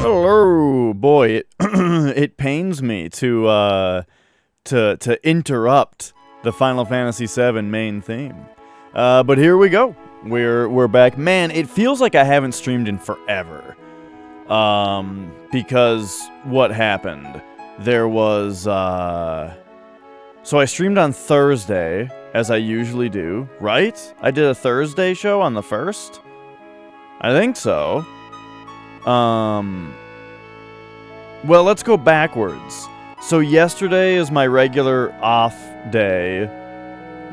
Hello, boy. It pains me to interrupt the Final Fantasy VII main theme, but here we go. We're back. Man, it feels like I haven't streamed in forever. Because what happened? There was so I streamed on Thursday, as I usually do, right? I did a Thursday show on the 1st? I think so. Well, let's go backwards. So yesterday is my regular off day.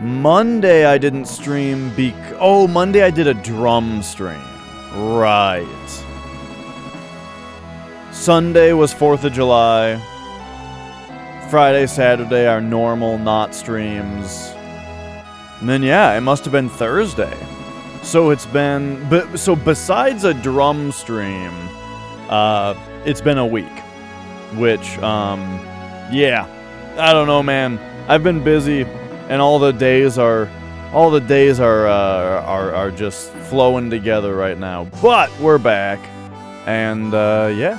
Monday I didn't stream Monday I did a drum stream. Right. Sunday was 4th of July. Friday, Saturday are normal, not streams. And then, yeah, it must have been Thursday. So it's been... So besides a drum stream, it's been a week. Which, yeah. I don't know, man. I've been busy, and all the days are just flowing together right now. But we're back, and yeah.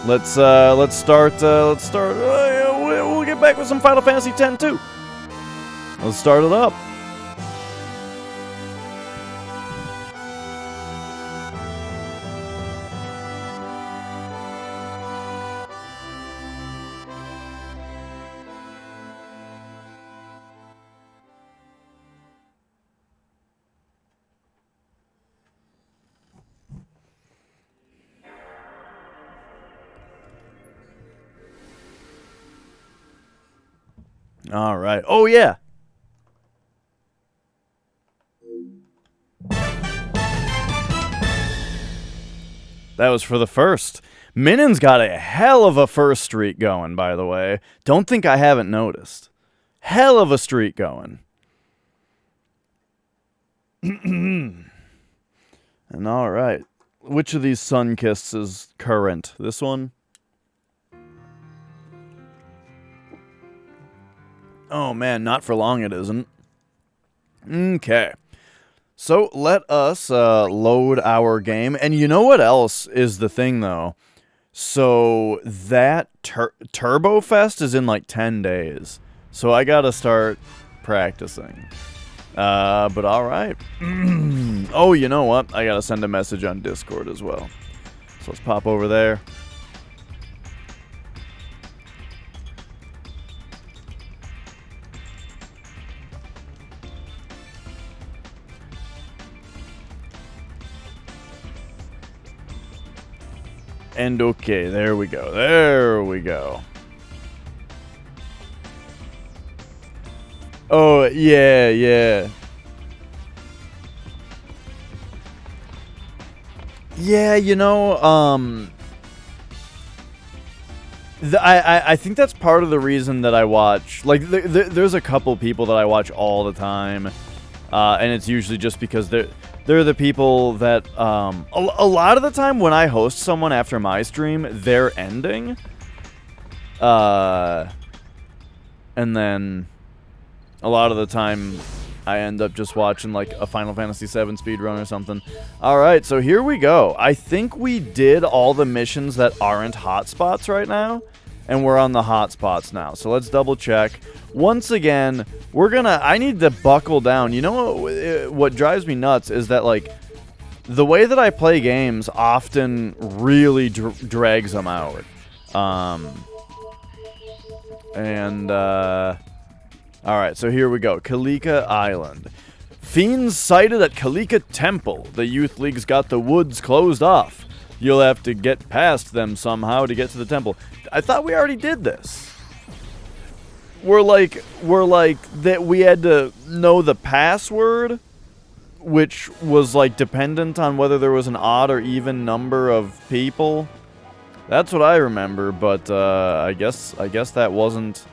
Let's start. We'll get back with some Final Fantasy X too. Let's start it up. All right. Oh, yeah. That was for the first. Minon's got a hell of a first streak going, by the way. Don't think I haven't noticed. Hell of a streak going. And all right. Which of these Sunkissed is current? This one? Oh man, not for long it isn't. Okay. So let us load our game. And you know what else is the thing though? So that Turbo Fest is in like 10 days. So I gotta start practicing. But alright. Oh, you know what? I gotta send a message on Discord as well. So let's pop over there. And okay, there we go. There we go. Oh, yeah, yeah. Yeah, you know, I think that's part of the reason that I watch. Like, there's a couple people that I watch all the time, and it's usually just because they're the people that, a lot of the time when I host someone after my stream, they're ending. And then a lot of the time I end up just watching like a Final Fantasy VII speedrun or something. Alright, so here we go. I think we did all the missions that aren't hotspots right now. And we're on the hotspots now. So let's double check. Once again, I need to buckle down. You know what drives me nuts is that, like, the way that I play games often really drags them out. Alright, so here we go. Kalika Island. Fiends sighted at Kalika Temple. The Youth League's got the woods closed off. You'll have to get past them somehow to get to the temple. I thought we already did this. We're like that we had to know the password, which was like dependent on whether there was an odd or even number of people. That's what I remember, but I guess that wasn't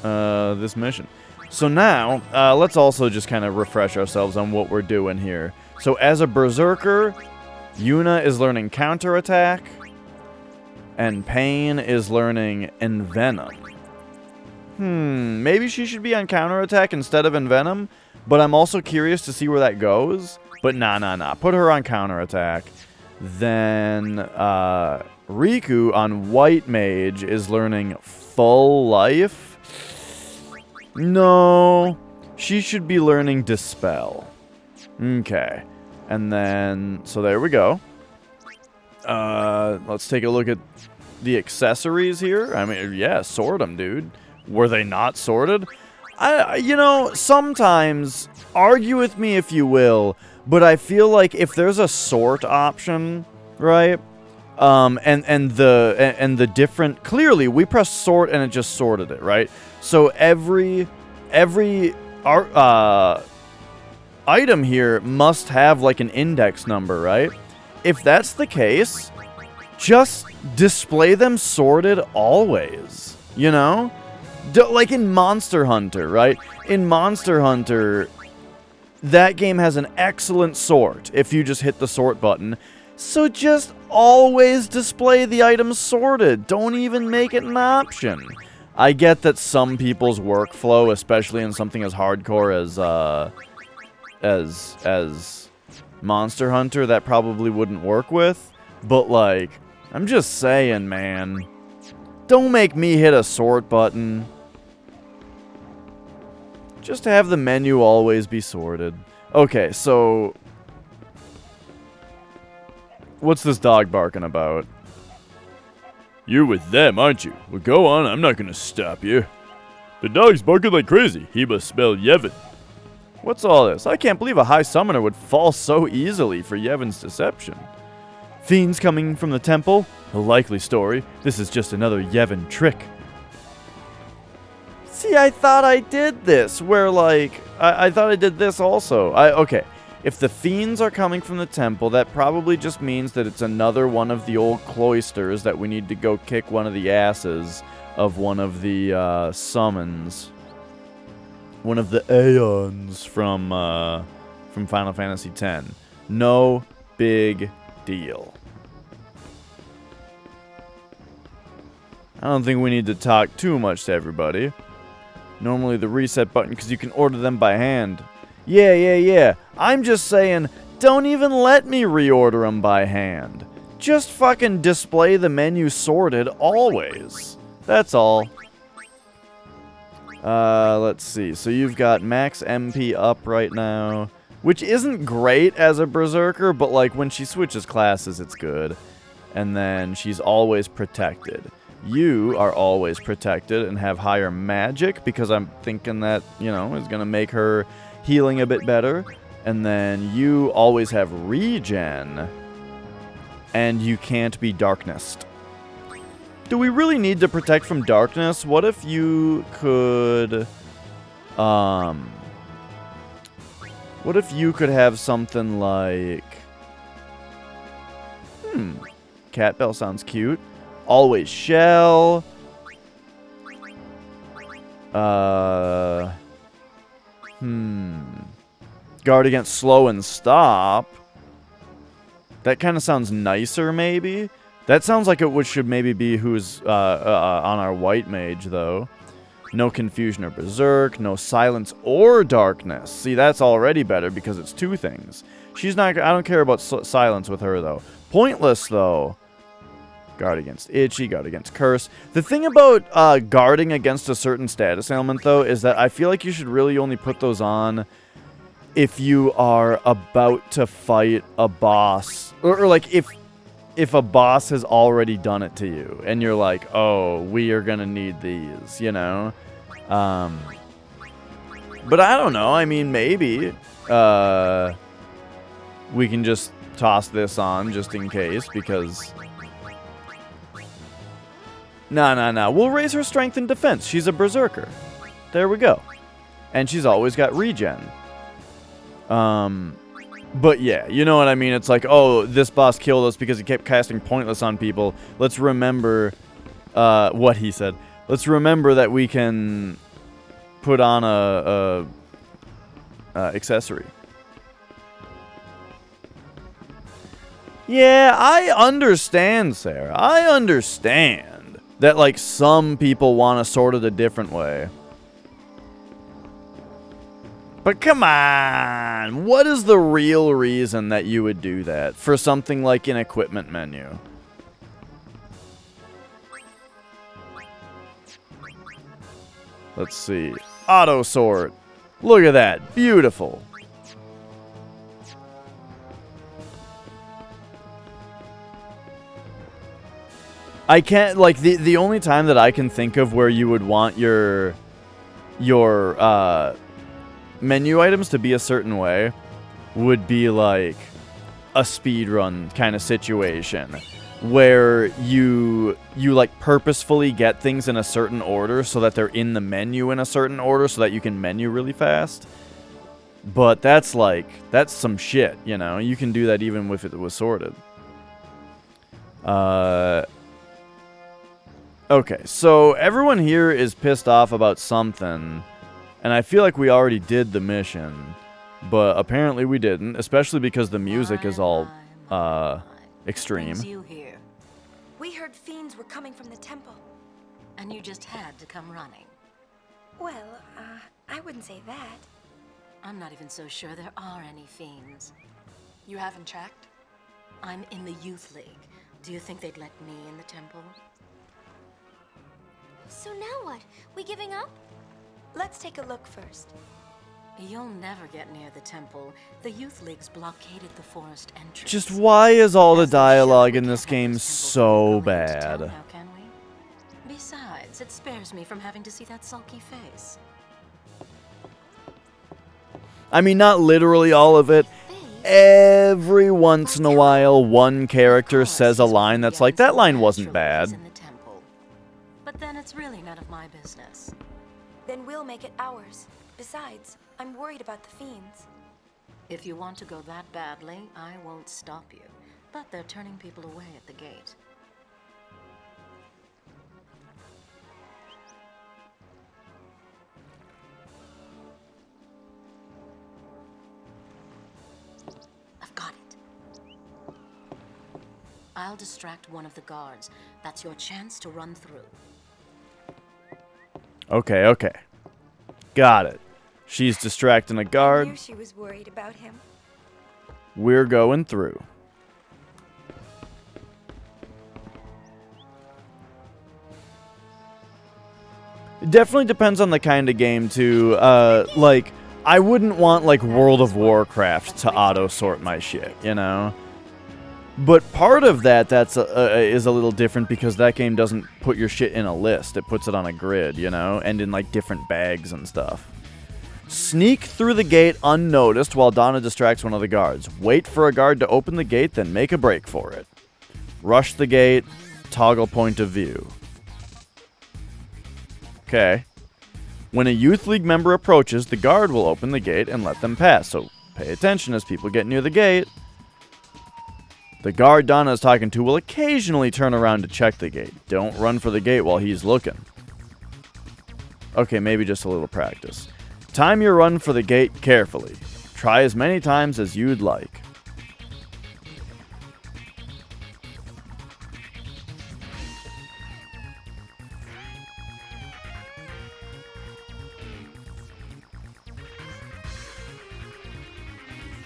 this mission. So now, let's also just kind of refresh ourselves on what we're doing here. So as a berserker, Yuna is learning counterattack, and Pain is learning Envenom. Maybe she should be on counterattack instead of Envenom, but I'm also curious to see where that goes. But nah. Put her on counterattack. Then Riku on White Mage is learning Full Life. No, she should be learning Dispel. Okay. And then, so there we go. Let's take a look at the accessories here. I mean, yeah, sort them, dude. Were they not sorted? You know, sometimes, argue with me if you will, but I feel like if there's a sort option, right? And the different, clearly we pressed sort and it just sorted it, right? So every item here must have like an index number, right? If that's the case, just display them sorted always, you know? Like in Monster Hunter, right? In Monster Hunter, that game has an excellent sort if you just hit the sort button. So just always display the items sorted. Don't even make it an option. I get that some people's workflow, especially in something as hardcore as Monster Hunter, that probably wouldn't work with. But like, I'm just saying, man. Don't make me hit a sort button. Just have the menu always be sorted. Okay, so what's this dog barking about? You're with them, aren't you? Well, go on, I'm not gonna stop you. The dog's barking like crazy. He must smell Yevon. What's all this? I can't believe a high summoner would fall so easily for Yevon's deception. Fiends coming from the temple? A likely story. This is just another Yevon trick. See, I thought I did this, where, like, I thought I did this also. Okay, if the fiends are coming from the temple, that probably just means that it's another one of the old cloisters that we need to go kick one of the asses of one of the summons. One of the Aeons from Final Fantasy X. No big deal. I don't think we need to talk too much to everybody. Normally the reset button, because you can order them by hand. Yeah. I'm just saying, don't even let me reorder them by hand. Just fucking display the menu sorted always. That's all. Let's see. So you've got max MP up right now, which isn't great as a berserker, but like when she switches classes, it's good. And then she's always protected. You are always protected and have higher magic, because I'm thinking that, you know, is going to make her healing a bit better. And then you always have regen, and you can't be darknessed. Do we really need to protect from darkness? What if you could, what if you could have something like, cat bell sounds cute. Always shell. Guard against slow and stop. That kind of sounds nicer, maybe. That sounds like it should maybe be who's on our white mage, though. No confusion or berserk. No silence or darkness. See, that's already better because it's two things. She's not. I don't care about silence with her, though. Pointless, though. Guard against itchy, guard against curse. The thing about guarding against a certain status ailment, though, is that I feel like you should really only put those on if you are about to fight a boss. Or like, if a boss has already done it to you, and you're like, oh, we are gonna need these, you know? But I don't know, I mean, maybe we can just toss this on just in case, because... Nah. We'll raise her strength and defense. She's a berserker. There we go. And she's always got regen. But yeah, you know what I mean? It's like, oh, this boss killed us because he kept casting pointless on people. Let's remember what he said. Let's remember that we can put on a accessory. Yeah, I understand, Sarah. I understand that, like, some people want to sort it a different way. But come on! What is the real reason that you would do that for something like an equipment menu? Let's see. Auto sort. Look at that. Beautiful. I can't, like, the only time that I can think of where you would want your menu items to be a certain way would be like a speedrun kind of situation where you like purposefully get things in a certain order so that they're in the menu in a certain order so that you can menu really fast. But that's some shit, you know? You can do that even if it was sorted. Okay, so everyone here is pissed off about something. And I feel like we already did the mission, but apparently we didn't, especially because the music is all extreme. You here. We heard fiends were coming from the temple. And you just had to come running. Well, I wouldn't say that. I'm not even so sure there are any fiends. You haven't checked? I'm in the Youth League. Do you think they'd let me in the temple? So now what? We giving up? Let's take a look first. You'll never get near the temple. The Youth League's blockaded the forest entrance. Just why is all the As the dialogue ship, in we this can't have game those temple so people going into town bad? now, can we? Besides, it spares me from having to see that sulky face. I mean, not literally all of it. Every once in a while, one character says a line that's like, that line wasn't bad. In the temple. But then it's really none of my business. Then we'll make it ours. Besides, I'm worried about the fiends. If you want to go that badly, I won't stop you. But they're turning people away at the gate. I've got it. I'll distract one of the guards. That's your chance to run through. Okay, okay. Got it. She's distracting a I guard. knew she was worried about him. We're going through. It definitely depends on the kind of game, too. Like, I wouldn't want, like, World of Warcraft to auto-sort my shit, you know? But part of that is a little different because that game doesn't put your shit in a list. It puts it on a grid, you know? And in, like, different bags and stuff. Sneak through the gate unnoticed while Donna distracts one of the guards. Wait for a guard to open the gate, then make a break for it. Rush the gate. Toggle point of view. Okay. When a Youth League member approaches, the guard will open the gate and let them pass. So pay attention as people get near the gate. The guard Donna is talking to will occasionally turn around to check the gate. Don't run for the gate while he's looking. Okay, maybe just a little practice. Time your run for the gate carefully. Try as many times as you'd like.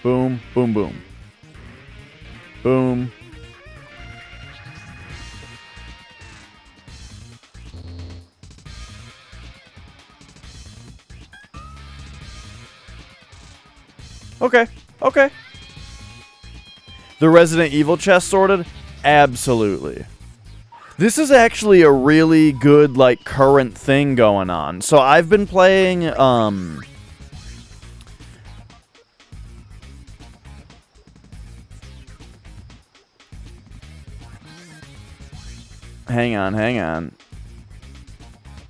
Boom, boom, boom. Boom. Okay, okay. The Resident Evil chest sorted? Absolutely. This is actually a really good, like, current thing going on. So I've been playing, Hang on.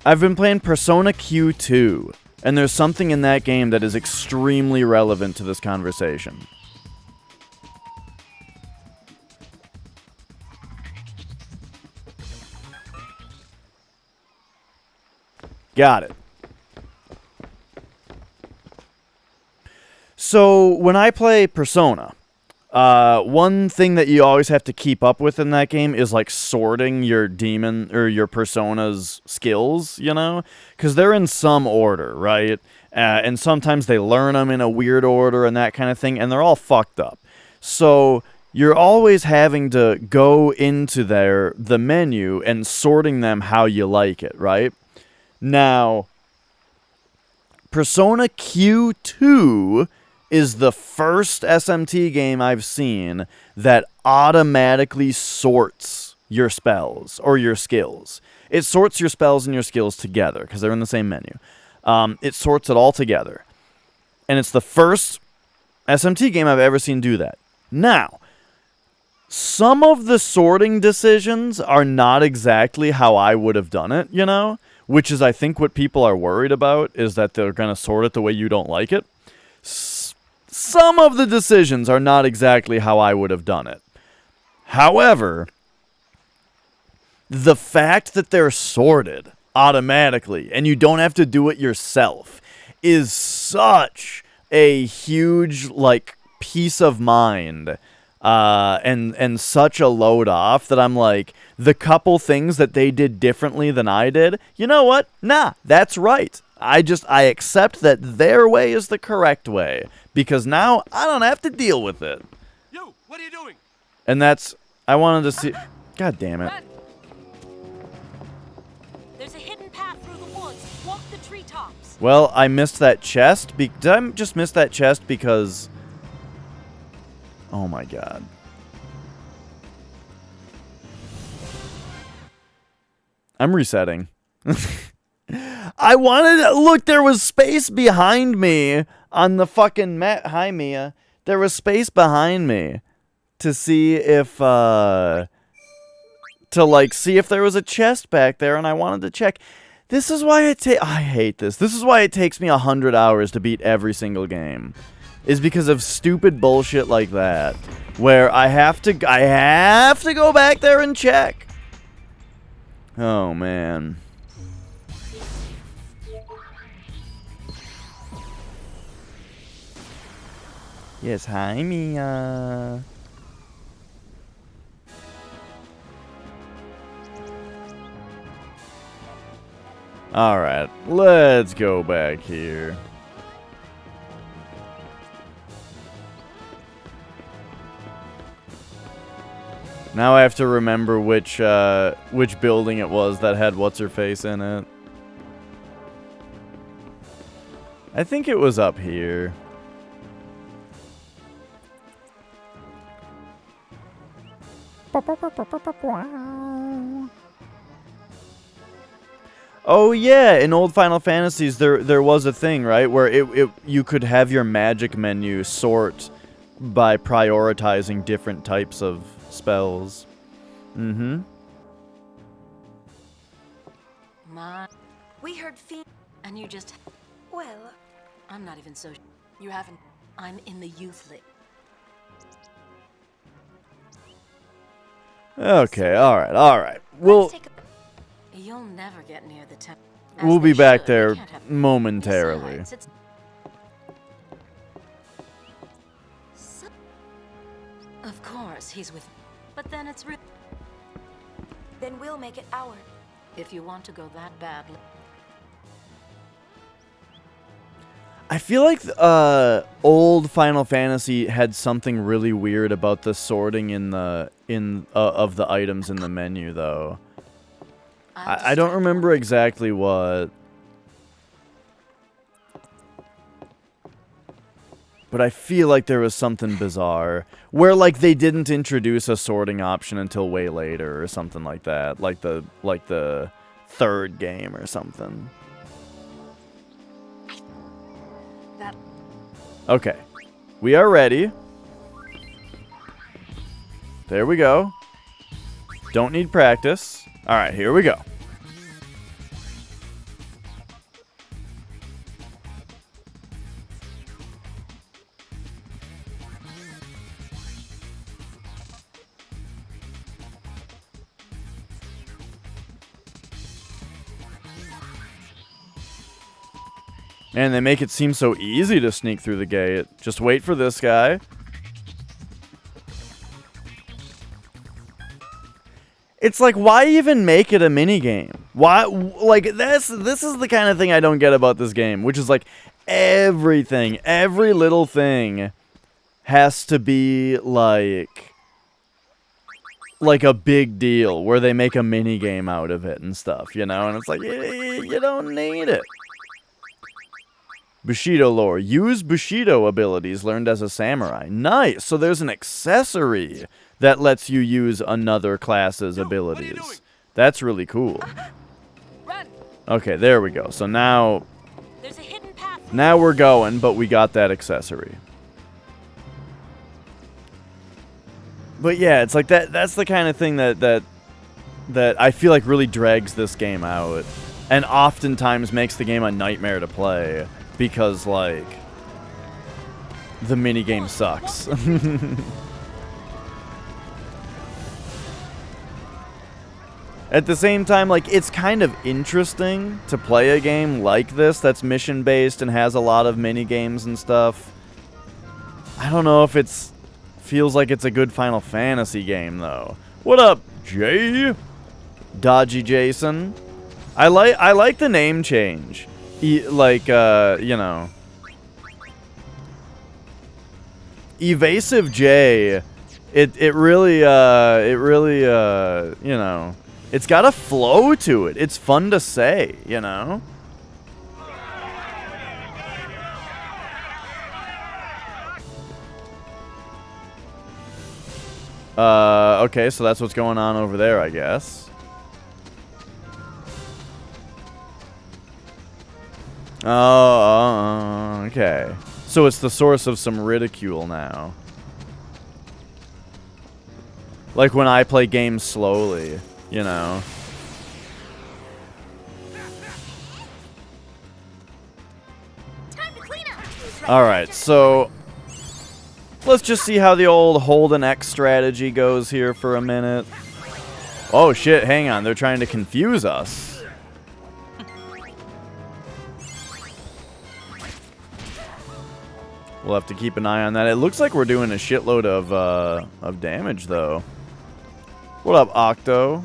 I've been playing Persona Q2, and there's something in that game that is extremely relevant to this conversation. Got it. So, when I play Persona, one thing that you always have to keep up with in that game is, like, sorting your demon or your persona's skills, you know? Because they're in some order, right? and sometimes they learn them in a weird order and that kind of thing, and they're all fucked up. So you're always having to go into the menu and sorting them how you like it, right? Now, Persona Q2 is the first SMT game I've seen that automatically sorts your spells or your skills. It sorts your spells and your skills together because they're in the same menu. It sorts it all together. And it's the first SMT game I've ever seen do that. Now, some of the sorting decisions are not exactly how I would have done it, you know? Which is, I think, what people are worried about, is that they're going to sort it the way you don't like it. Some of the decisions are not exactly how I would have done it. However, the fact that they're sorted automatically, and you don't have to do it yourself, is such a huge, like, peace of mind, and such a load off that I'm like, the couple things that they did differently than I did, you know what? Nah, that's right. I accept that their way is the correct way, because now I don't have to deal with it. You, what are you doing? And that's, I wanted to see, god damn it. There's a hidden path through the woods. Walk the treetops. Well, I missed that chest. Did I just miss that chest because... Oh my god. I'm resetting. I wanted to... Look, there was space behind me on the fucking map. Hi, Mia. There was space behind me to see if... To, like, see if there was a chest back there, and I wanted to check. This is why I hate this. This is why it takes me 100 hours to beat every single game. Is because of stupid bullshit like that, where I have to go back there and check. Oh man. Yes, hi Mia. All right, let's go back here. Now I have to remember which building it was that had what's-her-face in it. I think it was up here. Oh yeah, in old Final Fantasies there was a thing, right, where you could have your magic menu sort by prioritizing different types of spells. Mm-hmm. We heard fiend. And you just... Well, I'm not even so... You haven't... I'm in the youth league. Okay, alright. We'll You'll never get near the temple. we'll be back there momentarily. Besides, of course, he's with... But then it's... then we'll make it ours. If you want to go that badly... I feel like old Final Fantasy had something really weird about the sorting in the of the items in the menu, though. I don't remember exactly what, but I feel like there was something bizarre where, like, they didn't introduce a sorting option until way later or something like that, like the third game or something. Okay, we are ready. There we go. Don't need practice. All right, here we go. And they make it seem so easy to sneak through the gate. Just wait for this guy. It's like, why even make it a minigame? Why? Like, this is the kind of thing I don't get about this game, which is like everything, every little thing has to be like a big deal where they make a mini game out of it and stuff, you know? And it's like, you don't need it. Bushido lore. Use Bushido abilities learned as a samurai. Nice. So there's an accessory that lets you use another class's abilities. That's really cool. Okay, there we go. So now There's a hidden path. now we're going, but we got that accessory. But yeah, it's like that's the kind of thing that I feel like really drags this game out and oftentimes makes the game a nightmare to play because like the minigame sucks. At the same time, like, it's kind of interesting to play a game like this that's mission-based and has a lot of mini-games and stuff. I don't know if it's feels like it's a good Final Fantasy game, though. What up, Jay? Dodgy Jason. I like the name change. You know. Evasive J. It really, you know. It's got a flow to it. It's fun to say, you know? Okay, so that's what's going on over there, I guess. Oh, okay. So it's the source of some ridicule now. Like when I play games slowly. You know. Alright, so let's just see how the old hold an X strategy goes here for a minute. Oh shit, hang on, they're trying to confuse us. We'll have to keep an eye on that. It looks like we're doing a shitload of damage though. What up, Octo?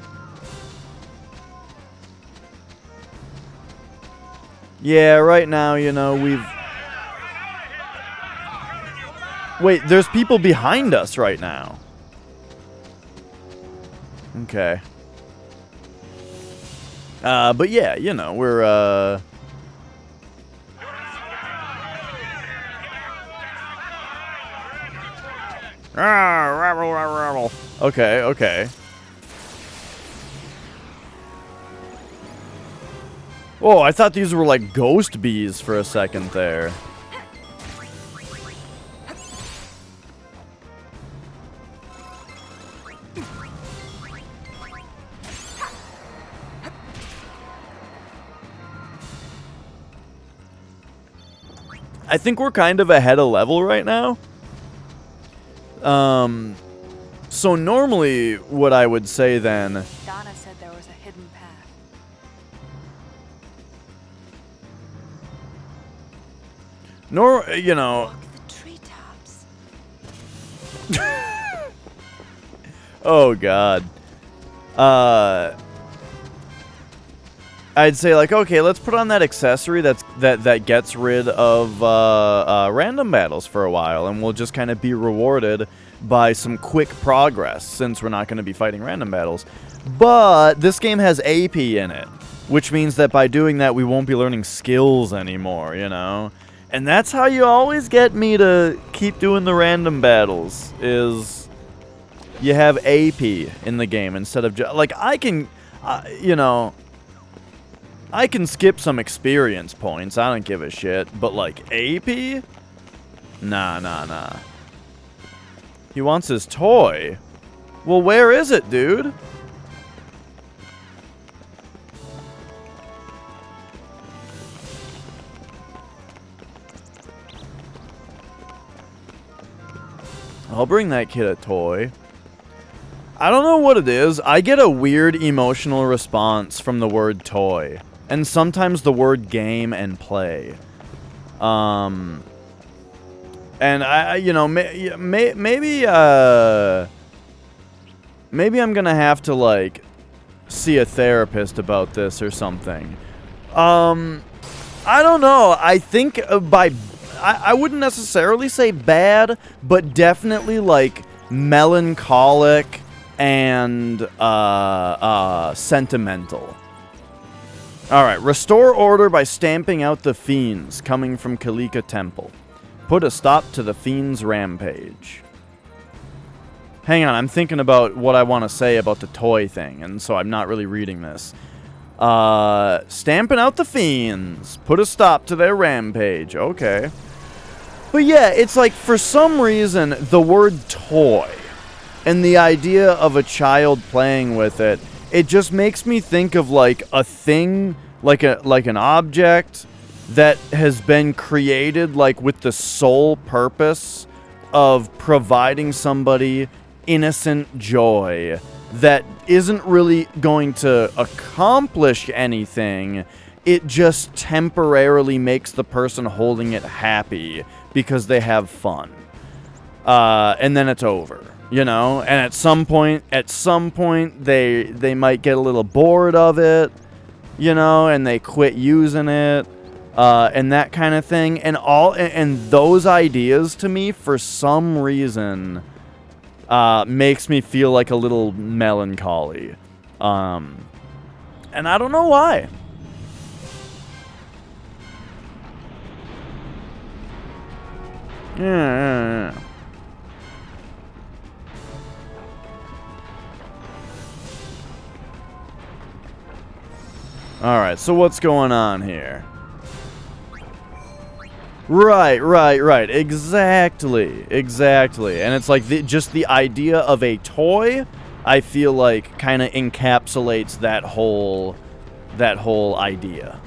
Yeah, right now, you know, we've... Wait, there's people behind us right now. Okay. But yeah, you know, we're, Okay, okay. Oh, I thought these were like ghost bees for a second there. I think we're kind of ahead of level right now. So normally what I would say then... Donna said there was a hidden path. You know... Walk the treetops. Oh, God. I'd say, like, okay, let's put on that accessory that gets rid of random battles for a while, and we'll just kind of be rewarded by some quick progress, since we're not going to be fighting random battles. But this game has AP in it, which means that by doing that, we won't be learning skills anymore, you know? And that's how you always get me to keep doing the random battles, is you have AP in the game instead of just... Like, I can, you know... I can skip some experience points, I don't give a shit, but like, AP? Nah. He wants his toy. Well, where is it, dude? I'll bring that kid a toy. I don't know what it is. I get a weird emotional response from the word toy. And sometimes the word game and play. And I you know, maybe I'm gonna have to, like, see a therapist about this or something. I don't know. I think I wouldn't necessarily say bad, but definitely like melancholic and sentimental. Alright, restore order by stamping out the fiends coming from Kalika Temple. Put a stop to the fiends' rampage. Hang on, I'm thinking about what I want to say about the toy thing, and so I'm not really reading this. Stamping out the fiends. Put a stop to their rampage. Okay. But yeah, it's like, for some reason, the word toy and the idea of a child playing with it, it just makes me think of like a thing, like an object that has been created like with the sole purpose of providing somebody innocent joy that isn't really going to accomplish anything. It just temporarily makes the person holding it happy because they have fun. And then it's over. You know, and at some point they might get a little bored of it, you know, and they quit using it, and that kind of thing. And those ideas to me, for some reason, makes me feel like a little melancholy, and I don't know why. Yeah. Alright, so what's going on here? Right. Exactly. And it's like just the idea of a toy, I feel like, kind of encapsulates that whole idea.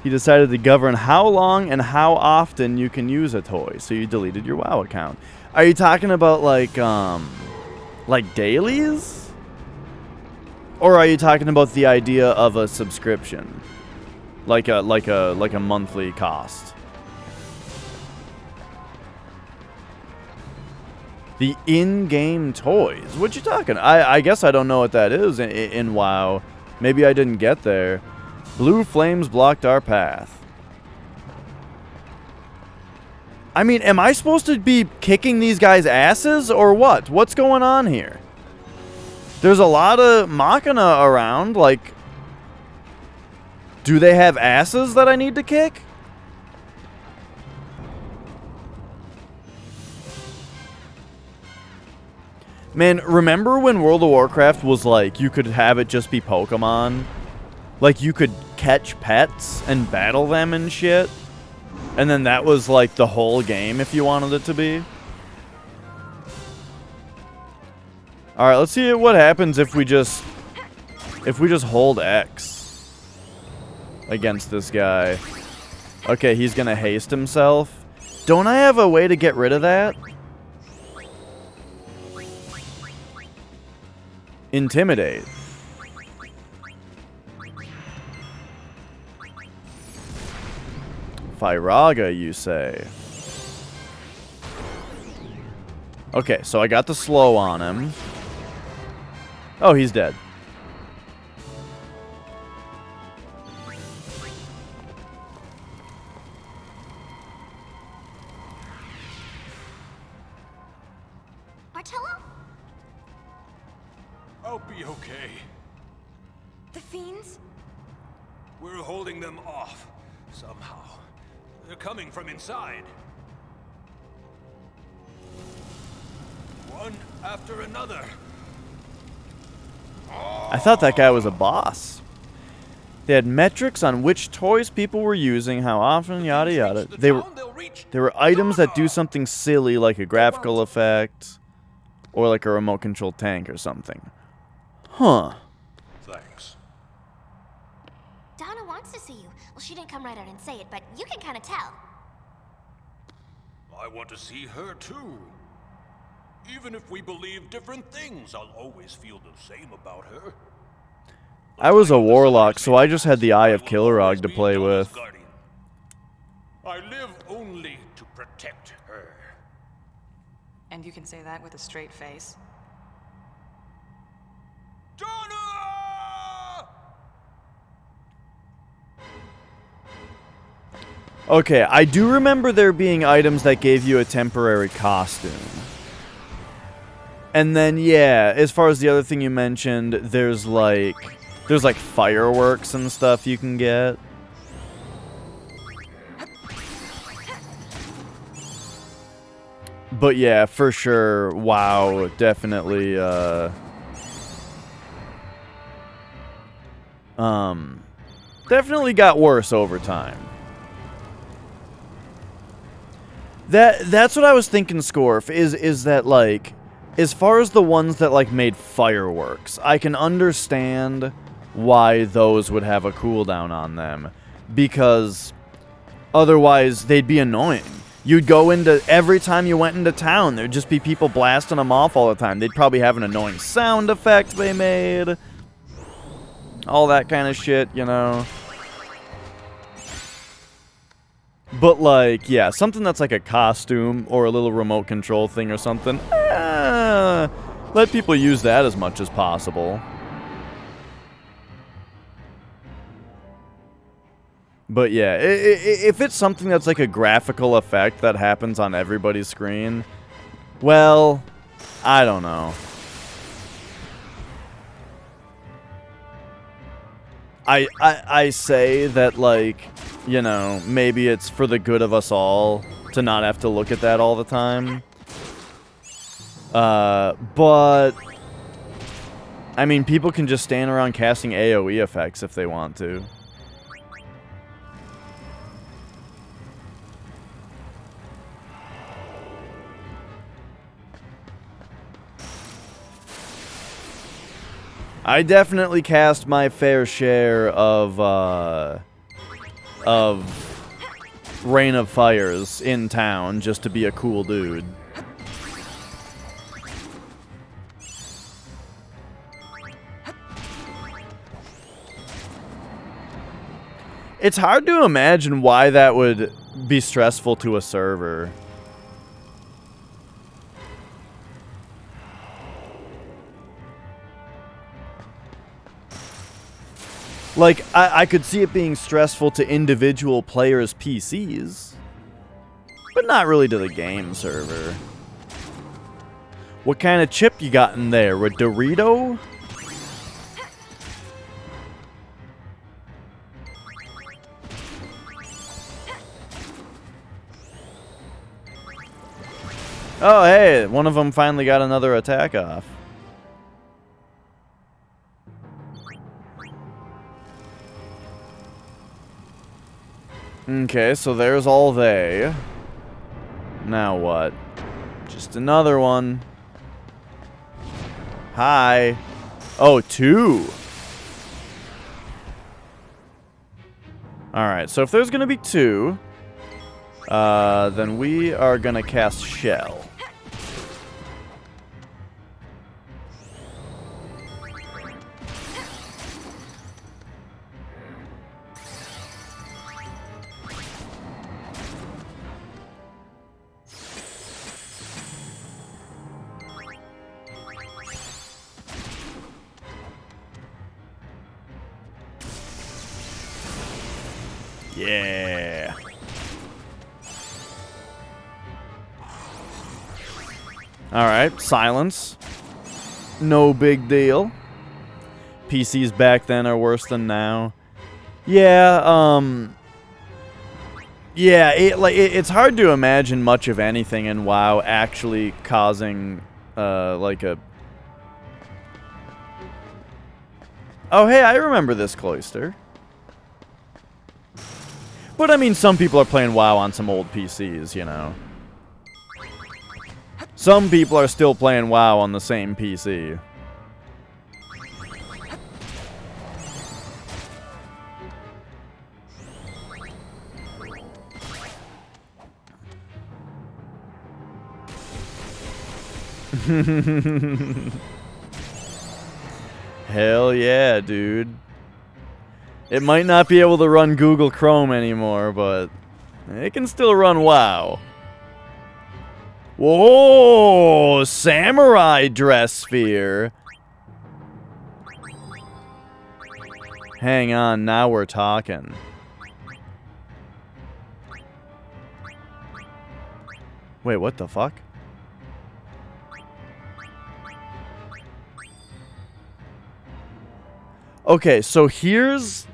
He decided to govern how long and how often you can use a toy, so you deleted your WoW account. Are you talking about like dailies? Or are you talking about the idea of a subscription? Like a monthly cost? The in-game toys. What you talking? I guess I don't know what that is in WoW. Maybe I didn't get there. Blue flames blocked our path. I mean, am I supposed to be kicking these guys' asses or what? What's going on here? There's a lot of Machina around. Like, do they have asses that I need to kick? Man, remember when World of Warcraft was like, you could have it just be Pokemon? Like, you could catch pets and battle them and shit? And then that was like the whole game if you wanted it to be? Alright, let's see what happens if we just hold X against this guy. Okay, he's gonna haste himself. Don't I have a way to get rid of that? Intimidate. Firaga, you say? Okay, so I got the slow on him. Oh, he's dead. Martello? I'll be okay. The fiends? We're holding them off, somehow. They're coming from inside. One after another. I thought that guy was a boss. They had metrics on which toys people were using, how often, yada yada. They were items that do something silly like a graphical effect or like a remote control tank or something. Huh. Thanks. Donna wants to see you. Well, she didn't come right out and say it, but you can kind of tell. I want to see her too. Even if we believe different things, I'll always feel the same about her. I was a warlock, so I just had the Eye of Kilrog to play with. I live only to protect her. And you can say that with a straight face? Donna! Okay, I do remember there being items that gave you a temporary costume. And then, yeah, as far as the other thing you mentioned, there's like fireworks and stuff you can get. But yeah, for sure, WoW definitely, definitely got worse over time. That's what I was thinking, Scorf, is that, like, as far as the ones that, like, made fireworks, I can understand why those would have a cooldown on them, because otherwise they'd be annoying. You'd go into, every time you went into town, there'd just be people blasting them off all the time. They'd probably have an annoying sound effect they made. All that kind of shit, you know. But, like, yeah, something that's like a costume or a little remote control thing or something, let people use that as much as possible. But yeah, if it's something that's like a graphical effect that happens on everybody's screen, well, I don't know. I say that, like, you know, maybe it's for the good of us all to not have to look at that all the time. But I mean, people can just stand around casting AoE effects if they want to. I definitely cast my fair share of Rain of Fires in town just to be a cool dude. It's hard to imagine why that would be stressful to a server. Like, I could see it being stressful to individual players' PCs, but not really to the game server. What kind of chip you got in there? A Dorito? Oh, hey, one of them finally got another attack off. Okay, so there's all they. Now what? Just another one. Hi. Oh, two. Alright, so if there's gonna be two, then we are gonna cast Shell. Yeah. Alright, silence. No big deal. PCs back then are worse than now. Yeah, yeah, it's hard to imagine much of anything in WoW actually causing, like a... Oh, hey, I remember this cloister. But, I mean, some people are playing WoW on some old PCs, you know. Some people are still playing WoW on the same PC. Hell yeah, dude. It might not be able to run Google Chrome anymore, but it can still run WoW. Whoa! Samurai dress sphere. Hang on, now we're talking. Wait, what the fuck? Okay, so here's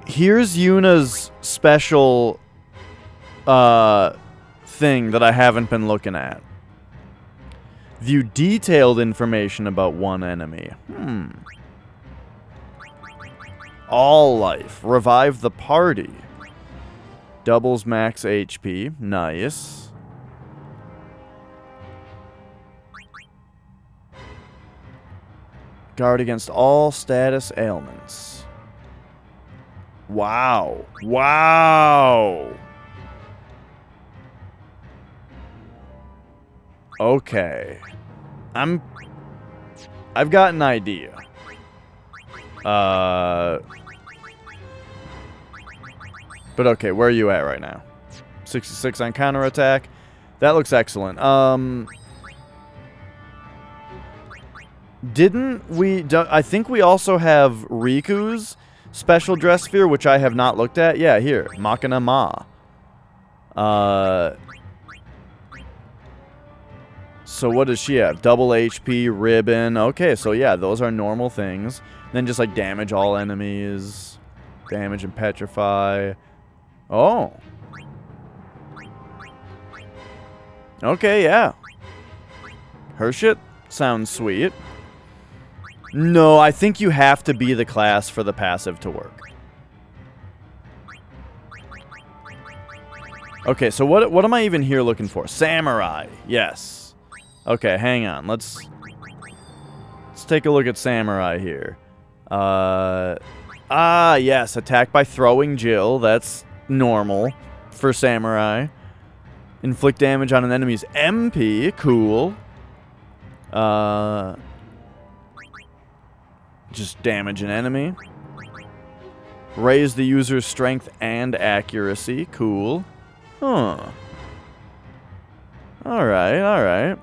Yuna's special thing that I haven't been looking at. View detailed information about one enemy. All life. Revive the party. Doubles max HP. Nice. Guard against all status ailments. Wow. Wow. Okay. I've got an idea. But okay, where are you at right now? 66 on counterattack. That looks excellent. Didn't we... I think we also have Riku's special dress sphere, which I have not looked at. Yeah, here. Machina Ma. So what does she have? Double HP, ribbon. Okay, so yeah, those are normal things. Then just like damage all enemies. Damage and petrify. Oh. Okay, yeah. Her shit sounds sweet. No, I think you have to be the class for the passive to work. Okay, so what am I even here looking for? Samurai. Yes. Okay, hang on. Let's take a look at Samurai here. Yes, attack by throwing JUL. That's normal for Samurai. Inflict damage on an enemy's MP. Cool. Just damage an enemy. Raise the user's strength and accuracy. Cool. Huh. Alright, alright.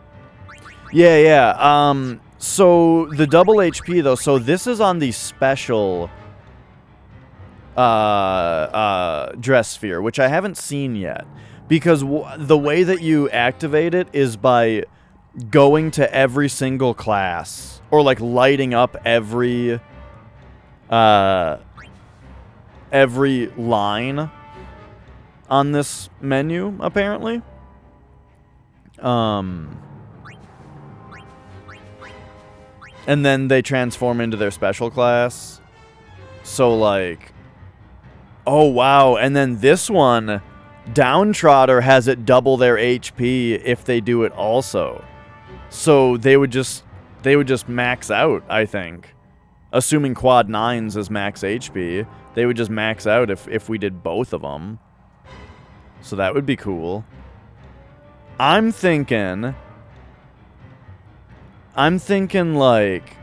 Yeah. So the double HP though, so this is on the special dress sphere, which I haven't seen yet. Because the way that you activate it is by going to every single class. Or like lighting up every line on this menu, apparently. And then they transform into their special class. So like... Oh, wow. And then this one, Downtrotter has it double their HP if they do it also. So they would just max out, I think. Assuming quad 9s is max HP, they would just max out if we did both of them. So that would be cool. I'm thinking like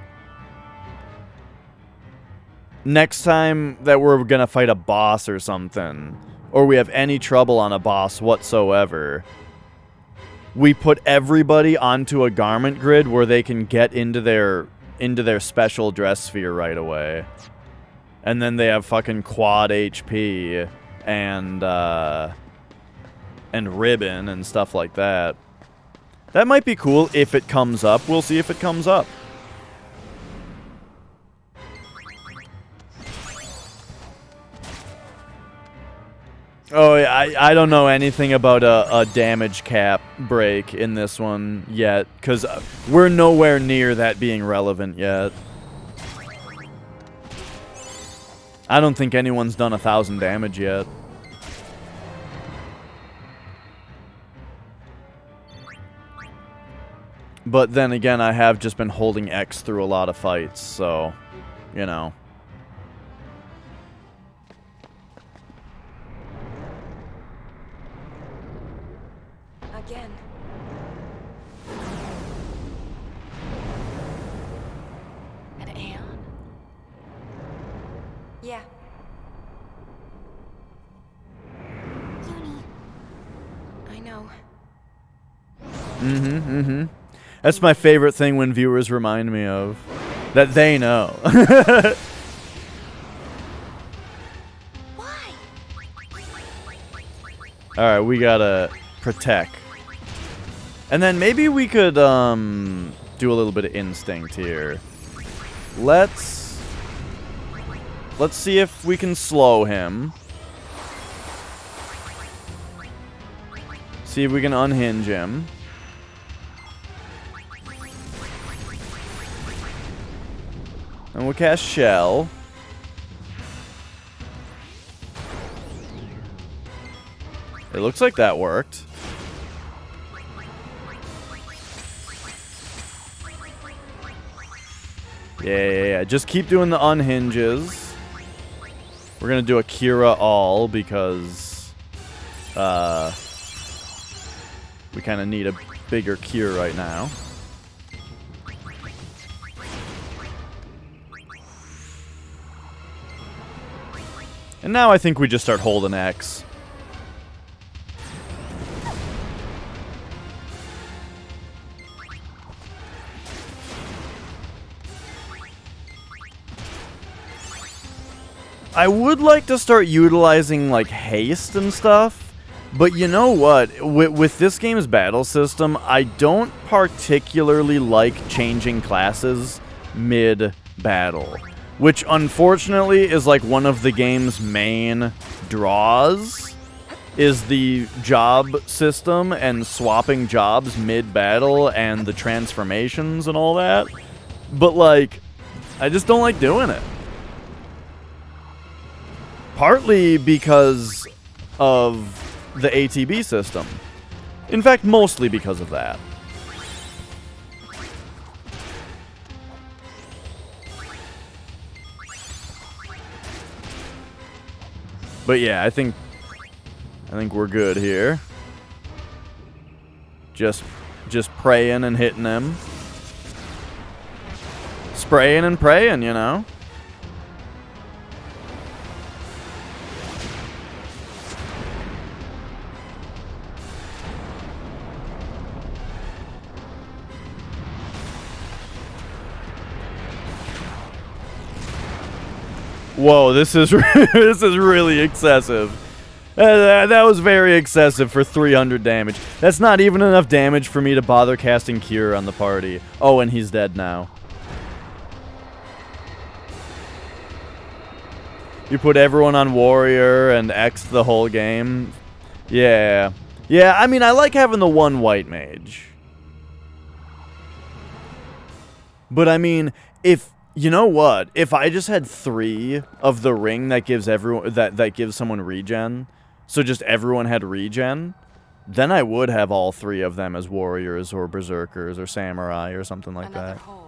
next time that we're gonna fight a boss or something, or we have any trouble on a boss whatsoever, we put everybody onto a garment grid where they can get into their special dress sphere right away. And then they have fucking quad HP and ribbon and stuff like that. That might be cool if it comes up. We'll see if it comes up. Oh, I don't know anything about a damage cap break in this one yet, because we're nowhere near that being relevant yet. I don't think anyone's done 1,000 damage yet. But then again, I have just been holding X through a lot of fights, so, you know. Again. An Aeon? Yeah. Uni, I know. That's my favorite thing when viewers remind me of. That they know. Why? Alright, we gotta protect. And then maybe we could, do a little bit of instinct here. Let's see if we can slow him. See if we can unhinge him. And we'll cast Shell. It looks like that worked. Yeah. Just keep doing the unhinges. We're gonna do a Kira all because we kind of need a bigger cure right now. And now I think we just start holding X. I would like to start utilizing, like, haste and stuff, but you know what? With this game's battle system, I don't particularly like changing classes mid-battle, which unfortunately is, like, one of the game's main draws, is the job system and swapping jobs mid-battle and the transformations and all that. But, like, I just don't like doing it. Partly because of the ATB system. In fact, mostly because of that. But yeah, I think we're good here. Just praying and hitting them. Spraying and praying, you know. Whoa, this is this is really excessive. That was very excessive for 300 damage. That's not even enough damage for me to bother casting Cure on the party. Oh, and he's dead now. You put everyone on Warrior and X the whole game. Yeah. Yeah, I mean, I like having the one white mage. But I mean, if... You know what? If I just had 3 of the ring that gives everyone that gives someone regen, so just everyone had regen, then I would have all 3 of them as warriors or berserkers or samurai or something like that. Hole.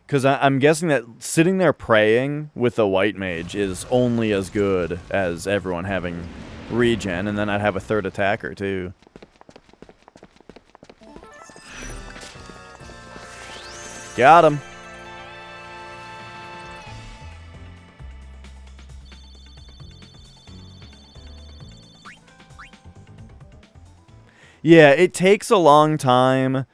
Because I'm guessing that sitting there praying with a white mage is only as good as everyone having regen, and then I'd have a 3rd attacker, too. Got him. Yeah, it takes a long time.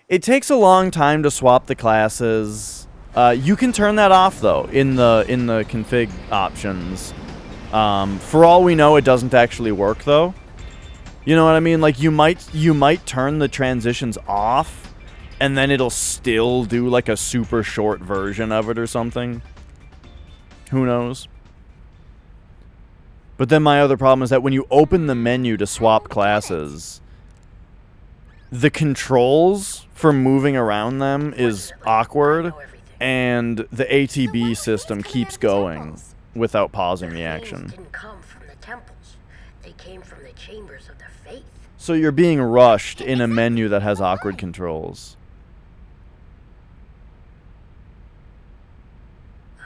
It takes a long time to swap the classes. You can turn that off though in the config options. For all we know, it doesn't actually work though. You know what I mean? Like you might turn the transitions off, and then it'll still do like a super short version of it or something. Who knows? But then my other problem is that when you open the menu to swap classes, the controls for moving around them is awkward, and the ATB system keeps going without pausing the action. Didn't come from the temples. They came from the chambers of the faith. So you're being rushed in a menu that has awkward controls.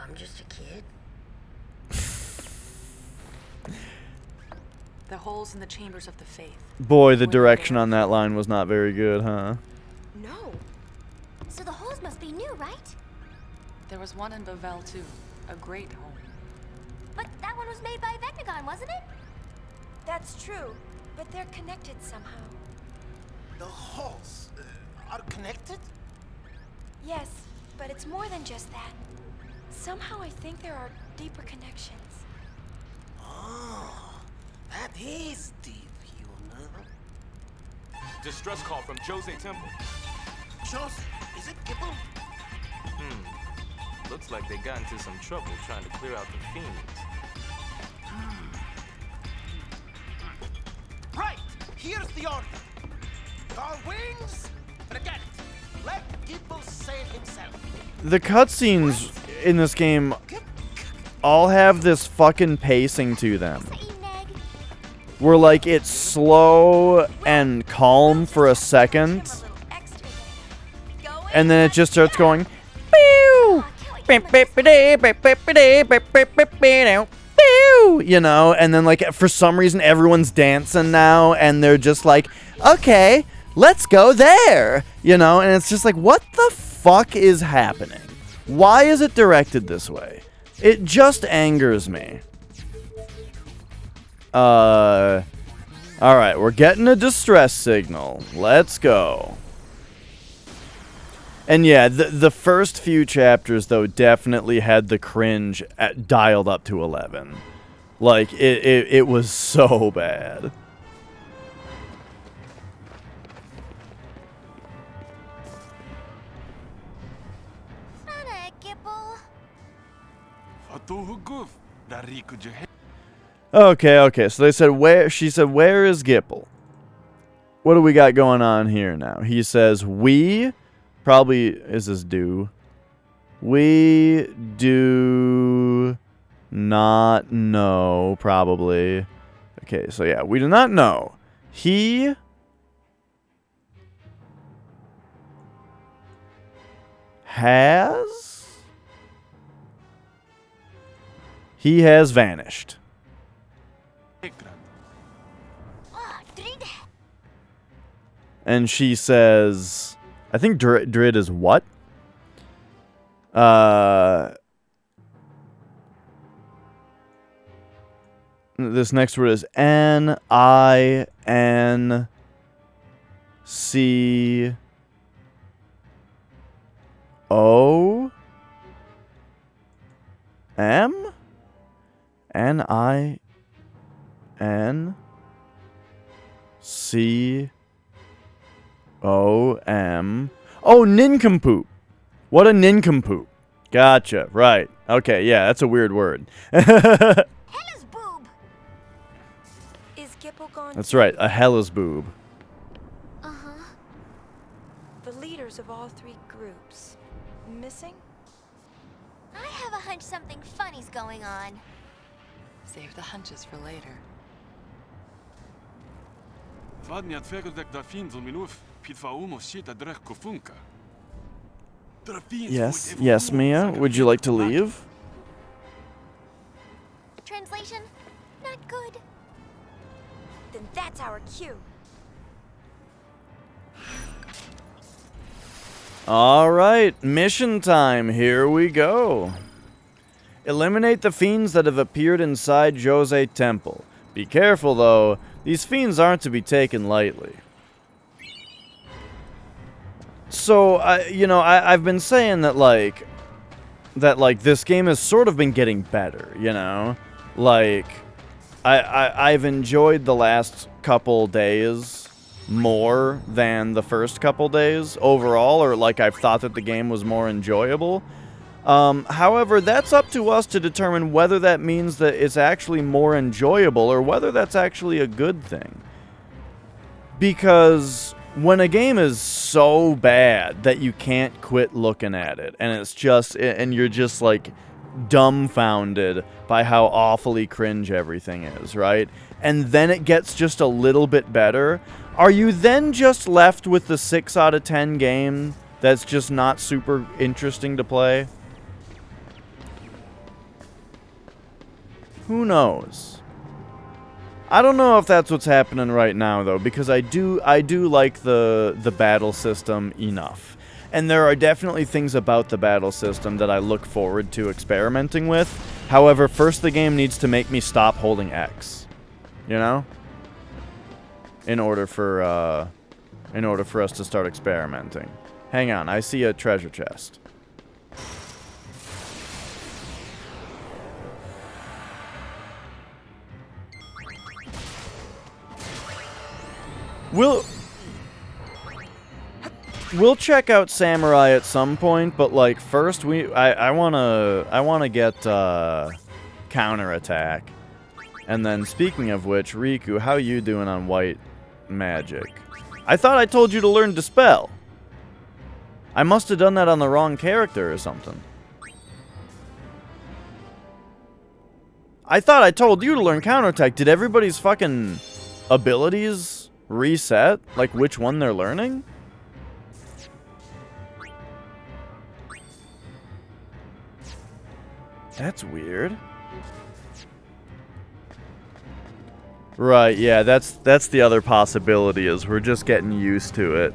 I'm just a kid. The holes in the chambers of the faith. Boy, the direction on that line was not very good, huh? No. So the holes must be new, right? There was one in Bavel too. A great home. But that one was made by Vecnagon, wasn't it? That's true, but they're connected somehow. The holes are connected? Yes, but it's more than just that. Somehow I think there are deeper connections. Oh, that is deep, you know. Distress call from Jose Temple. Jose, is it Gibble? Looks like they got into some trouble trying to clear out the fiends. Right, here's the order. Our wings, forget it. Let Gibble say it himself. The cutscenes in this game all have this fucking pacing to them. Where, like, it's slow and calm for a second, and then it just starts going, pew, you know, and then, like, for some reason everyone's dancing now, and they're just like, okay, let's go there, you know, and it's just like, what the fuck is happening? Why is it directed this way? It just angers me. Alright, we're getting a distress signal. Let's go. And yeah, the first few chapters, though, definitely had the cringe dialed up to 11. Like, it was so bad. Okay, so they said, where? She said, where is Gipple? What do we got going on here now? He says, we, probably, is this do? We do not know, probably. Okay, so yeah, we do not know. He has vanished. And she says, I think Drid is what? This next word is N-I-N-C-O-M? N-I-N-C-O-M. Oh, nincompoop. What a nincompoop. Gotcha. Right. Okay, yeah, that's a weird word. Hella's boob. Is Gipple gone? That's right, a Hella's boob. Uh-huh. The leaders of all three groups. Missing? I have a hunch something funny's going on. Save the hunches for later. Yes, Mia. Would you like to leave? Translation? Not good. Then that's our cue. Alright, mission time. Here we go. Eliminate the fiends that have appeared inside Jose Temple. Be careful, though. These fiends aren't to be taken lightly. So, I've been saying that, like, this game has sort of been getting better, you know? Like, I've enjoyed the last couple days more than the first couple days overall, or, like, I've thought that the game was more enjoyable. However, that's up to us to determine whether that means that it's actually more enjoyable or whether that's actually a good thing. Because when a game is so bad that you can't quit looking at it, and you're just like dumbfounded by how awfully cringe everything is, right? And then it gets just a little bit better, are you then just left with the 6 out of 10 game that's just not super interesting to play? Who knows? I don't know if that's what's happening right now, though, because I do like the battle system enough. and there are definitely things about the battle system that I look forward to experimenting with. However, first the game needs to make me stop holding X, you know? In order for us to start experimenting. Hang on, I see a treasure chest. We'll check out Samurai at some point, but like first I wanna get counterattack. And then speaking of which, Riku, how you doing on white magic? I thought I told you to learn Dispel. I must have done that on the wrong character or something. I thought I told you to learn counterattack. Did everybody's fucking abilities reset? Like which one they're learning? That's weird. Right, yeah, that's the other possibility, is we're just getting used to it.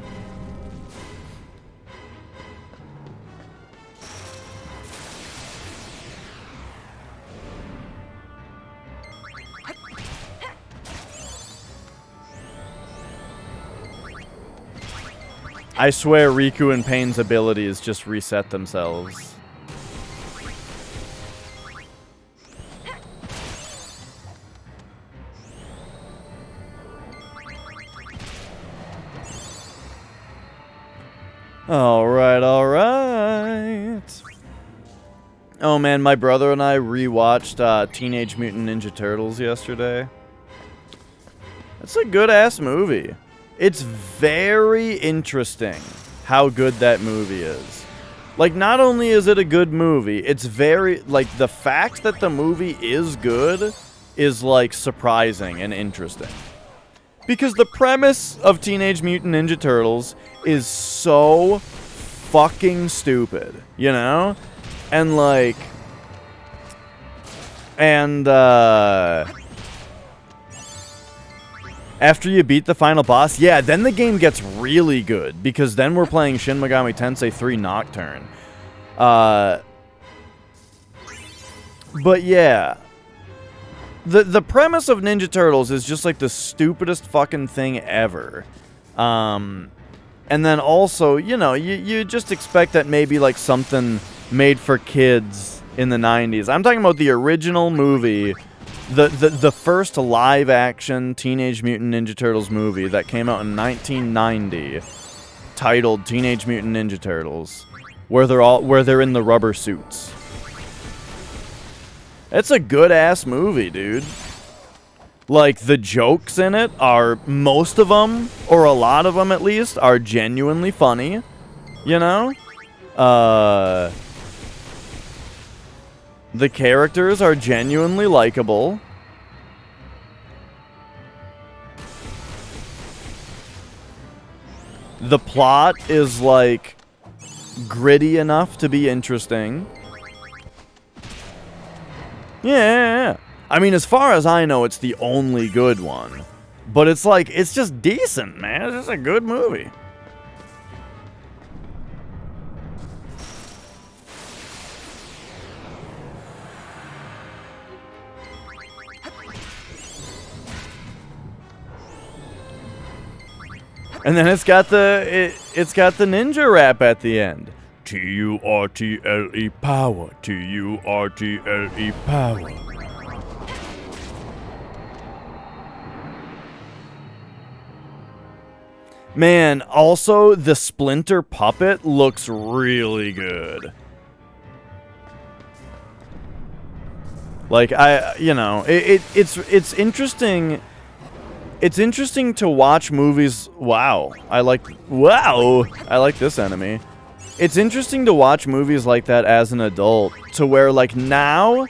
I swear Riku and Pain's abilities just reset themselves. Alright, alright. Oh man, my brother and I rewatched Teenage Mutant Ninja Turtles yesterday. It's a good-ass movie. It's very interesting how good that movie is. Like, not only is it a good movie, it's very, like, the fact that the movie is good is, like, surprising and interesting. Because the premise of Teenage Mutant Ninja Turtles is so fucking stupid, you know? And, like... And, after you beat the final boss, yeah, then the game gets really good, because then we're playing Shin Megami Tensei 3 Nocturne. But yeah. The premise of Ninja Turtles is just like the stupidest fucking thing ever. And then also, you know, you just expect that maybe like something made for kids in the 90s. I'm talking about the original movie, the first live-action Teenage Mutant Ninja Turtles movie that came out in 1990, titled Teenage Mutant Ninja Turtles, where they're in the rubber suits. It's a good-ass movie, dude. Like, the jokes in it are, most of them, or a lot of them at least, are genuinely funny, you know? The characters are genuinely likable. The plot is, like, gritty enough to be interesting. Yeah. I mean, as far as I know, it's the only good one. But it's like, it's just decent, man. It's just a good movie. And then it's got the ninja rap at the end. T-U-R-T-L-E power. T-U-R-T-L-E power. Man, also the Splinter puppet looks really good. Like, it's interesting. It's interesting to watch movies. Wow, I like this enemy. It's interesting to watch movies like that as an adult, to where like now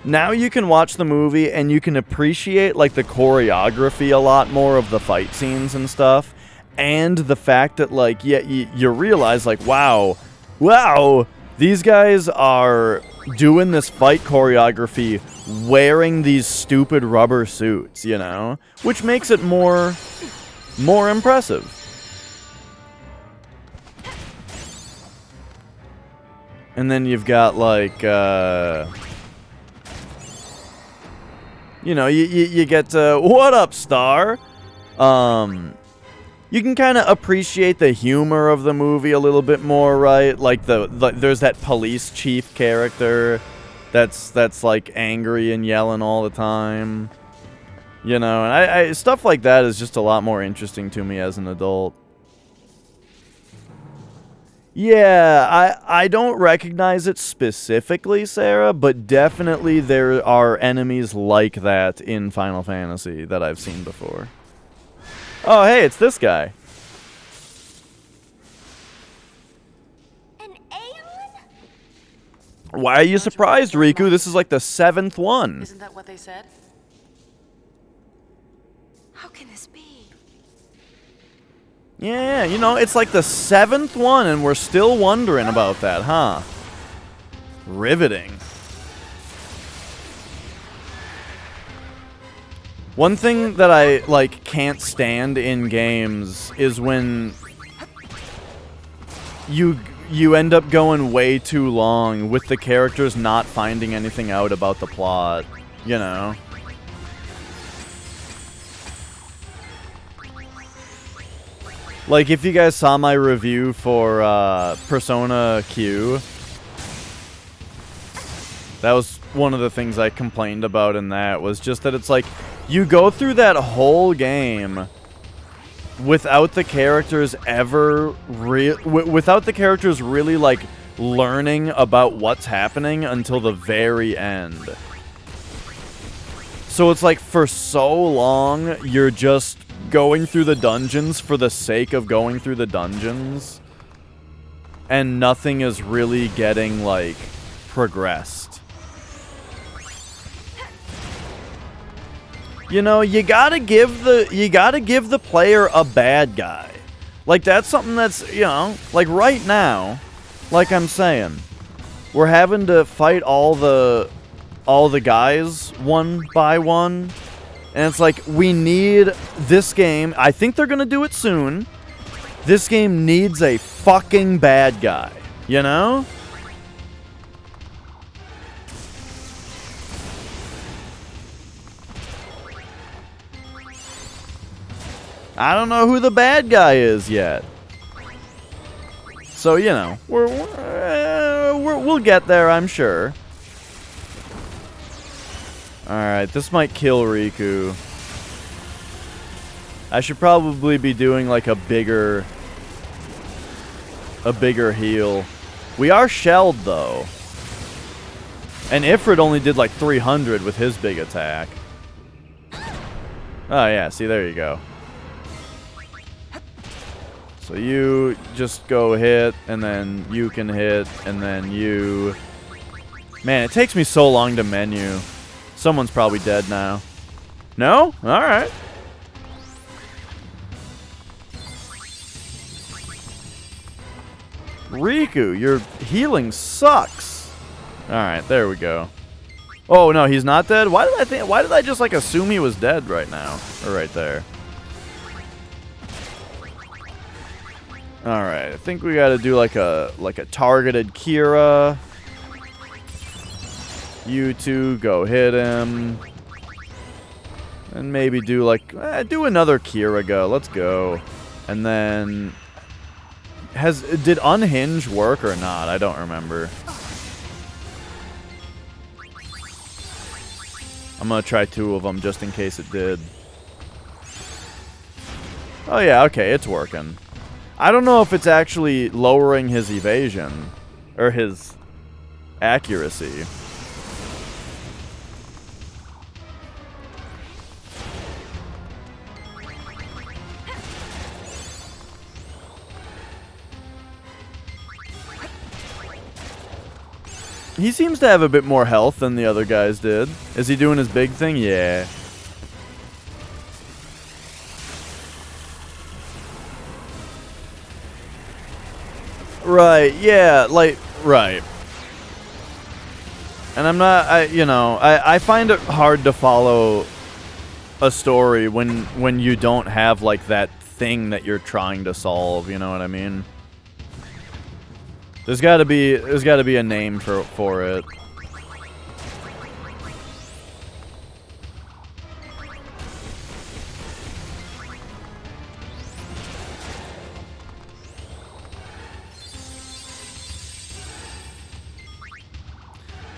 you can watch the movie and you can appreciate like the choreography a lot more of the fight scenes and stuff, and the fact that like you realize like wow, these guys are doing this fight choreography wearing these stupid rubber suits, you know? Which makes it more impressive. And then you've got, like, you know, you get, what up, Star? You can kind of appreciate the humor of the movie a little bit more, right? Like, there's that police chief character that's like, angry and yelling all the time. You know, and I stuff like that is just a lot more interesting to me as an adult. Yeah, I don't recognize it specifically, Sarah, but definitely there are enemies like that in Final Fantasy that I've seen before. Oh, hey, it's this guy. An Aeon? Why are you surprised, Riku? This is like the 7th one. Isn't that what they said? How can this be? Yeah, you know, it's like the 7th one, and we're still wondering about that, huh? Riveting. One thing that I, like, can't stand in games is when you end up going way too long with the characters not finding anything out about the plot, you know? Like, if you guys saw my review for Persona Q, that was one of the things I complained about in that, was just that it's like, you go through that whole game without the characters without the characters really, like, learning about what's happening until the very end. So it's like, for so long, you're just going through the dungeons for the sake of going through the dungeons, and nothing is really getting, like, progressed. You know, you gotta give the player a bad guy. Like, that's something that's, you know, like right now, like I'm saying, we're having to fight all the guys one by one. And it's like, we need this game. I think they're going to do it soon. This game needs a fucking bad guy. You know? I don't know who the bad guy is yet. So, you know, we'll get there, I'm sure. Alright, this might kill Riku. I should probably be doing, like, a bigger heal. We are shelled, though. And Ifrit only did, like, 300 with his big attack. Oh, yeah, see, there you go. So you just go hit, and then you can hit, and then you... Man, it takes me so long to menu. Someone's probably dead now. No? Alright. Riku, your healing sucks. Alright, there we go. Oh, no, he's not dead? Why did I just, like, assume he was dead right now? Or right there. Alright, I think we gotta do, like a targeted Kira. You two go hit him. And maybe do, like, do another Kira go. Let's go. And then... Did Unhinge work or not? I don't remember. I'm gonna try 2 of them just in case it did. Oh yeah, okay, it's working. I don't know if it's actually lowering his evasion. Or his accuracy. He seems to have a bit more health than the other guys did. Is he doing his big thing? Yeah. Right, yeah, like, right. And I'm not, I find it hard to follow a story when you don't have, like, that thing that you're trying to solve, you know what I mean? There's gotta be a name for it.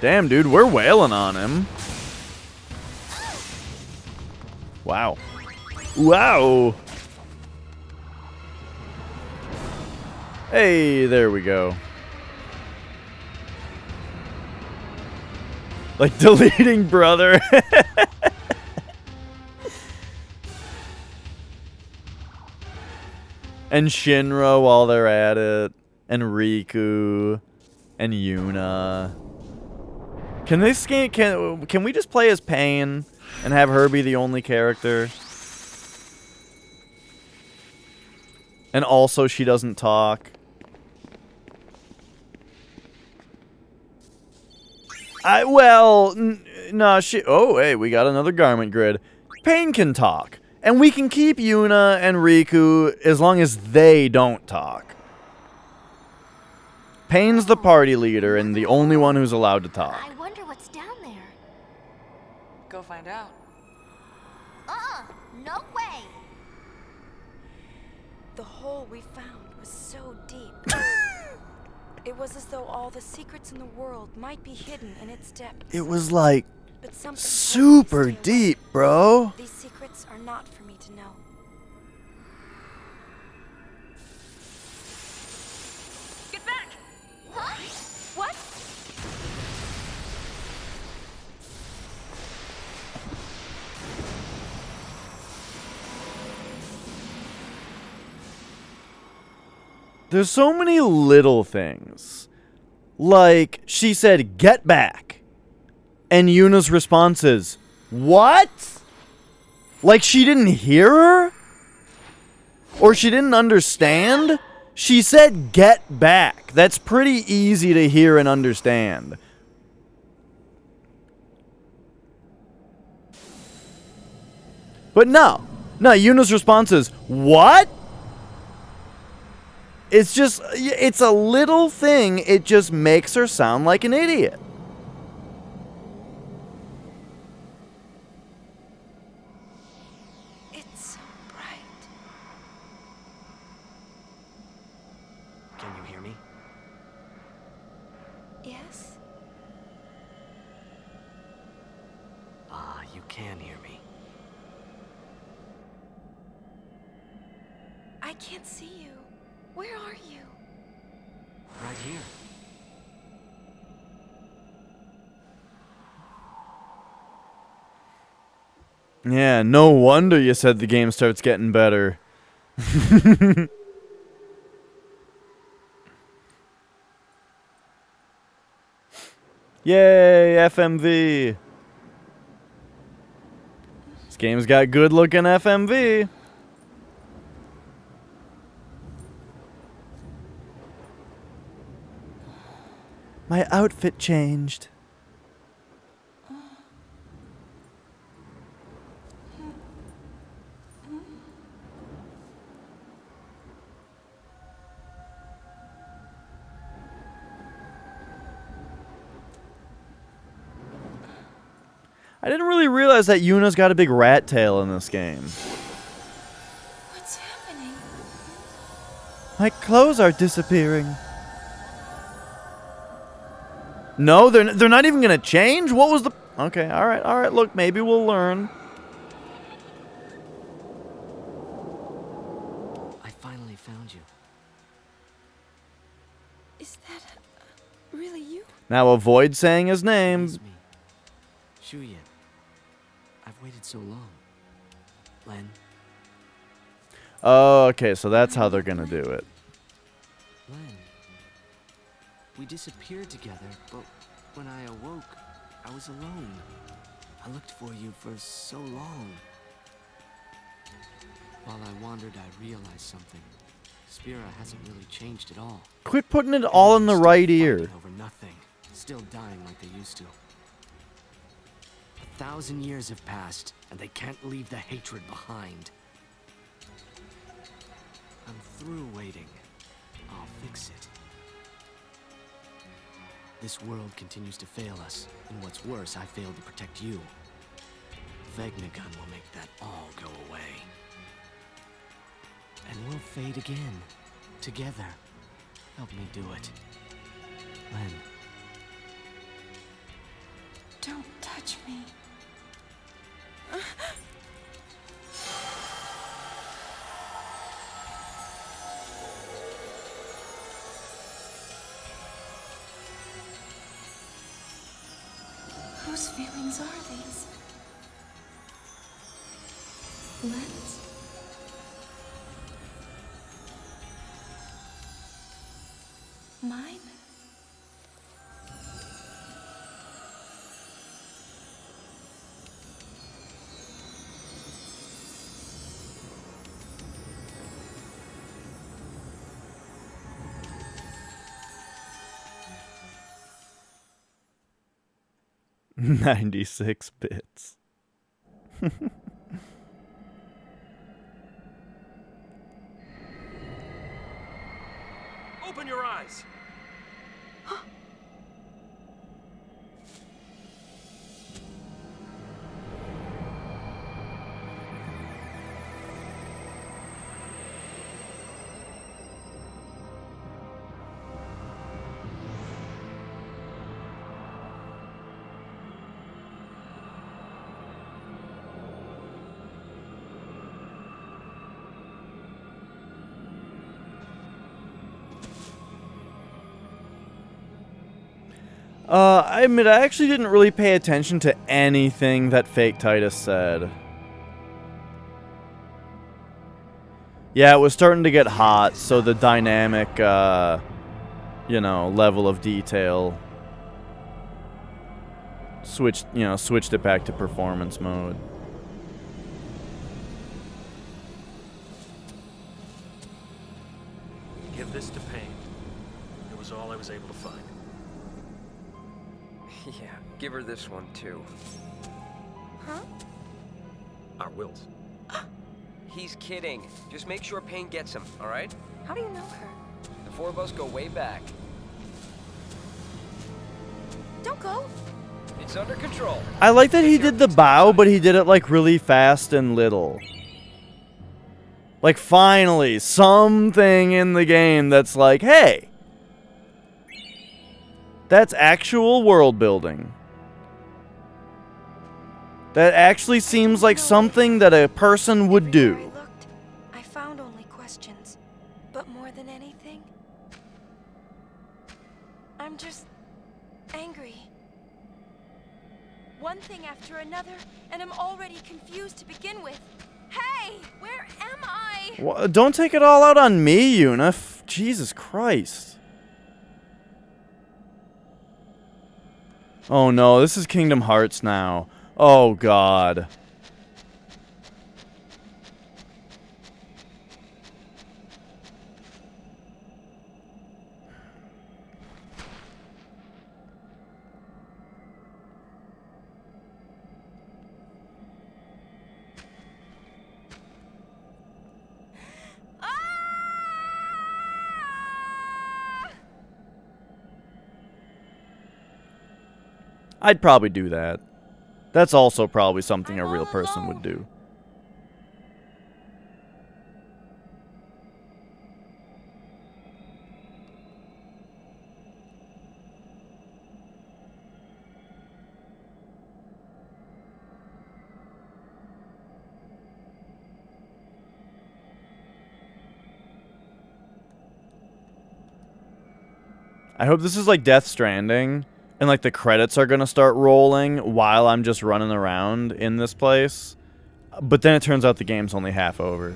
Damn, dude, we're wailing on him. Wow. Wow. Hey, there we go. Like deleting brother. And Shinra while they're at it. And Riku. And Yuna. Can this game, can we just play as Pain and have her be the only character? And also she doesn't talk. No, oh, hey, we got another garment grid. Pain can talk. And we can keep Yuna and Riku as long as they don't talk. Pain's the party leader and the only one who's allowed to talk. I wonder what's down there. Go find out. No way. The hole we found was so deep. It was as though all the secrets in the world might be hidden in its depths. It was like But something super tells me to stay deep, bro. These secrets are not for me to know. Get back! Huh? What? There's so many little things. Like, she said, get back. And Yuna's response is, what? Like she didn't hear her? Or she didn't understand? She said, get back. That's pretty easy to hear and understand. But no. No, Yuna's response is, what? It's just, it's a little thing. It just makes her sound like an idiot. It's so bright. Can you hear me? Yes? Ah, you can hear me. I can't see you. Where are you? Right here. Yeah, no wonder you said the game starts getting better. Yay, FMV. This game's got good looking FMV. My outfit changed. I didn't really realize that Yuna's got a big rat tail in this game. What's happening? My clothes are disappearing. No, they're not even gonna change? What was the... Okay, alright, look, maybe we'll learn. I finally found you. Is that really you? Now avoid saying his name. It's me. Shuyan. I've waited so long. Len. Oh, okay, so that's how they're gonna do it. Len. We disappeared together, but when I awoke, I was alone. I looked for you for so long. While I wandered, I realized something. Spira hasn't really changed at all. Quit putting it all in the right ear. Over nothing, still dying like they used to. 1,000 years have passed, and they can't leave the hatred behind. I'm through waiting. I'll fix it. This world continues to fail us, and what's worse, I failed to protect you. Vegnagun will make that all go away. And we'll fade again. Together. Help me do it. Len. Don't touch me. Whose feelings are these? Len's? Mine? $96 bits. Open your eyes! I admit, I actually didn't really pay attention to anything that Fake Titus said. Yeah, it was starting to get hot, so the dynamic, you know, level of detail switched it back to performance mode. Give this to Pain. It was all I was able to find. Yeah, give her this one too. Huh? Our wills. He's kidding. Just make sure Pain gets him, all right? How do you know her? The four of us go way back. Don't go. It's under control. I like that he did the bow, but he did it like really fast and little. Like finally, something in the game that's like, hey, that's actual world building. That actually seems like something that a person would do. I found only questions, but more than anything, I'm just angry. One thing after another, and I'm already confused to begin with. Hey, where am I? Well, don't take it all out on me, Yuna. Jesus Christ. Oh no, this is Kingdom Hearts now. Oh god. I'd probably do that. That's also probably something a real person would do. I hope this is like Death Stranding. And, like, the credits are going to start rolling while I'm just running around in this place. But then it turns out the game's only half over.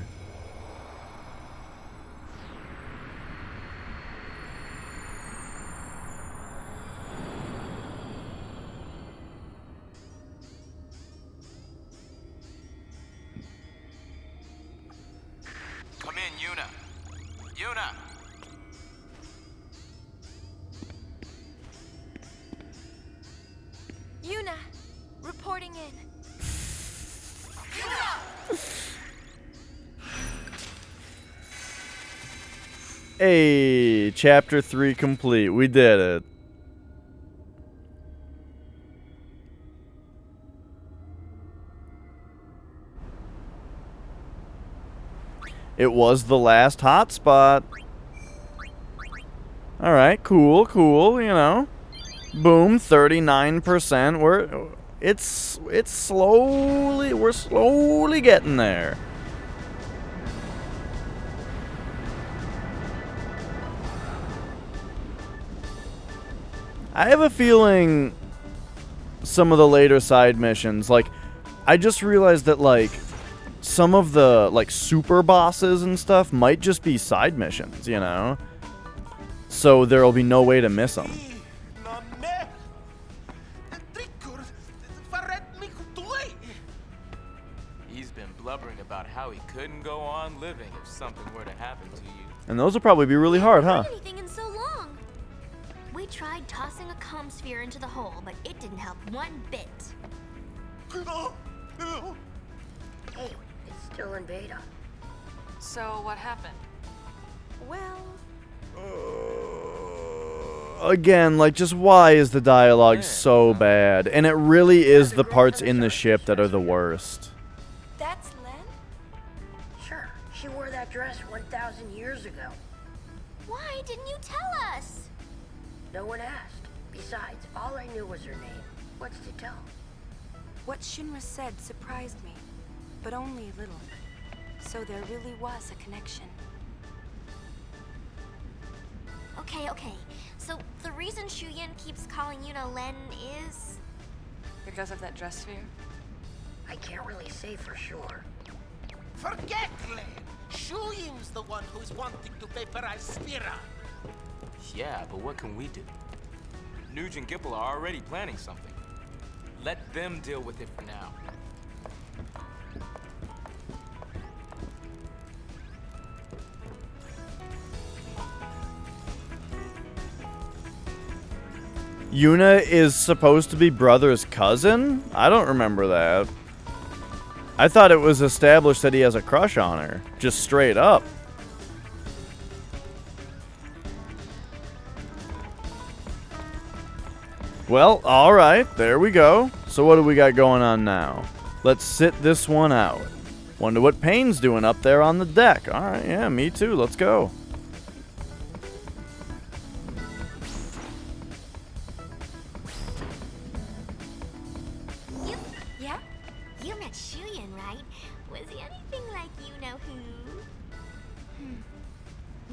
Come in, Yuna. Yuna! Yuna, reporting in. Hey, chapter 3 complete. We did it. It was the last hotspot. Alright, cool, cool, you know. Boom, 39%. We're slowly getting there. I have a feeling some of the later side missions, like, I just realized that, like, some of the, like, super bosses and stuff might just be side missions, you know? So there'll be no way to miss them. He's been blubbering about how he couldn't go on living if something were to happen to you. And those will probably be really hard, huh? Anything in so long. We tried tossing a comm sphere into the hole, but it didn't help one bit. Hey, it's still in beta. So what happened? Well, Again, like, just why is the dialogue so bad? And it really is the parts in the ship that are the worst. that's Len? Sure, she wore that dress 1,000 years ago. Why didn't you tell us? No one asked. Besides, all I knew was her name. What's to tell? What Shinra said surprised me, but only a little. So there really was a connection. Okay. So the reason Shuyin keeps calling Yuna Len is... Because of that dress sphere? I can't really say for sure. Forget Len. Shuyin's the one who's wanting to vaporize Spira. Yeah, but what can we do? Nuge and Gipple are already planning something. Let them deal with it for now. Yuna is supposed to be Brother's cousin? I don't remember that. I thought it was established that he has a crush on her. Just straight up. Well, alright, there we go. So what do we got going on now? Let's sit this one out. Wonder what Payne's doing up there on the deck. Alright, yeah, me too. Let's go. Yeah? You met Shuyin, right? Was he anything like you-know-who?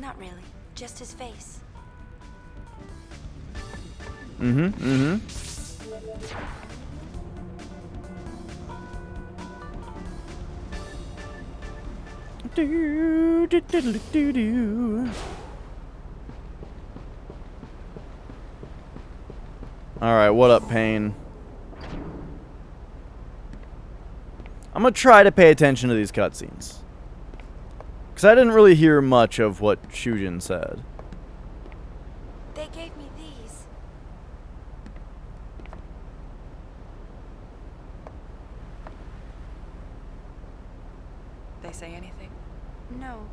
Not really, just his face. Alright, what up, Payne? I'm gonna try to pay attention to these cutscenes. Because I didn't really hear much of what Shujin said. They gave me these. They say anything? No.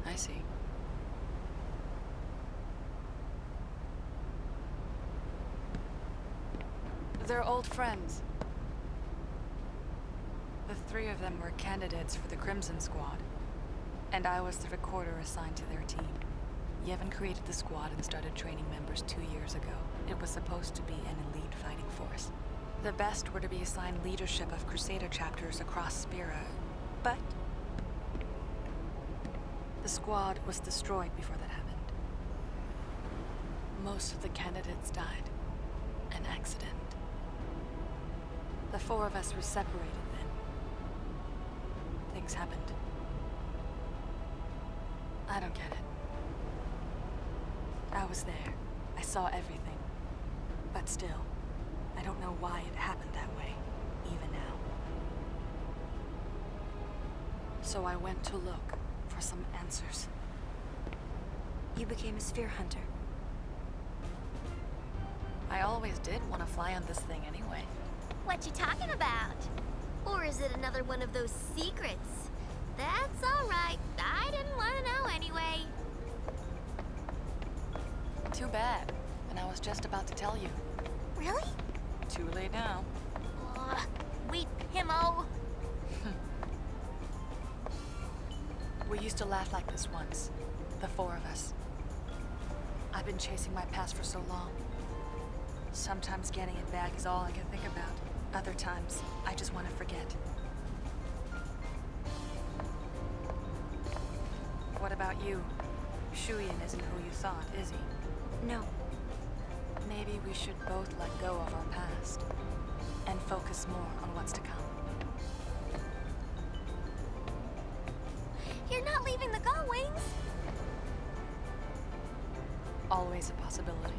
I see. They're old friends. The three of them were candidates for the Crimson Squad, and I was the recorder assigned to their team. Yevon created the squad and started training members 2 years ago. It was supposed to be an elite fighting force. The best were to be assigned leadership of Crusader chapters across Spira, but the squad was destroyed before that happened. Most of the candidates died. An accident. The four of us were separated then. Things happened. I don't get it. I was there. I saw everything. But still, I don't know why it happened that way, even now. So I went to look for some answers. You became a sphere hunter. I always did want to fly on this thing anyway. What you talking about? Or is it another one of those secrets? That's all right. I didn't want to know anyway. Too bad. And I was just about to tell you. Really? Too late now. Weep, himmo. We used to laugh like this once. The four of us. I've been chasing my past for so long. Sometimes getting it back is all I can think about. Other times, I just want to forget. What about you? Shuyin isn't who you thought, is he? No. Maybe we should both let go of our past and focus more on what's to come. You're not leaving the Gull Wings. Always a possibility.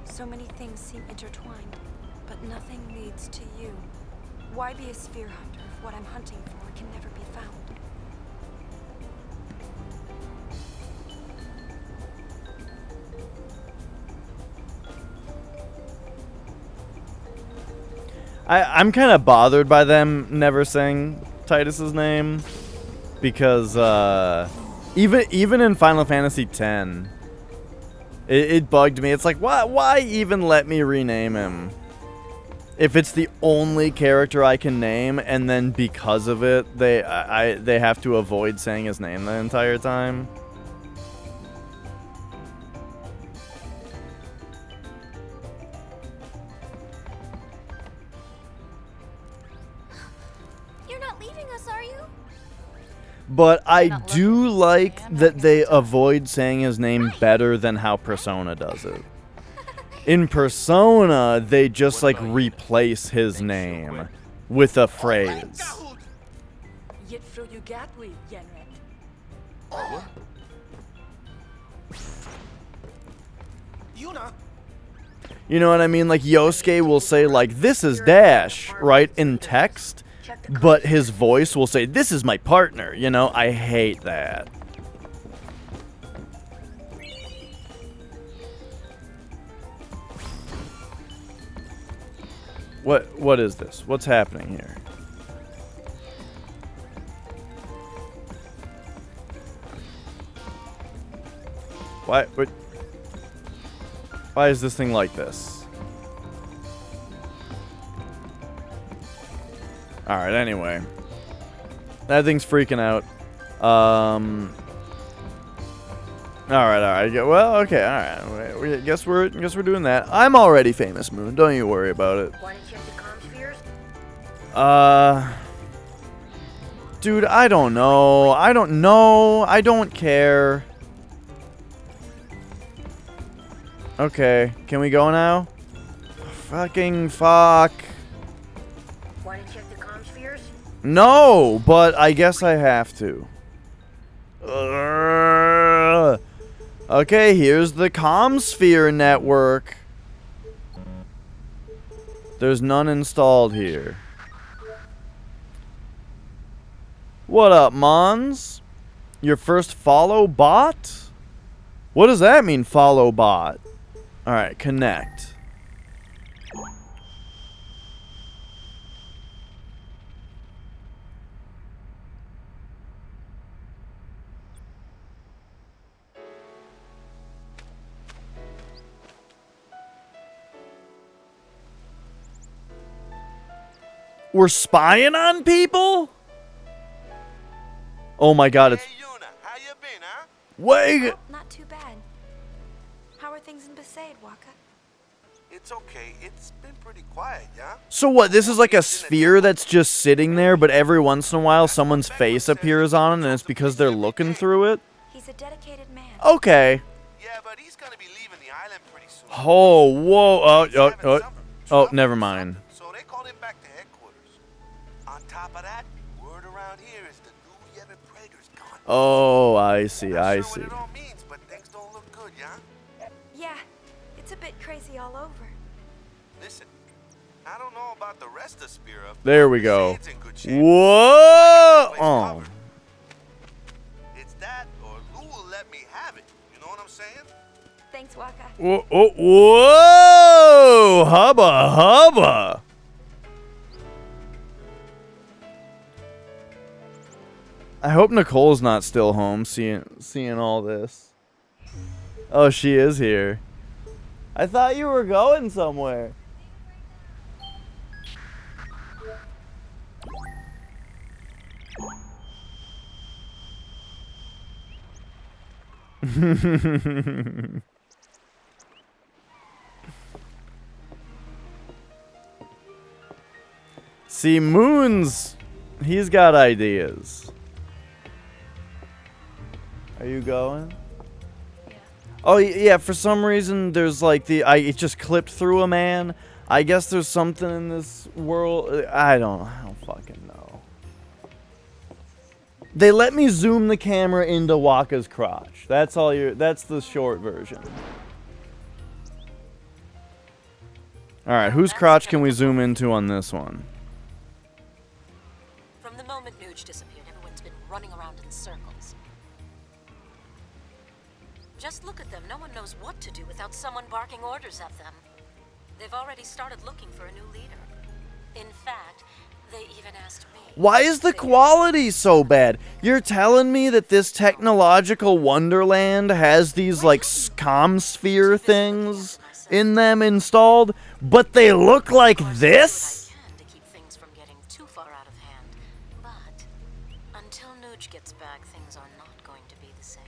So many things seem intertwined, but nothing leads to you. Why be a sphere hunter if what I'm hunting for can never be found? I'm kind of bothered by them never saying Titus's name, because even in Final Fantasy X, it bugged me. It's like, why even let me rename him? If it's the only character I can name, and then because of it, they have to avoid saying his name the entire time. You're not leaving us, are you? But I do like that they avoid saying his name better than how Persona does it. In Persona, they just like replace his name with a phrase. You know what I mean? Like Yosuke will say like, "This is Dash," right, in text, but his voice will say, "This is my partner." You know, I hate that. What is this? What's happening here? Why is this thing like this? Alright, anyway. That thing's freaking out. Alright. Well, okay, alright. I guess we're doing that. I'm already famous, Moon. Don't you worry about it. Want to check the comm spheres? Dude, I don't know. I don't care. Okay, can we go now? Fucking fuck. Want to check the comm spheres? No, but I guess I have to. Okay, here's the CommSphere network. There's none installed here. What up, Mons? Your first follow bot? What does that mean, follow bot? Alright, connect. We're spying on people? Oh my god, it's... Hey, Yuna, how you been, huh? Wait! Not too bad. How are things in Besaid, Waka? It's okay. It's been pretty quiet, yeah? So what, this is like a sphere that's just sitting there, but every once in a while someone's face appears on it, and it's because they're looking through it? He's a dedicated man. Okay. Yeah, but he's gonna be leaving the island pretty soon. Oh, whoa. Oh, never mind. So they called him back to headquarters. On top of that, word around here is the new Yevon Prager's gone. Oh, I see, I see. What it all means, but things don't look good, yeah? Yeah, it's a bit crazy all over. Listen, I don't know about the rest of Spira. There we go. It's in good shape. Whoa! Oh. It's that, or Lou will let me have it. You know what I'm saying? Thanks, Waka. Whoa! Whoa! Hubba hubba! I hope Nicole's not still home seeing all this. Oh, she is here. I thought you were going somewhere. See, Moon's... He's got ideas. Are you going? Yeah. Oh, yeah, for some reason, there's like it just clipped through a man. I guess there's something in this world. I don't fucking know. They let me zoom the camera into Waka's crotch. That's the short version. Alright, whose crotch can we zoom into on this one? From the moment Nuge disappeared, everyone's been running around in circles. Just look at them. No one knows what to do without someone barking orders at them. They've already started looking for a new leader. In fact, they even asked me. Why is the quality so bad? You're telling me that this technological wonderland has these, like, comm sphere things in them installed, but they look like this? To keep things from getting too far out of hand. But until Nuge gets back, things are not going to be the same.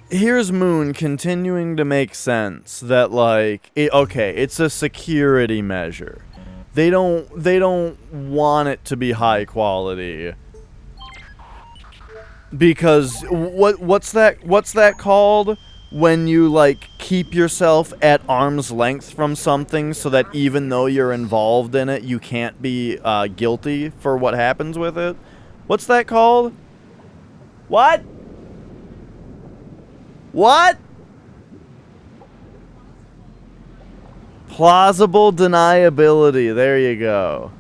Here's Moon continuing to make sense that, like, okay, it's a security measure. They don't want it to be high quality. Because what's that called when you, like, keep yourself at arm's length from something so that even though you're involved in it, you can't be guilty for what happens with it? What's that called? What? What? Plausible deniability. There you go.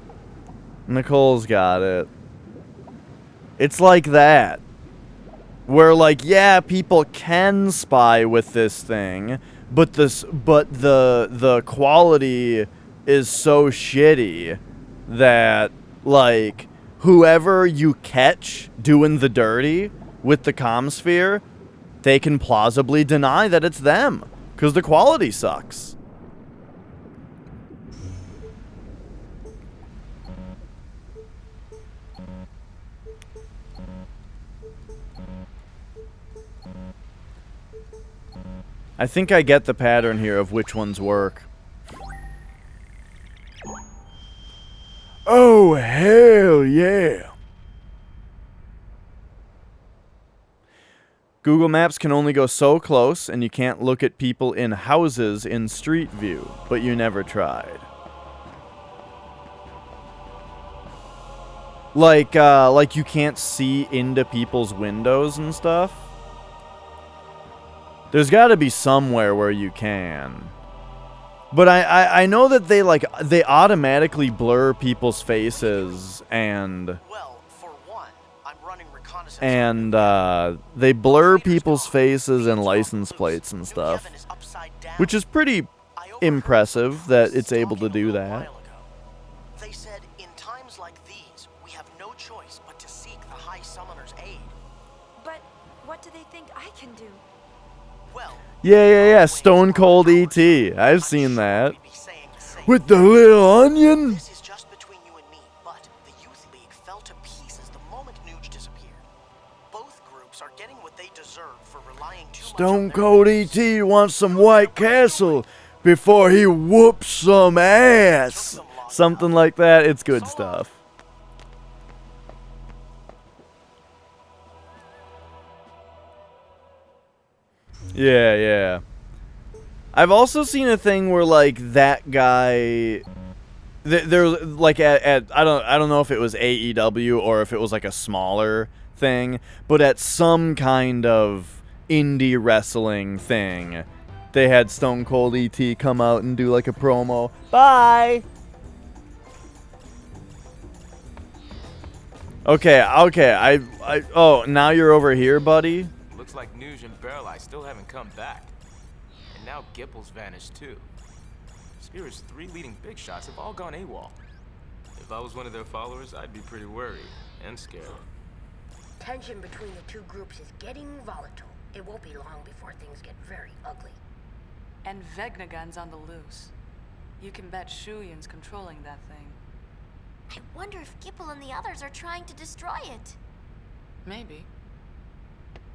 Nicole's got it. It's like that. Where, like, yeah, people can spy with this thing, but the quality is so shitty that, like, whoever you catch doing the dirty with the comm sphere, they can plausibly deny that it's them, because the quality sucks. I think I get the pattern here of which ones work. Oh, hell yeah. Google Maps can only go so close, and you can't look at people in houses in Street View, but you never tried. Like you can't see into people's windows and stuff. There's got to be somewhere where you can. But I know that they automatically blur people's faces and they blur people's faces and license plates and stuff, which is pretty impressive that it's able to do that. They said in times like these, we have no choice but to seek the High Summoner's aid. But what do they think I can do? Yeah, Stone Cold E.T. I've seen that. With the little onion? This is just between you and me, but the Youth League fell to pieces the moment Nuge disappeared. Both groups are getting what they deserve for relying too much on Stone Cold E.T. wants some White Castle before he whoops some ass. Something like that. It's good stuff. Yeah. I've also seen a thing where, like, that guy, there's like at I don't know if it was AEW or if it was like a smaller thing, but at some kind of indie wrestling thing, they had Stone Cold E.T. come out and do like a promo. Bye. Okay. Oh, now you're over here, buddy. Looks like Nuge and Barreleye still haven't come back. And now Gipple's vanished too. Spirit's 3 leading big shots have all gone AWOL. If I was one of their followers, I'd be pretty worried and scared. Tension between the two groups is getting volatile. It won't be long before things get very ugly. And Vegnagun's on the loose. You can bet Shuyin's controlling that thing. I wonder if Gipple and the others are trying to destroy it. Maybe.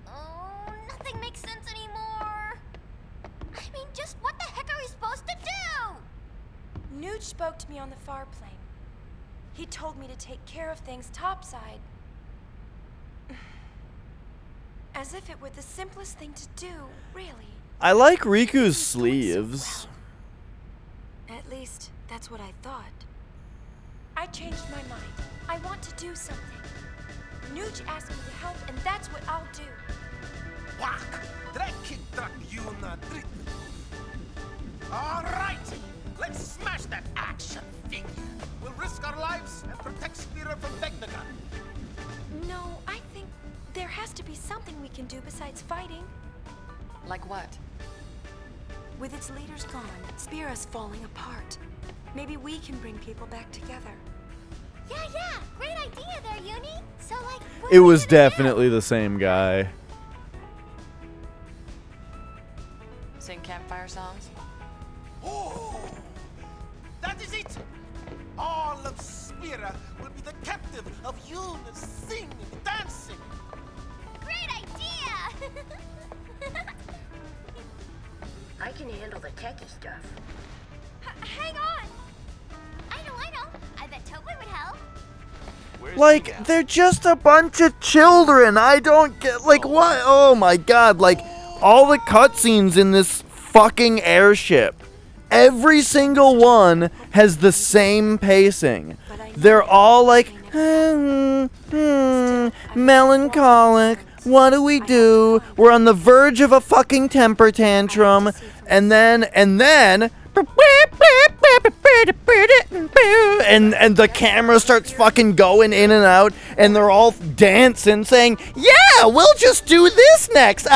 Oh, nothing makes sense anymore. I mean, just what the heck are we supposed to do? Nuge spoke to me on the far plane. He told me to take care of things topside. As if it were the simplest thing to do, really. I like Riku's sleeves. At least, that's what I thought. I changed my mind. I want to do something. Nuge asked me to help, and that's what I'll do. All right, let's smash that action figure. We'll risk our lives and protect Spira from Vegnagun. No, I think there has to be something we can do besides fighting. Like what? With its leaders gone, Spira's falling apart. Maybe we can bring people back together. Yeah, great idea there, Uni. So, like, what It are we was gonna definitely the same guy. Sing campfire songs? Oh, that is it. All of Spira will be the captive of Yun singing, dancing. Great idea! I can handle the techie stuff. Hang on! I know. I bet Tobler would help. Like, they're just a bunch of children. I don't get, like, what? Oh my god, like, all the cutscenes in this fucking airship, every single one has the same pacing. They're all like, melancholic. What do we do? We're on the verge of a fucking temper tantrum. And then, and the camera starts fucking going in and out, and they're all dancing, saying, yeah, we'll just do this next.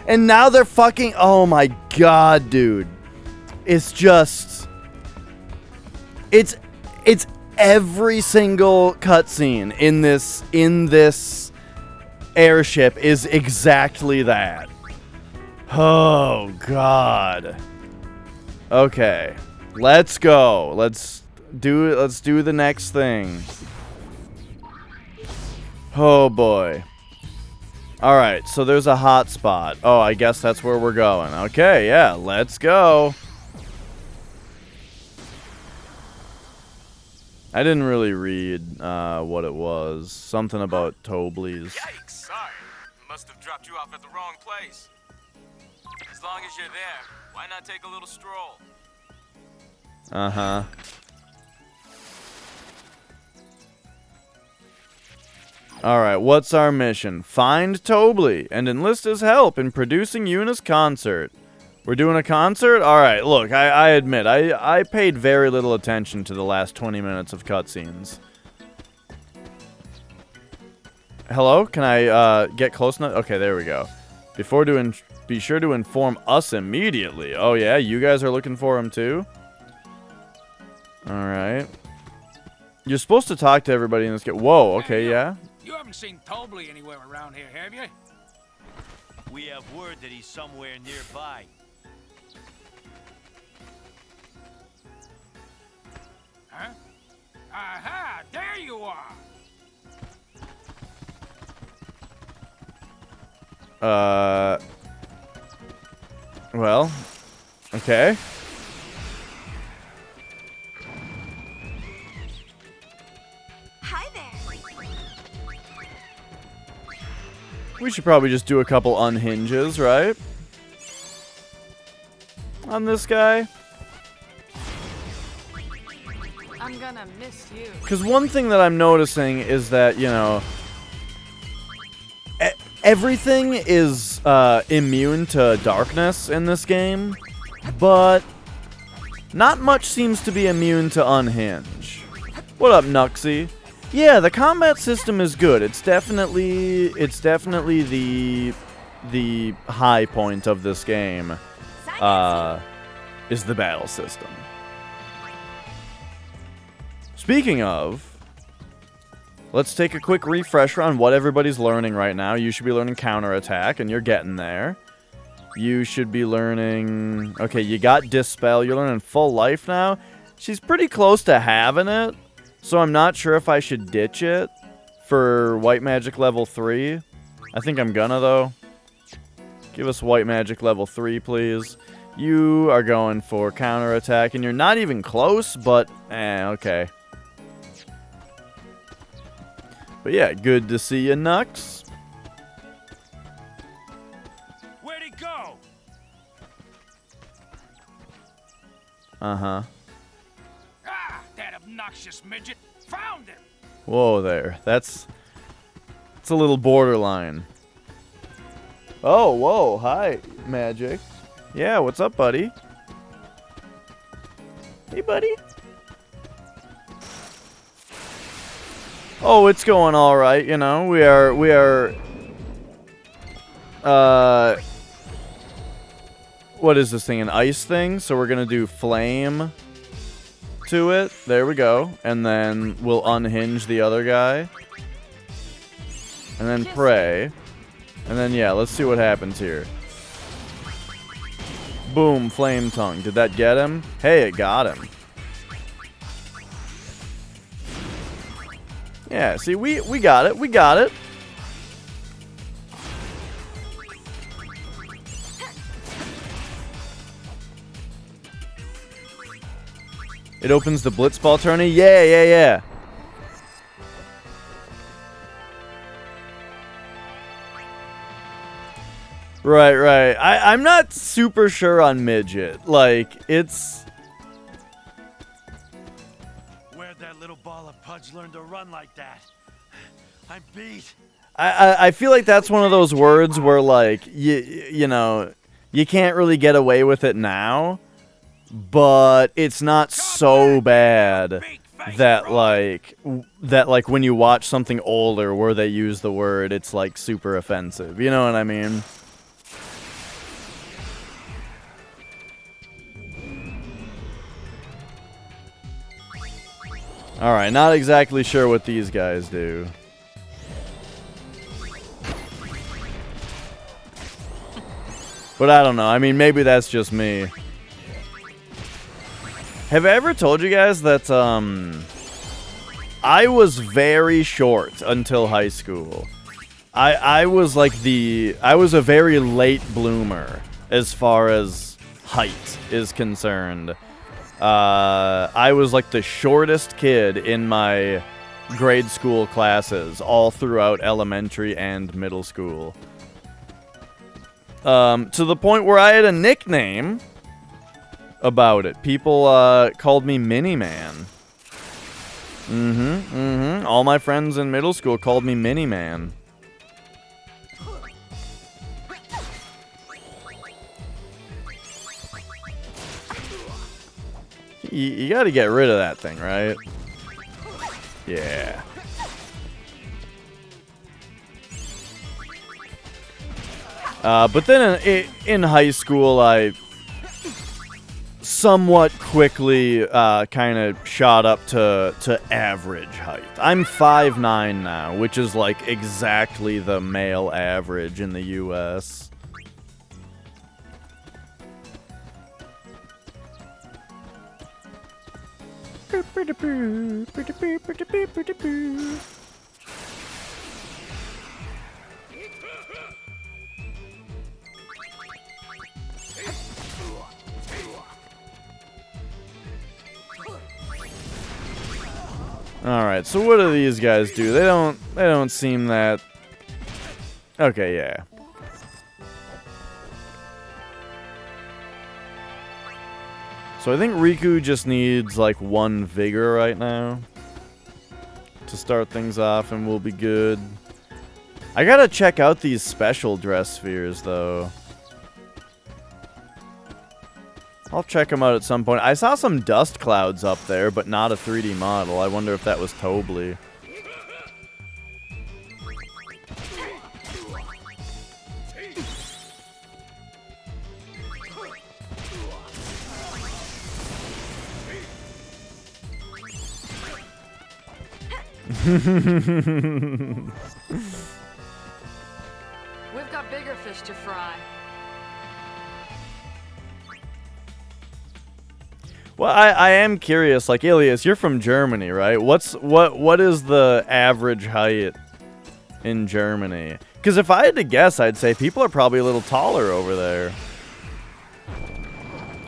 And now they're fucking, oh my god, dude. It's just, it's every single cutscene in this airship is exactly that. Oh god. Okay, let's go. Let's do the next thing. Oh boy. All right, so there's a hot spot. Oh, I guess that's where we're going. Okay, yeah, let's go. I didn't really read what it was. Something about Toble's. Yikes, sorry. Must have dropped you off at the wrong place. As long as you're there, why not take a little stroll? Uh-huh. Alright, what's our mission? Find Tobley and enlist his help in producing Yuna's concert. We're doing a concert? Alright, look, I admit, I paid very little attention to the last 20 minutes of cutscenes. Hello? Can I get close enough? Okay, there we go. Be sure to inform us immediately. Oh yeah, you guys are looking for him too? Alright. You're supposed to talk to everybody in this game. Whoa, okay, yeah. You haven't seen Tobley anywhere around here, have you? We have word that he's somewhere nearby. Huh? Aha! There you are! Well, okay. Hi there. We should probably just do a couple unhinges, right? On this guy. I'm gonna miss you. Because one thing that I'm noticing is that, you know, everything is immune to darkness in this game, but not much seems to be immune to unhinge. What up, Nuxie? Yeah, the combat system is good. It's definitely the high point of this game. Is the battle system. Speaking of, let's take a quick refresher on what everybody's learning right now. You should be learning counterattack, and you're getting there. You should be learning... Okay, you got Dispel. You're learning Full Life now. She's pretty close to having it, so I'm not sure if I should ditch it for White Magic level 3. I think I'm gonna, though. Give us White Magic level 3, please. You are going for counterattack, and you're not even close, but... okay. But yeah, good to see you, Nux. Where'd he go? Uh-huh. Ah, that obnoxious midget. Found him. Whoa there. It's a little borderline. Oh, whoa. Hi, Magic. Yeah, what's up, buddy? Hey, buddy. Oh, it's going all right, you know. We are what is this thing? An ice thing? So we're going to do flame to it. There we go. And then we'll unhinge the other guy. And then pray. And then, yeah, let's see what happens here. Boom, flame tongue. Did that get him? Hey, it got him. Yeah, see, we got it. We got it. It opens the Blitzball tourney? Yeah, yeah, yeah. Right, right. I'm not super sure on Midget. Like, it's... Where'd that little ball of pudge learn to run like that? I'm beat. I feel like that's one of those words where, like, you know, you can't really get away with it now, but it's not so bad that, like, when you watch something older where they use the word, it's, like, super offensive. You know what I mean? Alright, not exactly sure what these guys do. But I don't know. I mean, maybe that's just me. Have I ever told you guys that, I was very short until high school. I was like I was a very late bloomer as far as height is concerned. I was like the shortest kid in my grade school classes all throughout elementary and middle school. To the point where I had a nickname about it. People called me Mini-Man. All my friends in middle school called me Mini-Man. You gotta get rid of that thing, right? Yeah. But then in high school, I somewhat quickly kind of shot up to average height. I'm 5'9" now, which is like exactly the male average in the US. Alright, so what do these guys do? They don't seem that... Okay, yeah. So I think Riku just needs like one vigor right now to start things off, and we'll be good. I gotta check out these special dress spheres though. I'll check them out at some point. I saw some dust clouds up there, but not a 3D model. I wonder if that was Tobly. We've got bigger fish to fry. Well, I am curious. Like, Ilias, you're from Germany, right? What is the average height in Germany? Because if I had to guess, I'd say people are probably a little taller over there.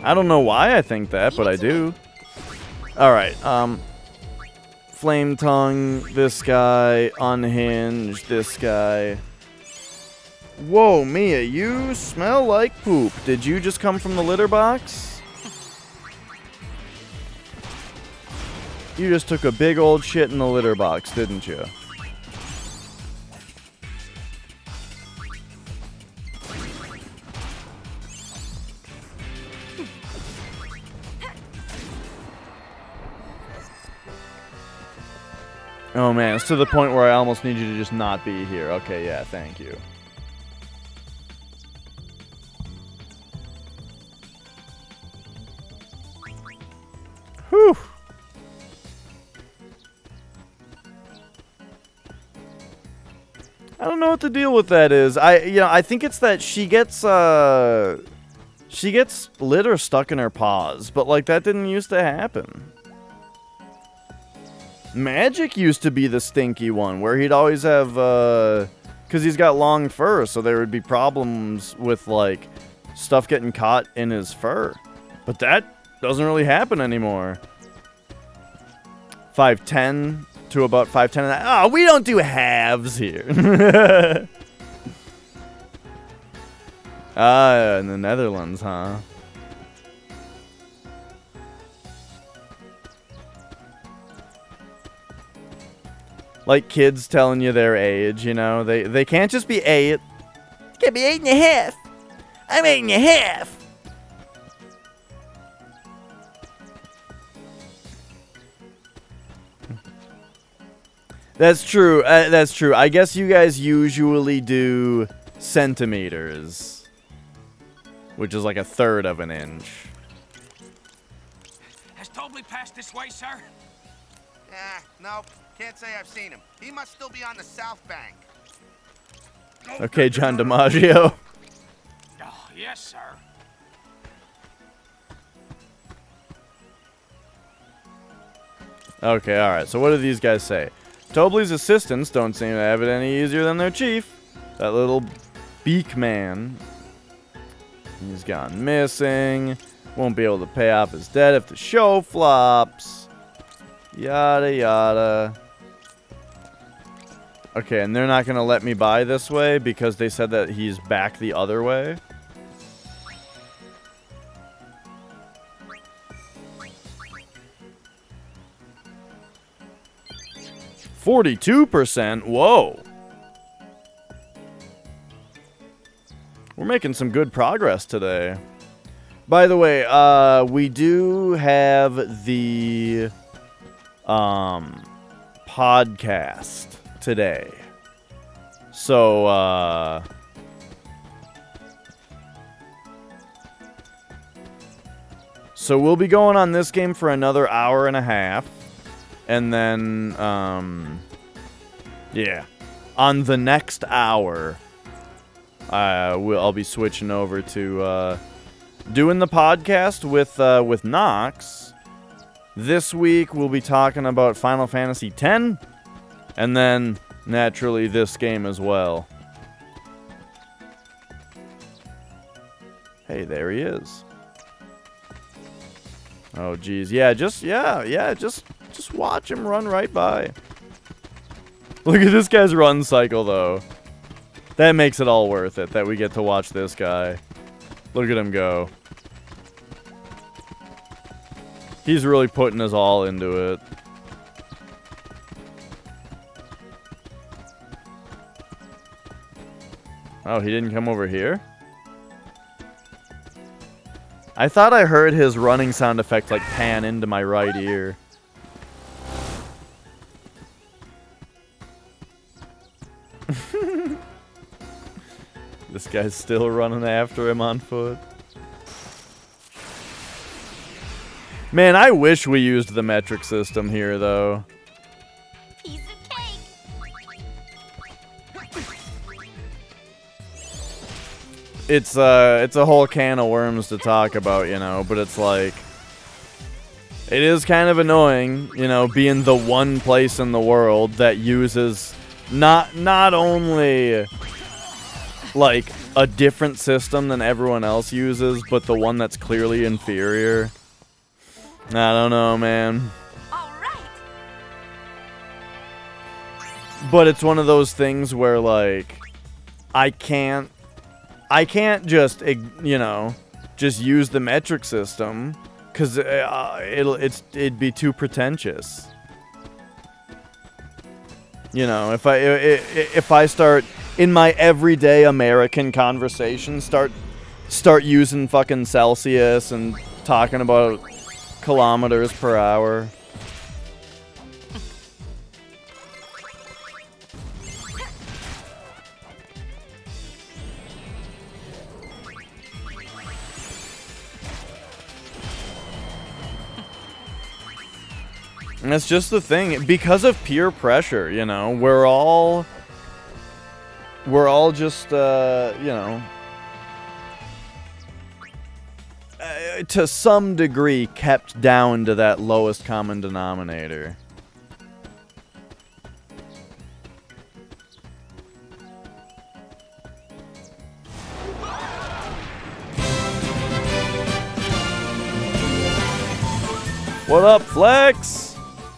I don't know why I think that, but I do. Alright, Flame Tongue, this guy, Unhinged, this guy. Whoa, Mia, you smell like poop. Did you just come from the litter box? You just took a big old shit in the litter box, didn't you? Oh man, it's to the point where I almost need you to just not be here. Okay, yeah, thank you. Whew. I don't know what the deal with that is. I think it's that she gets litter stuck in her paws, but like that didn't used to happen. Magic used to be the stinky one, where he'd always have, because he's got long fur, so there would be problems with, like, stuff getting caught in his fur. But that doesn't really happen anymore. 5'10" to about 5'10". Oh, we don't do halves here. Ah, in the Netherlands, huh? Like kids telling you their age, you know? They can't just be 8. It can't be 8.5. I'm 8.5. That's true. That's true. I guess you guys usually do centimeters, which is like 1/3 of an inch. Has Tobley passed this way, sir? Nope. Can't say I've seen him. He must still be on the south bank. Okay, John DiMaggio. Oh, yes, sir. Okay, alright. So what do these guys say? Tobley's assistants don't seem to have it any easier than their chief. That little beak man. He's gone missing. Won't be able to pay off his debt if the show flops. Yada yada. Okay, and they're not going to let me buy this way because they said that he's back the other way. %. Whoa. We're making some good progress today. By the way, we do have the podcast today. So, so we'll be going on this game for another 1.5 hours. And then, yeah, on the next hour, I'll be switching over to doing the podcast with Nox. This week we'll be talking about Final Fantasy X, and then naturally this game as well. Hey, there he is. Oh, geez, yeah, just watch him run right by. Look at this guy's run cycle, though. That makes it all worth it that we get to watch this guy. Look at him go. He's really putting his all into it. Oh, he didn't come over here? I thought I heard his running sound effect like pan into my right ear. This guy's still running after him on foot. Man, I wish we used the metric system here, though. Piece of it's a whole can of worms to talk about, you know, but it's like, it is kind of annoying, you know, being the one place in the world that uses not only like a different system than everyone else uses, but the one that's clearly inferior. I don't know, man. But it's one of those things where, like, I can't just, you know, just use the metric system, because it'd be too pretentious. You know, if I start in my everyday American conversation start using fucking Celsius and talking about kilometers per hour. And that's just the thing, because of peer pressure, you know, we're all just, you know, to some degree kept down to that lowest common denominator. What up, Flex?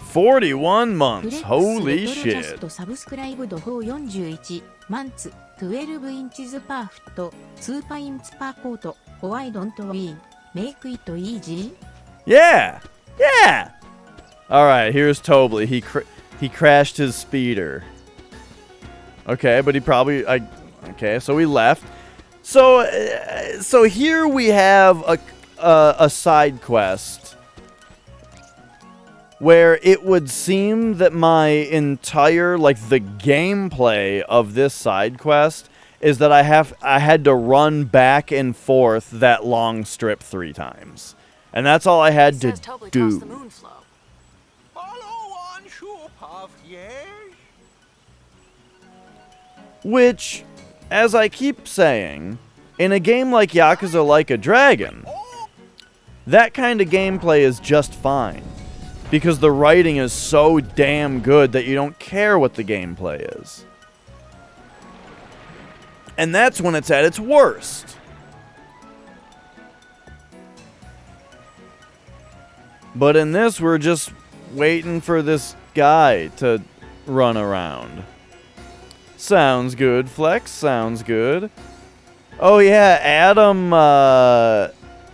41 months. Holy shit. サブスクライブ度法41マンツ12インチズパーフット2パインツパーコート Why don't we make it easy? Yeah! Yeah! Alright, here's Tobley. He crashed his speeder. Okay, but he probably... okay, so he left. So here we have a side quest where it would seem that my entire, like, the gameplay of this side quest is that I had to run back and forth that long strip 3 times. And that's all I had to do. Which, as I keep saying, in a game like Yakuza Like a Dragon, that kind of gameplay is just fine. Because the writing is so damn good that you don't care what the gameplay is. And that's when it's at its worst. But in this, we're just waiting for this guy to run around. Sounds good, Flex. Sounds good. Oh yeah, Adam,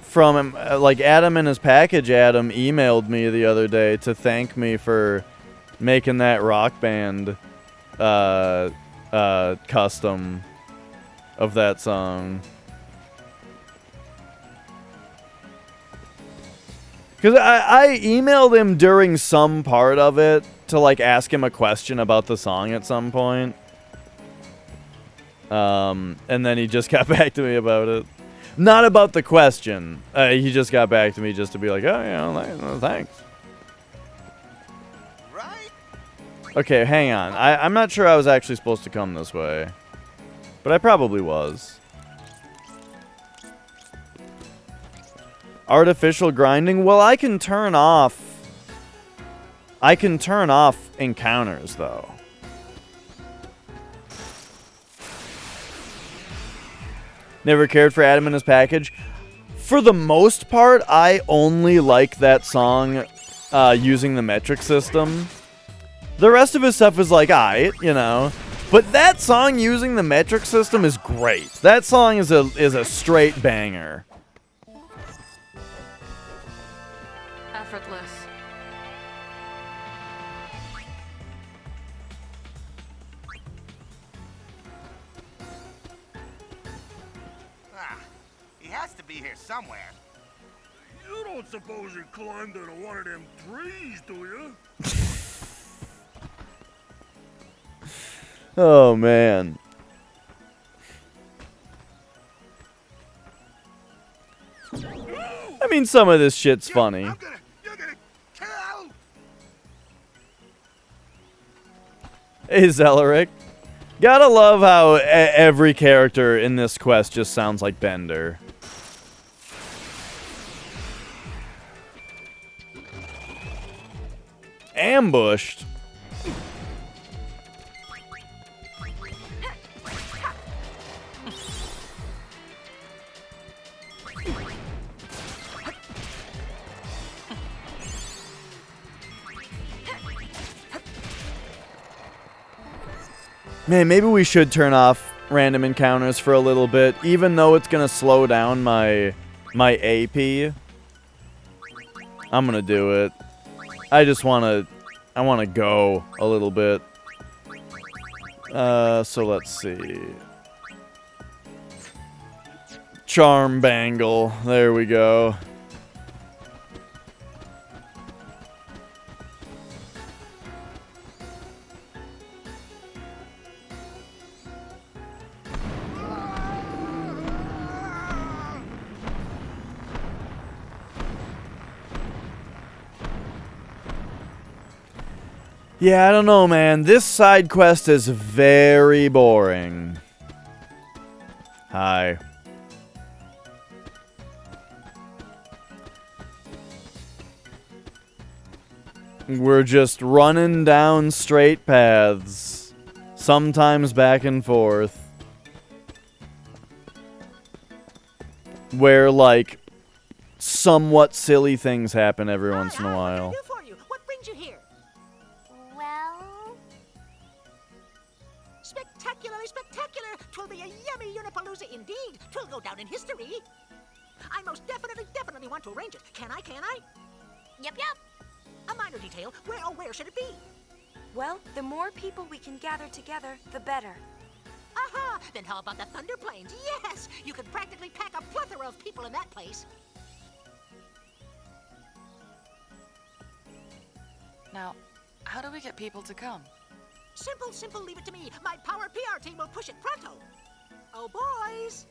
from like Adam in his package, Adam emailed me the other day to thank me for making that Rock Band custom of that song. Because I emailed him during some part of it to, like, ask him a question about the song at some point. And then he just got back to me about it. Not about the question. He just got back to me just to be like, oh, yeah, thanks. Okay, hang on. I'm not sure I was actually supposed to come this way. But I probably was. Artificial grinding? Well, I can turn off encounters, though. Never cared for Adam in his package. For the most part, I only like that song using the metric system. The rest of his stuff is like, aight, you know. But that song using the metric system is great. That song is a straight banger. Effortless. He has to be here somewhere. You don't suppose he climbed into one of them trees, do you? Oh, man. I mean, some of this shit's funny. Hey, Zeleric. Gotta love how every character in this quest just sounds like Bender. Ambushed? Man, maybe we should turn off random encounters for a little bit, even though it's gonna slow down my AP. I'm gonna do it. I wanna go a little bit. So let's see. Charm Bangle. There we go. Yeah, I don't know, man. This side quest is very boring. Hi. We're just running down straight paths. Sometimes back and forth. Where, like, somewhat silly things happen every once in a while. What brings you here? Well, Spectacularly spectacular! 'Twill be a yummy Unipalooza indeed. 'Twill go down in history. I most definitely want to arrange it. Can I? Yep. A minor detail. Where should it be? Well, the more people we can gather together, the better. Aha! Then how about the Thunder Plains? Yes! You could practically pack a plethora of people in that place. Now, how do we get people to come? Simple, leave it to me. My power PR team will push it pronto. Oh, boys!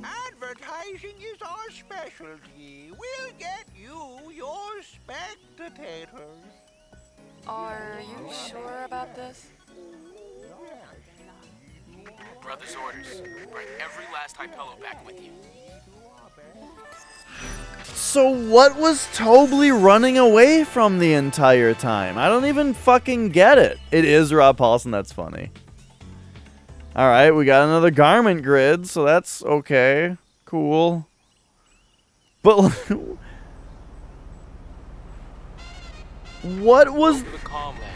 Advertising is our specialty. We'll get you your spectators. Are you sure about this? Brother's orders. Bring every last Hypello back with you. So what was Tobley running away from the entire time? I don't even fucking get it. It is Rob Paulson, that's funny. Alright, we got another garment grid, so that's okay. Cool. But what was...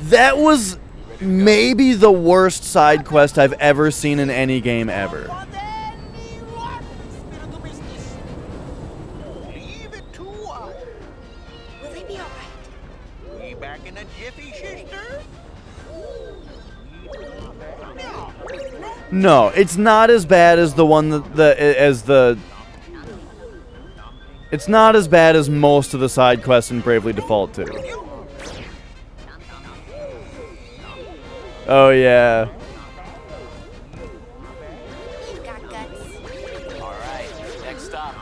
That was maybe the worst side quest I've ever seen in any game ever. Will they be alright? We back in a jiffy, sister? No, it's not as bad as the one It's not as bad as most of the side quests in Bravely Default 2. Oh yeah. Alright, next stop.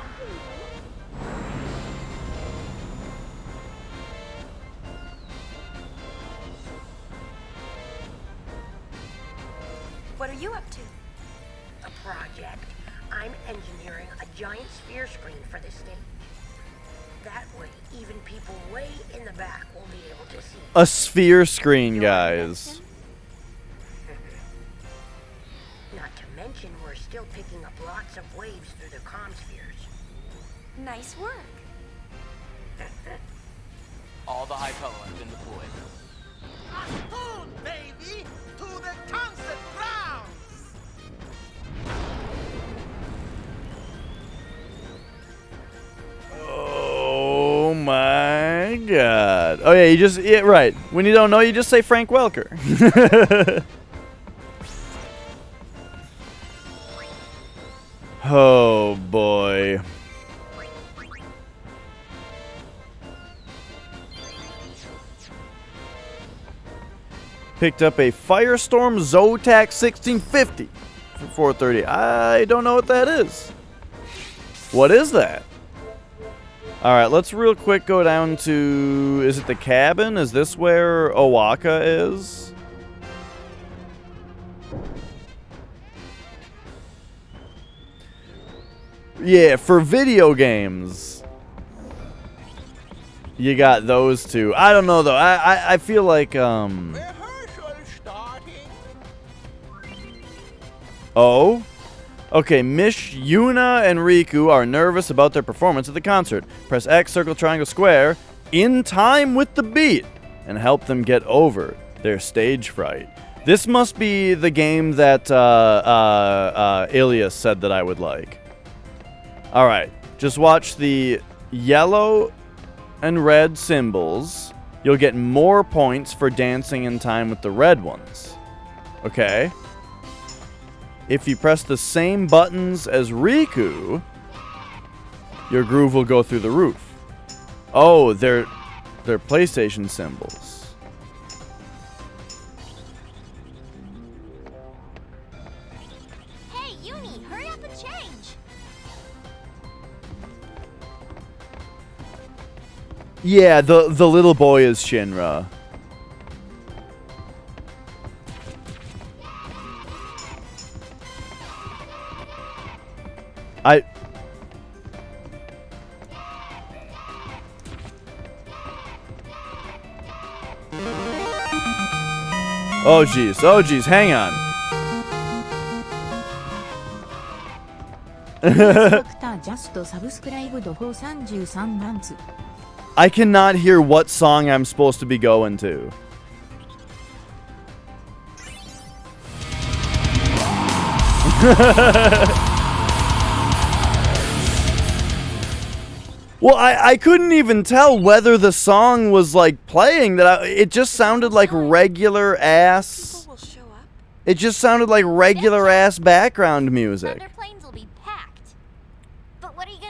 What are you up to? A project. I'm engineering a giant sphere screen for the stage. That way, even people way in the back will be able to see. A sphere screen, guys. Not to mention, we're still picking up lots of waves through the comm spheres. Nice work. All the Hypello have been deployed. Boom, baby! To the concert grounds! Oh my god. Oh yeah, right. When you don't know, you just say Frank Welker. Oh boy. Picked up a Firestorm Zotac 1650 for 430. I don't know what that is. What is that? Alright, let's real quick go down to... Is it the cabin? Is this where Owaka is? Yeah, for video games. You got those two. I don't know, though. I feel like, Oh? Okay, Mish, Yuna, and Riku are nervous about their performance at the concert. Press X, circle, triangle, square, in time with the beat, and help them get over their stage fright. This must be the game that Ilias said that I would like. Alright, just watch the yellow and red symbols. You'll get more points for dancing in time with the red ones. Okay? If you press the same buttons as Riku, your groove will go through the roof. Oh, they're PlayStation symbols. Hey, Uni, hurry up and change. Yeah, the little boy is Shinra. Oh jeez, hang on. I cannot hear what song I'm supposed to be going to. Well, I couldn't even tell whether the song was like playing. It just sounded like regular ass. It just sounded like regular ass background music.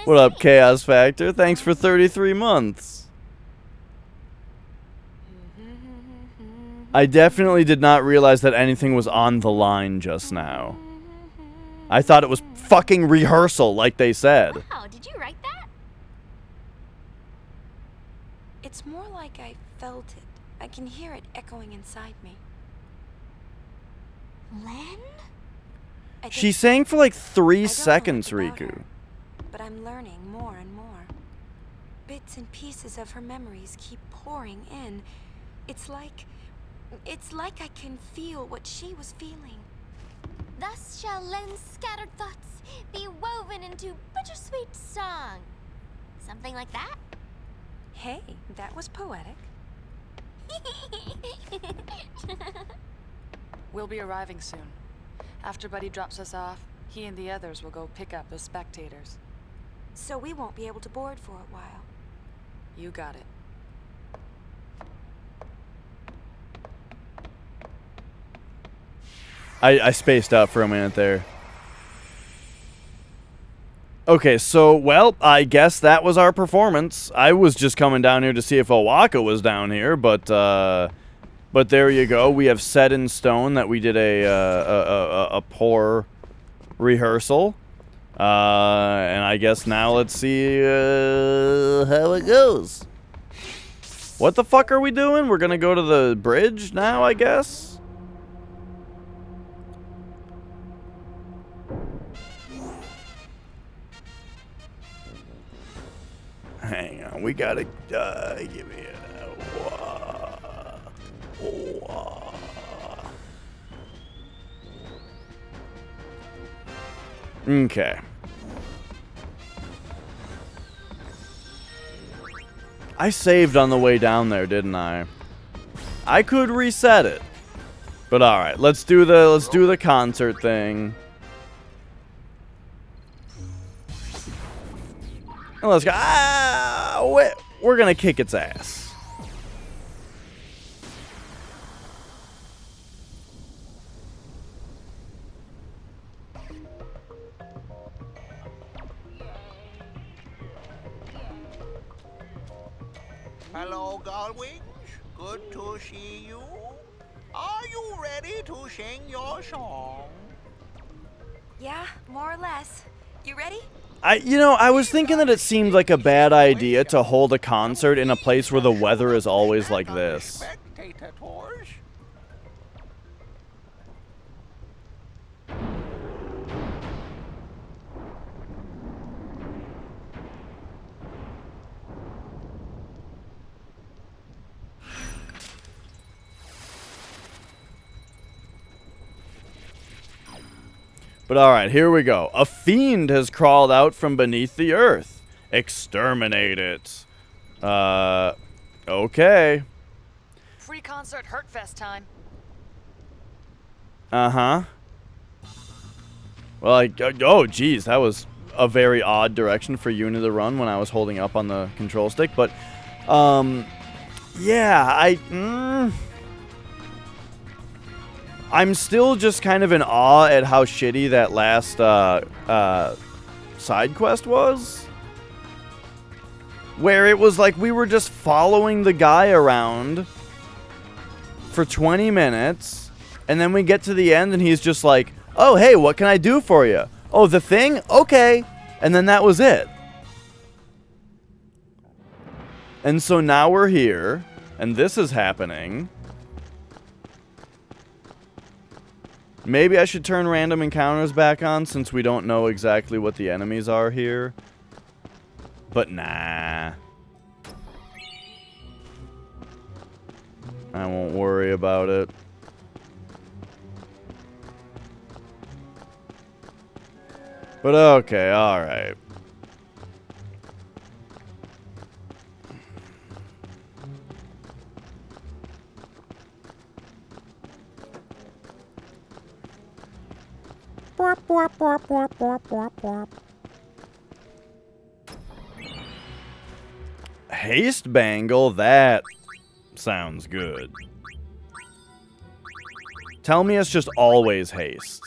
What up, Chaos Factor? Thanks for 33 months. I definitely did not realize that anything was on the line just now. I thought it was fucking rehearsal, like they said. Wow, did you write that? It's more like I felt it. I can hear it echoing inside me. Len? She sang for like 3 seconds, Riku. But I'm learning more and more. Bits and pieces of her memories keep pouring in. It's like I can feel what she was feeling. Thus shall Len's scattered thoughts be woven into bittersweet song. Something like that? Hey, that was poetic. We'll be arriving soon. After Buddy drops us off, he and the others will go pick up the spectators. So we won't be able to board for a while. You got it. I spaced out for a minute there. Okay, so, well, I guess that was our performance. I was just coming down here to see if Owaka was down here, but there you go. We have set in stone that we did a poor rehearsal. And I guess now let's see how it goes. What the fuck are we doing? We're gonna go to the bridge now, I guess? Hang on, we gotta give me a okay. I saved on the way down there, didn't I? I could reset it. But all right, let's do the concert thing. And let's go. We're gonna kick its ass. Hello, Gullwings. Good to see you. Are you ready to sing your song? Yeah, more or less. You ready? I was thinking that it seemed like a bad idea to hold a concert in a place where the weather is always like this. But alright, here we go. A fiend has crawled out from beneath the earth. Exterminate it. Okay. Pre-concert Hurtfest time. Uh-huh. Well, oh, geez, that was a very odd direction for Yuna to run when I was holding up on the control stick. But, yeah, I'm still just kind of in awe at how shitty that last side quest was. Where it was like we were just following the guy around for 20 minutes, and then we get to the end and he's just like, oh, hey, what can I do for you? Oh, the thing? Okay. And then that was it. And so now we're here, and this is happening. Maybe I should turn random encounters back on since we don't know exactly what the enemies are here. But nah. I won't worry about it. But okay, alright. Haste bangle, that sounds good. Tell me it's just always haste.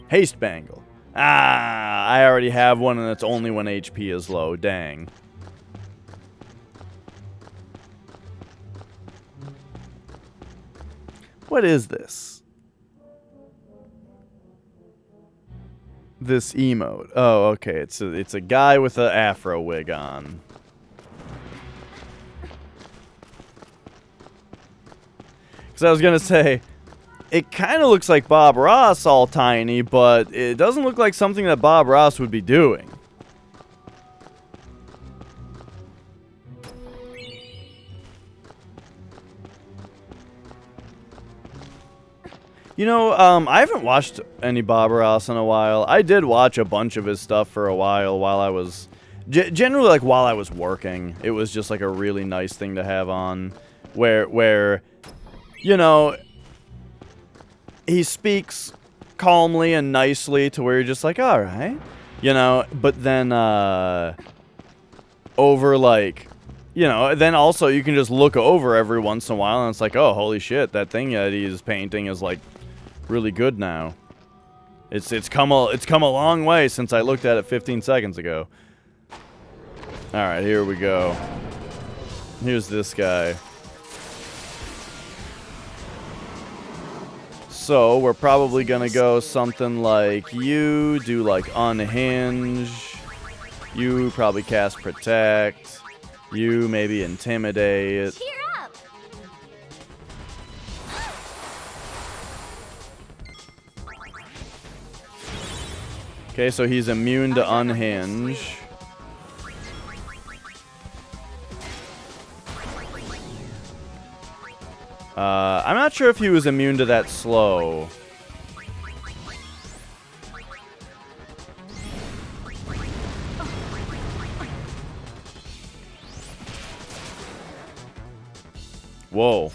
Haste bangle. Ah, I already have one and it's only when HP is low. Dang. What is this? This emote. Oh, okay. It's a guy with an afro wig on. Because I was gonna say, it kind of looks like Bob Ross all tiny, but it doesn't look like something that Bob Ross would be doing. You know, I haven't watched any Bob Ross in a while. I did watch a bunch of his stuff for a while I was... generally, like, while I was working. It was just, like, a really nice thing to have on. Where you know, he speaks calmly and nicely to where you're just like, alright. You know, but then, over, like... You know, then also you can just look over every once in a while and it's like, oh, holy shit, that thing that he's painting is, like, really good now. It's come a long way since I looked at it 15 seconds ago. Alright, here we go. Here's this guy. So, we're probably gonna go something like you, do like unhinge. You probably cast protect. You maybe intimidate. Cheer up! Okay, so he's immune to unhinge. I'm not sure if he was immune to that slow. Whoa.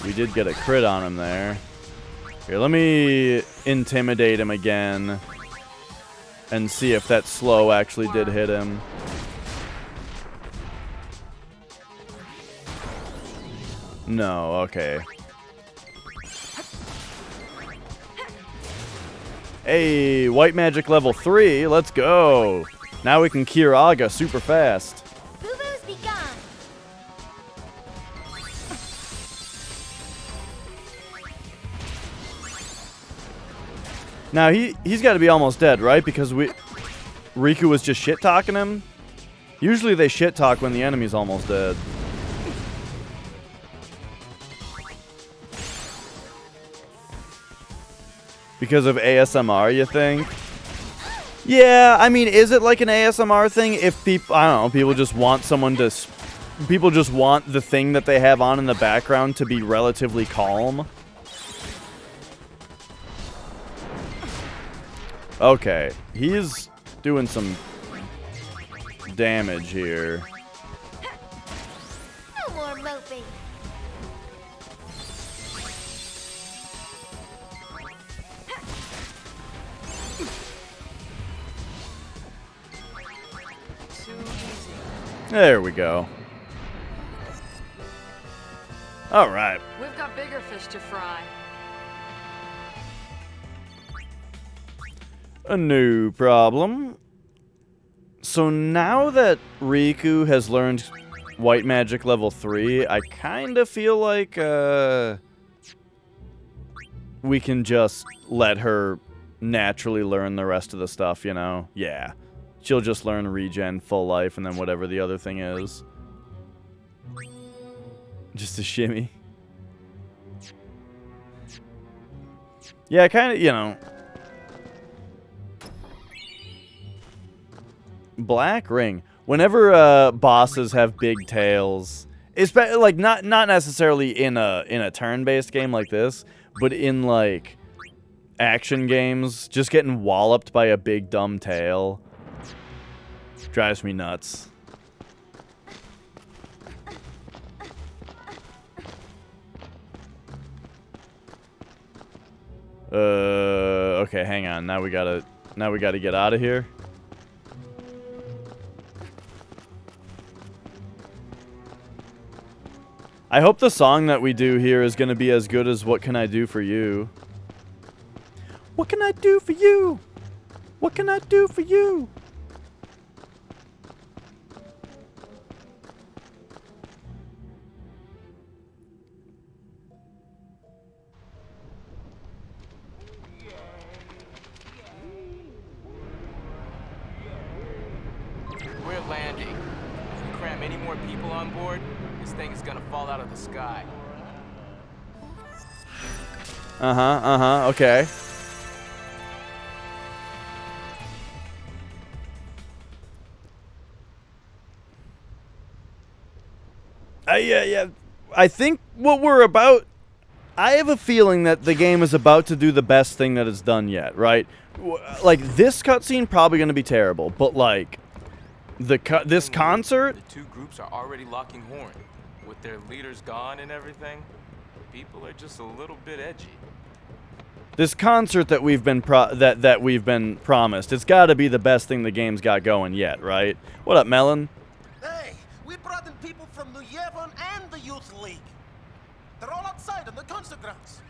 We did get a crit on him there. Here, let me intimidate him again and see if that slow actually did hit him. No, okay. Hey, white magic level 3. Let's go. Now we can Kiraga super fast. Boo-boos be gone. Now he's got to be almost dead, right? Because Riku was just shit talking him. Usually they shit talk when the enemy's almost dead. Because of ASMR, you think? Yeah, I mean, is it like an ASMR thing? If people, I don't know, people just want someone to, people just want the thing that they have on in the background to be relatively calm. Okay, he's doing some damage here. No more moping. There we go. All right. We've got bigger fish to fry. A new problem. So now that Riku has learned white magic level 3, I kind of feel like we can just let her naturally learn the rest of the stuff, you know? Yeah. She'll just learn regen, full life, and then whatever the other thing is. Just a shimmy. Yeah, kind of, you know. Black ring. Whenever bosses have big tails, especially like not necessarily in a turn-based game like this, but in like action games, just getting walloped by a big dumb tail drives me nuts. Okay, hang on. Now we gotta get out of here. I hope the song that we do here is gonna be as good as What Can I Do For You? What can I do for you? What can I do for you? We're landing. If we cram any more people on board, this thing is gonna fall out of the sky. Okay. Yeah. I think what we're about... I have a feeling that the game is about to do the best thing that it's done yet, right? Like, this cutscene probably going to be terrible, but, like, this concert... The two groups are already locking horn. With their leaders gone and everything, people are just a little bit edgy. This concert that we've been promised, it's got to be the best thing the game's got going yet, right? What up, Melon? Hey, we brought in people from New Yevon and the Youth League. They're all outside on the concert grounds.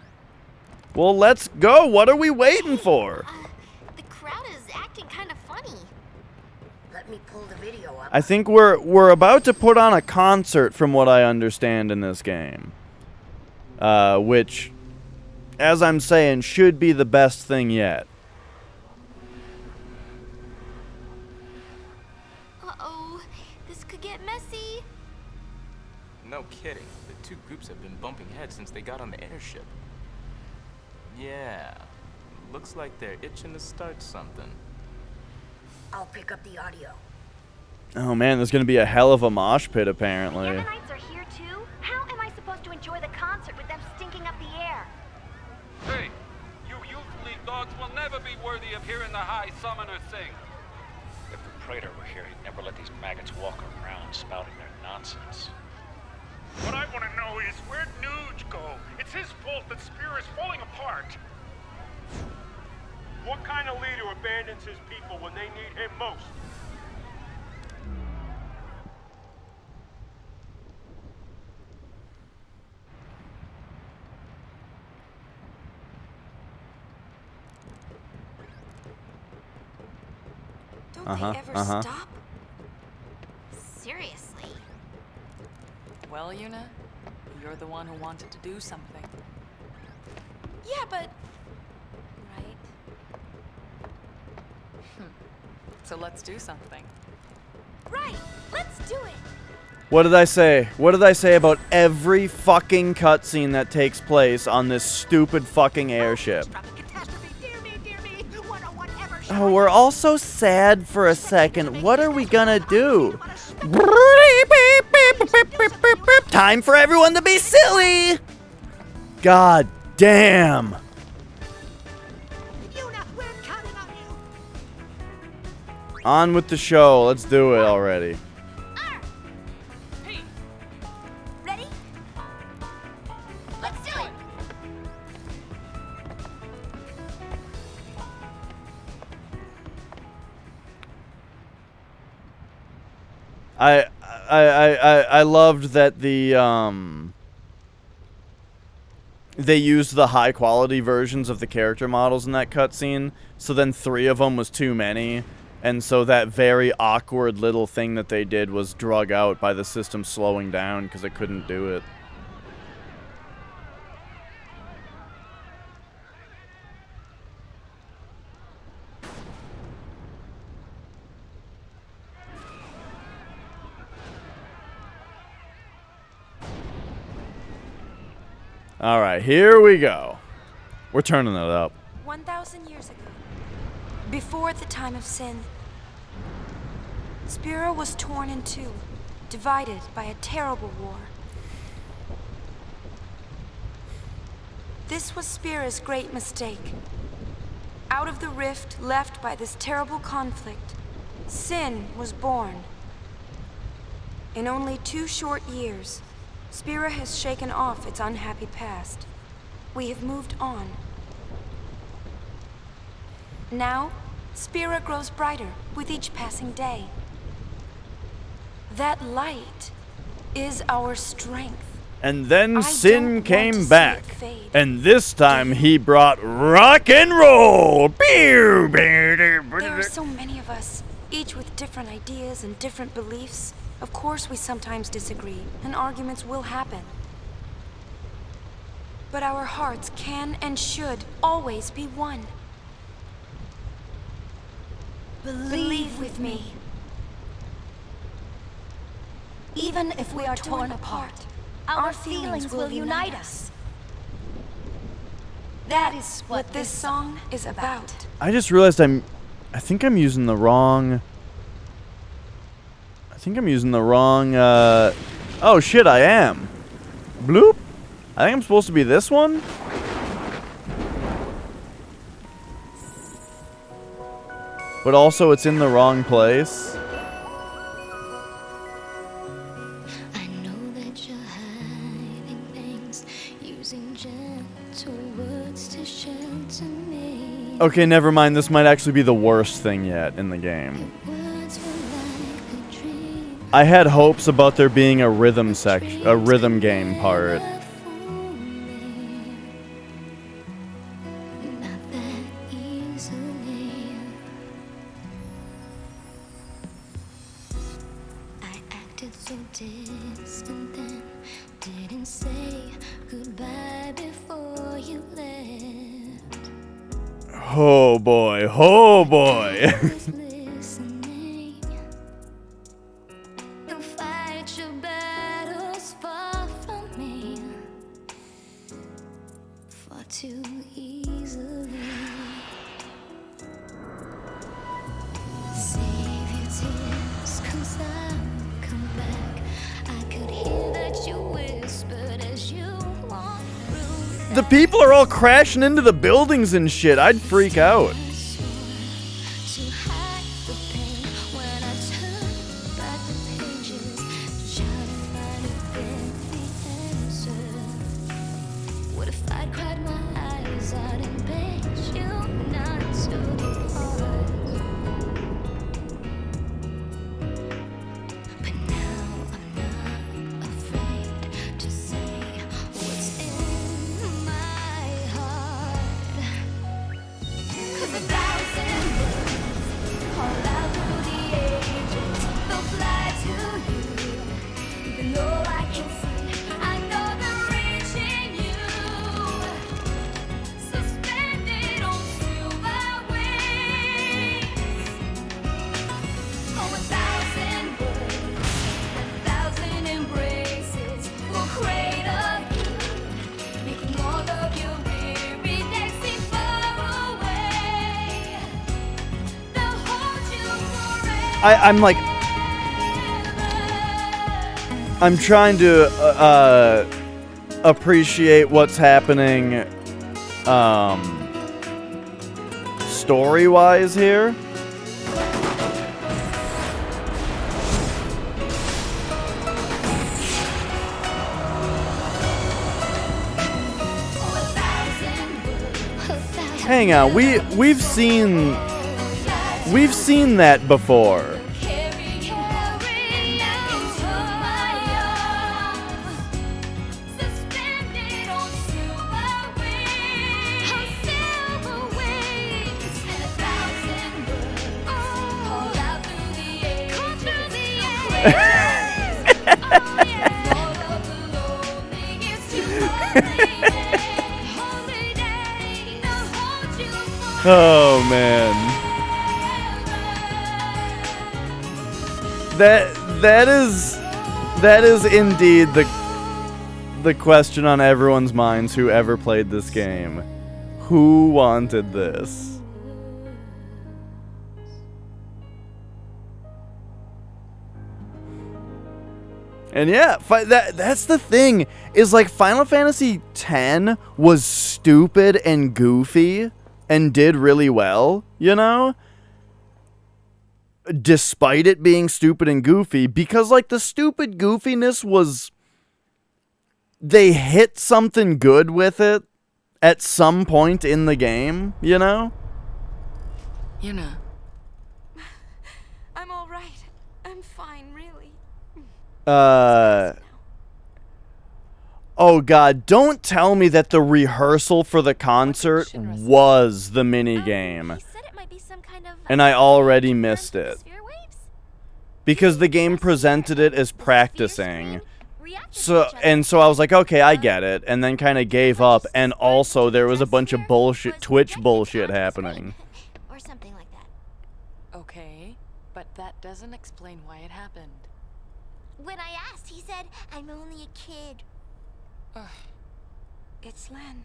Well, let's go. What are we waiting for? The crowd is acting kind of funny. Let me pull the video up. I think we're about to put on a concert from what I understand in this game. Which, as I'm saying, should be the best thing yet. Uh-oh, this could get messy. No kidding. The two groups have been bumping heads since they got on the airship. Yeah, looks like they're itching to start something. I'll pick up the audio. Oh man, there's gonna be a hell of a mosh pit apparently. Yevonites are here too? How am I supposed to enjoy the concert with them stinking up the air? Hey, you Youth League dogs will never be worthy of hearing the High Summoner sing. If the Praetor were here, he'd never let these maggots walk around spouting their nonsense. What I want to know is, where'd Nuge go? It's his fault that Spear is falling apart. What kind of leader abandons his people when they need him most? Don't they ever stop? Seriously? Well, Yuna, you're the one who wanted to do something. Yeah, but... Right? So let's do something. Right, let's do it. What did I say? What did I say about every fucking cutscene that takes place on this stupid fucking airship? Oh, we're all so sad for a second. What are we gonna do? Time for everyone to be silly! God damn! On with the show. Let's do it already. Ready? Let's do it. I loved that they used the high quality versions of the character models in that cutscene, so then 3 of them was too many, and so that very awkward little thing that they did was drug out by the system slowing down because it couldn't do it. Alright, here we go. We're turning it up. 1,000 years ago, before the time of sin, Spira was torn in two, divided by a terrible war. This was Spira's great mistake. Out of the rift left by this terrible conflict, sin was born. In only 2 short years, Spira has shaken off its unhappy past. We have moved on. Now, Spira grows brighter with each passing day. That light is our strength. And then Sin came back. And this time he brought rock and roll. There are so many of us, each with different ideas and different beliefs. Of course we sometimes disagree, and arguments will happen. But our hearts can and should always be one. Believe with me. Even if we are torn apart, our feelings will unite us. That is what this song is about. I just realized I think I'm using the wrong... oh shit, I am. Bloop. I think I'm supposed to be this one. But also it's in the wrong place. I know that you're hiding things, using gentle words to shelter me. Okay, never mind. This might actually be the worst thing yet in the game. I had hopes about there being a rhythm game part. I acted so distant then, didn't say goodbye before you left. Oh boy, oh boy. Too easily. Save your tears, 'cause I'll come back. I could hear that you whispered as you walked through. The people are all crashing into the buildings and shit. I'd freak out. To hide the pain when I turn back the pages, try to find the answer. What if I cried my eyes out and begged you not to depart? But now I'm not afraid to say what's in my heart. 'Cause 1,000 words all out I'm like, I'm trying to appreciate what's happening story-wise here. Hang on, we've seen that before. Oh man, that is indeed the question on everyone's minds who ever played this game. Who wanted this? And yeah, that's the thing, is like Final Fantasy X was stupid and goofy and did really well, you know? Despite it being stupid and goofy, because like the stupid goofiness was, they hit something good with it at some point in the game, you know? Yuna. I'm all right. I'm fine, really. Oh god, don't tell me that the rehearsal for the concert was the minigame. And I already missed it. Because the game presented it as practicing. So I was like, okay, I get it. And then kind of gave up. And also there was a bunch of bullshit, Twitch bullshit happening. Or something like that. Okay, but that doesn't explain why it happened. When I asked, he said, I'm only a kid. It's Len.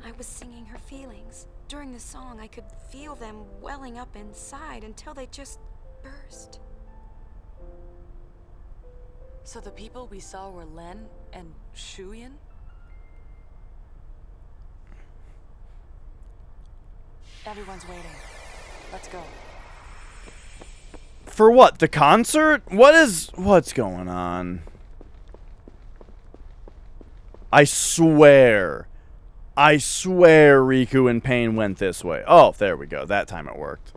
I was singing her feelings. During the song, I could feel them welling up inside until they just burst. So the people we saw were Len and Shuyan? Everyone's waiting. Let's go. For what? The concert? What's going on? I swear Riku and Pain went this way. Oh, there we go. That time it worked.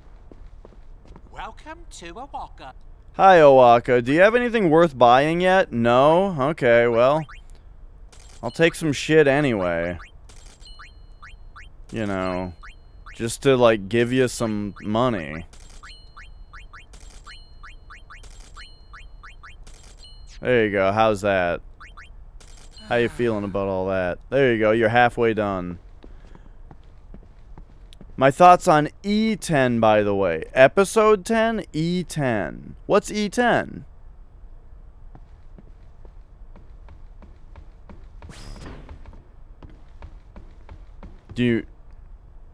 Welcome to Awaka. Hi, Owaka. Do you have anything worth buying yet? No? Okay, well. I'll take some shit anyway. You know, just to, like, give you some money. There you go. How's that? How you feeling about all that? There you go. You're halfway done. My thoughts on E10, by the way. Episode 10, E10. What's E10?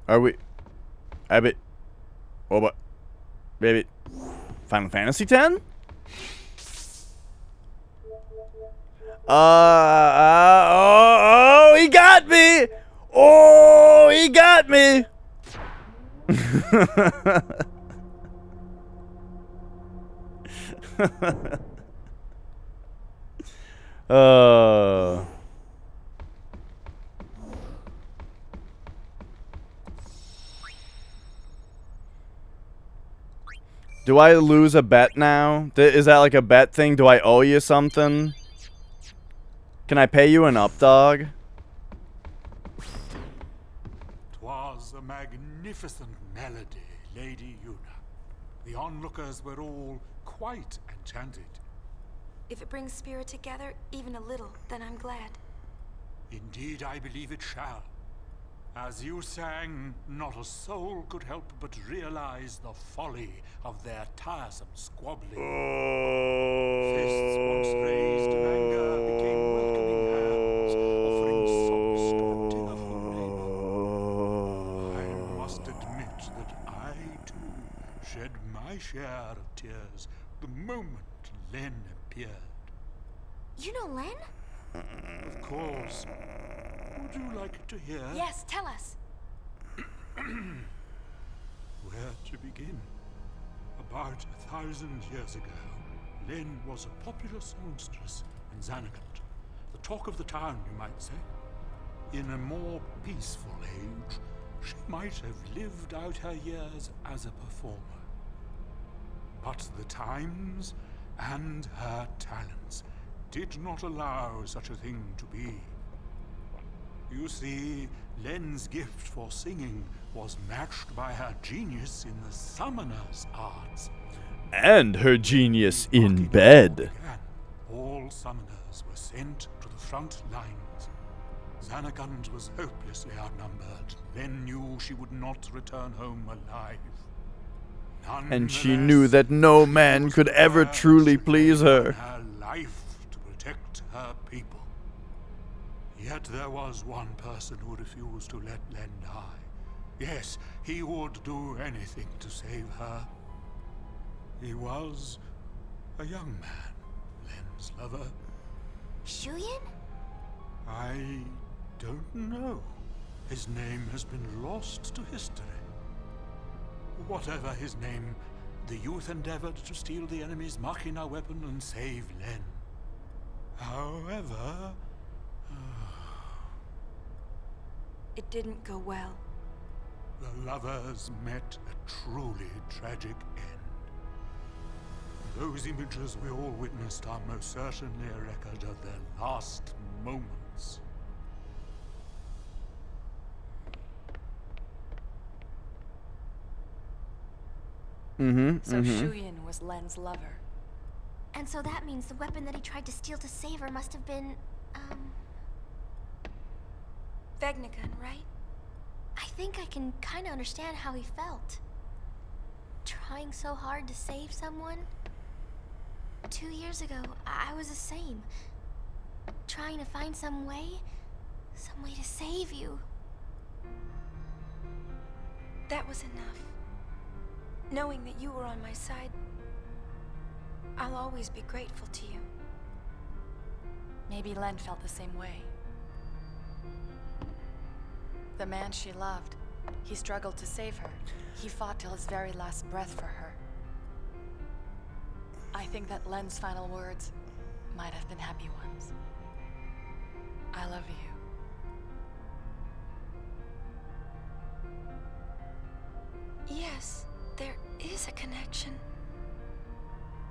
Are we... Abbott... Oh, but... Baby... Final Fantasy 10? Oh, he got me! Oh, he got me! Do I lose a bet now? Is that like a bet thing? Do I owe you something? Can I pay you an up, dog? 'Twas a magnificent melody, Lady Yuna. The onlookers were all quite enchanted. If it brings spirit together, even a little, then I'm glad. Indeed, I believe it shall. As you sang, not a soul could help but realize the folly of their tiresome squabbling. Fists once raised in anger became welcoming hands, offering solace to a tearful rainbow. I must admit that I, too, share of tears the moment Len appeared. You know Len? Of course. Would you like to hear? Yes, tell us. Where to begin? About 1,000 years ago, Len was a popular songstress in Zanarkand. The talk of the town, you might say. In a more peaceful age, she might have lived out her years as a performer. But the times and her talents did not allow such a thing to be. You see, Len's gift for singing was matched by her genius in the summoner's arts. And her genius in bed. All summoners were sent to the front lines. Zanarkand was hopelessly outnumbered. Len knew she would not return home alive. And she knew that no man could ever truly please her. Her life to protect her people. Yet there was one person who refused to let Len die. Yes, he would do anything to save her. He was a young man, Len's lover. Shuyin? I don't know. His name has been lost to history. Whatever his name, the youth endeavored to steal the enemy's Machina weapon and save Len. However... It didn't go well. The lovers met a truly tragic end. Those images we all witnessed are most certainly a record of their last moments. So Shuyin was Len's lover. And so that means the weapon that he tried to steal to save her must have been, Vegnagun, right? I think I can kinda understand how he felt. Trying so hard to save someone. 2 years ago, I was the same. Trying to find some way to save you. That was enough. Knowing that you were on my side, I'll always be grateful to you. Maybe Len felt the same way. The man she loved, he struggled to save her. He fought till his very last breath for her. I think that Len's final words might have been happy ones. I love you. Yes, there is a connection.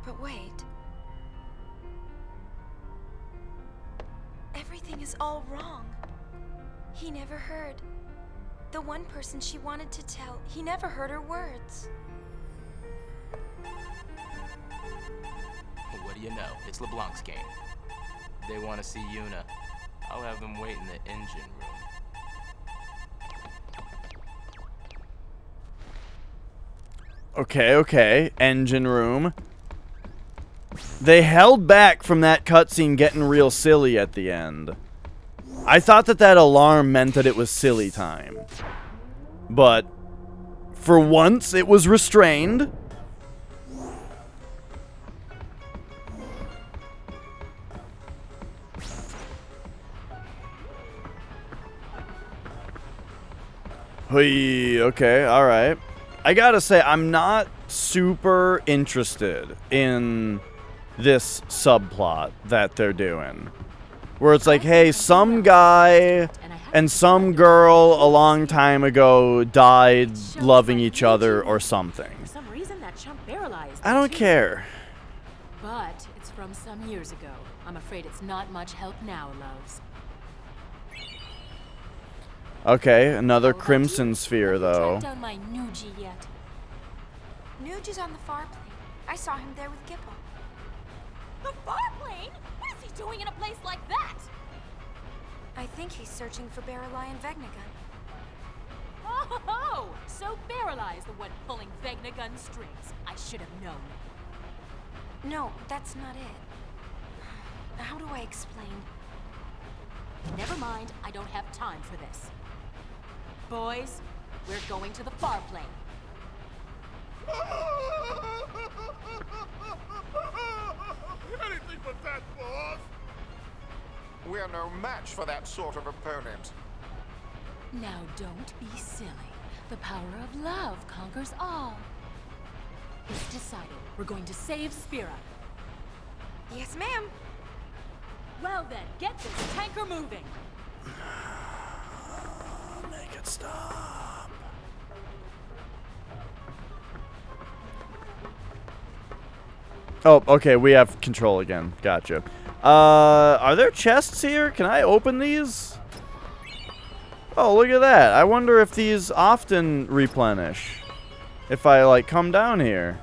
But wait. Everything is all wrong. He never heard. The one person she wanted to tell, he never heard her words. What do you know? It's LeBlanc's game. They want to see Yuna. I'll have them wait in the engine room. Okay. Engine room. They held back from that cutscene getting real silly at the end. I thought that alarm meant that it was silly time. But for once, it was restrained. Okay, alright. I gotta say, I'm not super interested in this subplot that they're doing. Where it's like, hey, some guy and some girl a long time ago died loving each other or something. For some reason, that chump paralyzed. I don't care. But it's from some years ago. I'm afraid it's not much help now, loves. Okay, another Crimson Sphere, though. Down my Nuji yet. Nuge is on the far plane. I saw him there with Gipple. The farplane? What is he doing in a place like that? I think he's searching for Baralai and Vegnagun. Oh, so Baralai is the one pulling Vegnagun strings. I should have known. No, that's not it. How do I explain? Never mind, I don't have time for this. Boys, we're going to the farplane. Anything but that, boss! We're no match for that sort of opponent. Now don't be silly. The power of love conquers all. It's decided. We're going to save Spira. Yes, ma'am. Well then, get this tanker moving. Make it stop. Oh, okay, we have control again. Gotcha. Are there chests here? Can I open these? Oh, look at that. I wonder if these often replenish. If I, like, come down here.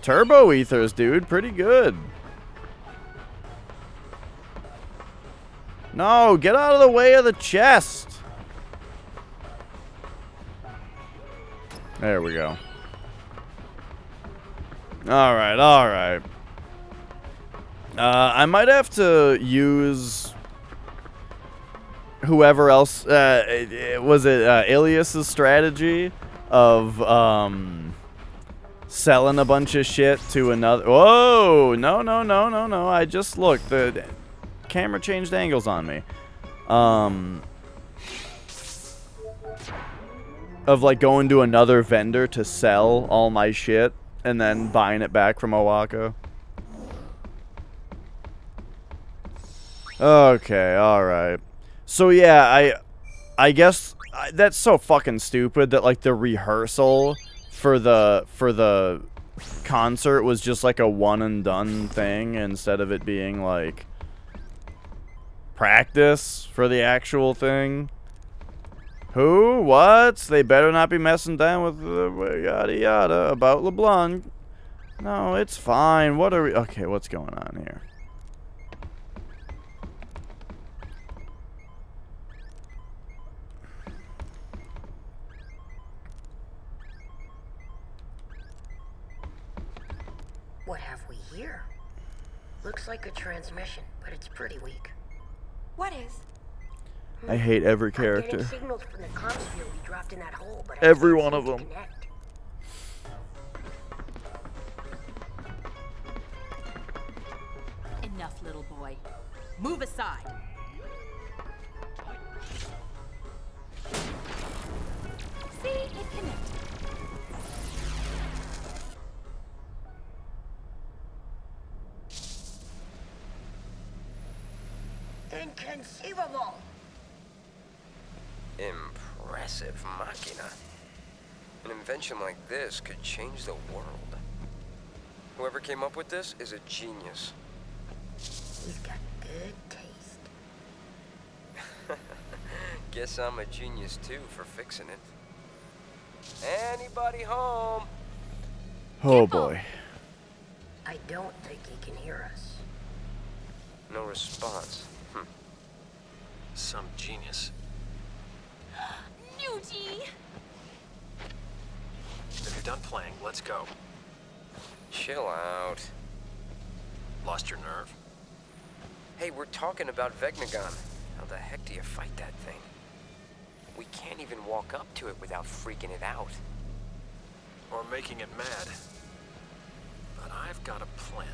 Turbo ethers, dude. Pretty good. No, get out of the way of the chest. There we go. Alright, alright. I might have to use whoever else, was it Ilias's strategy of selling a bunch of shit to another. Whoa, no, no, no, no, no. I just looked. The camera changed angles on me. Of like going to another vendor to sell all my shit and then buying it back from Owako. Okay, alright. So yeah, I guess that's so fucking stupid that like the rehearsal for the concert was just like a one and done thing instead of it being like practice for the actual thing. Who? What? They better not be messing down with yada yada about LeBlanc. No, it's fine. What are we? Okay, what's going on here? What have we here? Looks like a transmission, but it's pretty weak. What is? I hate every I'm character. getting signals from the comm sphere we dropped in that hole, but Every I one can't of seem to them. connect. Enough, little boy. Move aside. See, it connected. Inconceivable! Impressive machina. An invention like this could change the world. Whoever came up with this is a genius. He's got good taste. Guess I'm a genius too for fixing it. Anybody home? Oh boy. I don't think he can hear us. No response. Some genius. Nugie! If you're done playing, let's go. Chill out. Lost your nerve? Hey, we're talking about Vegnagon. How the heck do you fight that thing? We can't even walk up to it without freaking it out. Or making it mad. But I've got a plan.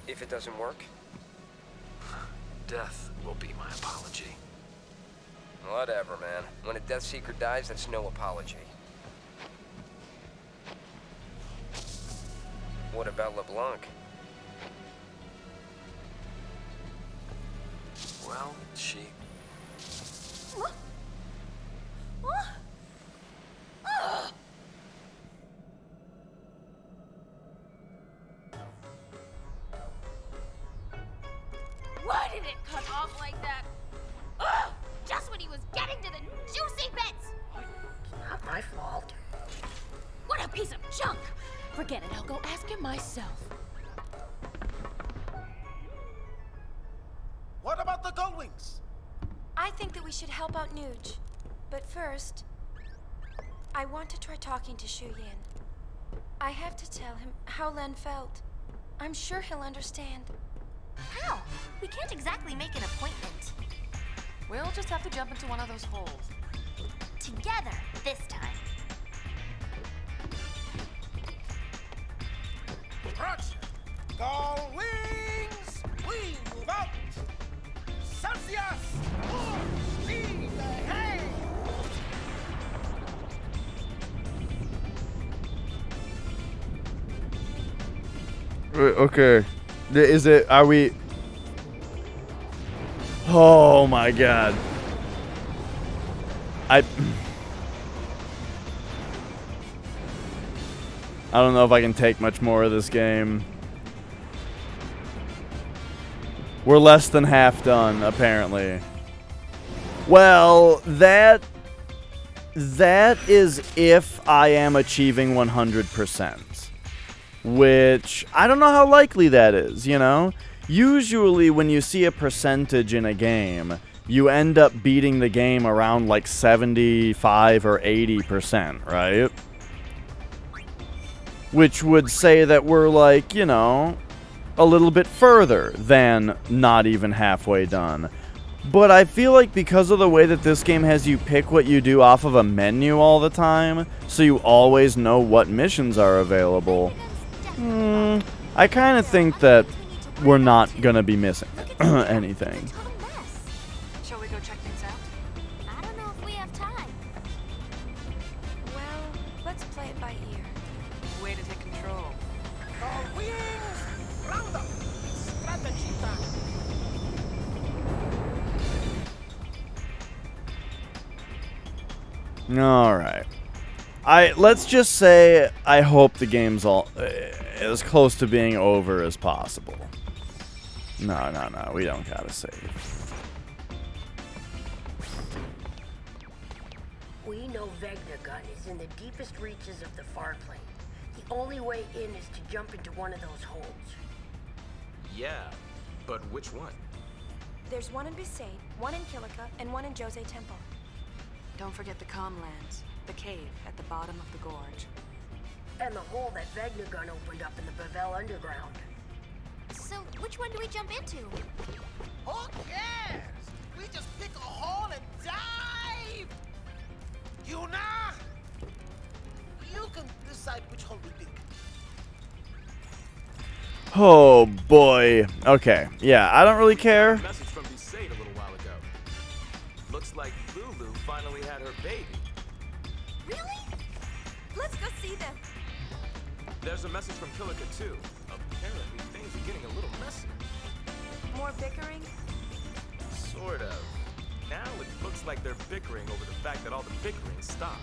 If it doesn't work? Death will be my apology. Whatever, man. When a Death Seeker dies, that's no apology. What about LeBlanc? Well, she... Why did it cut off like that? Ugh! Just when he was getting to the juicy bits! Not my fault. What a piece of junk! Forget it, I'll go ask him myself. What about the Gullwings? I think that we should help out Nuge. But first, I want to try talking to Shu Yin. I have to tell him how Len felt. I'm sure he'll understand. How? We can't exactly make an appointment. We'll just have to jump into one of those holes. Together, this time. Roger. Gull wings! We move out! Celsius! Full speed ahead! Okay. Is it... Are we... Oh my god. I don't know if I can take much more of this game. We're less than half done, apparently. Well, that is if I am achieving 100%. Which, I don't know how likely that is, you know? Usually when you see a percentage in a game, you end up beating the game around like 75 or 80%, right? Which would say that we're like, you know, a little bit further than not even halfway done. But I feel like because of the way that this game has you pick what you do off of a menu all the time, so you always know what missions are available, I kind of think that we're not going to be missing anything. Shall we go check things out? I don't know if we have time. Well, let's play it by ear. Way to take control. Gull wings! Round up! Strategy time! Alright. Let's just say I hope the game's all as close to being over as possible. No, we don't gotta save. We know Vegnagun is in the deepest reaches of the far plane. The only way in is to jump into one of those holes. Yeah, but which one? There's one in Besaid, one in Kilika, and one in Jose Temple. Don't forget the Comlands, the cave at the bottom of the gorge. And the hole that Vegnagun opened up in the Bavel underground. So, which one do we jump into? Who cares? We just pick a hole and dive! Yuna! You can decide which hole we pick. Oh boy. Okay. Yeah, I don't really care. Message from Besaid a little while ago. Looks like Lulu finally had her baby. Really? Let's go see them. There's a message from Kilika too. Apparently things are getting a little messy. More bickering? Sort of. Now it looks like they're bickering over the fact that all the bickering stopped.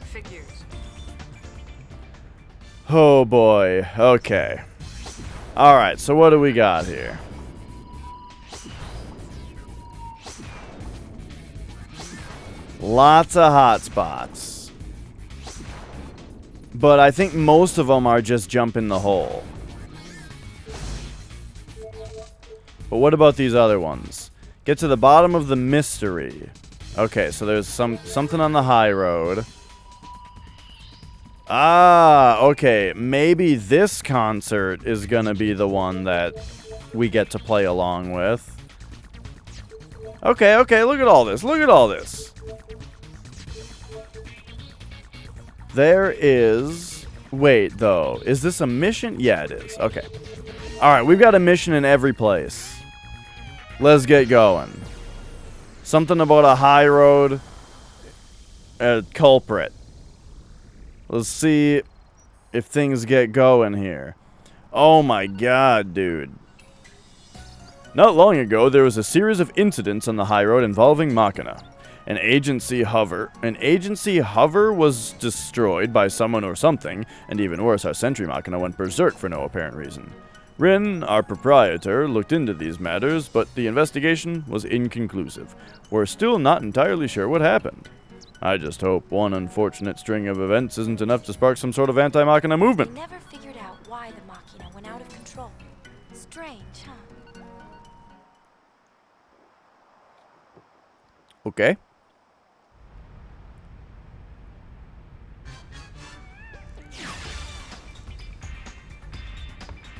Figures. Oh boy. Okay. Alright, so what do we got here? Lots of hotspots. But I think most of them are just jump in the hole. But what about these other ones? Get to the bottom of the mystery. Okay, so there's something on the high road. Ah, okay. Maybe this concert is gonna be the one that we get to play along with. Okay, look at all this. Look at all this. There is... Wait, though. Is this a mission? Yeah, it is. Okay. Alright, we've got a mission in every place. Let's get going. Something about a high road. A culprit. Let's see if things get going here. Oh my god, dude. Not long ago, there was a series of incidents on the high road involving Machina. An agency hover was destroyed by someone or something, and even worse, our sentry Machina went berserk for no apparent reason. Rin, our proprietor, looked into these matters, but the investigation was inconclusive. We're still not entirely sure what happened. I just hope one unfortunate string of events isn't enough to spark some sort of anti-Machina movement. They never figured out why the Machina went out of control. Strange, huh? Okay.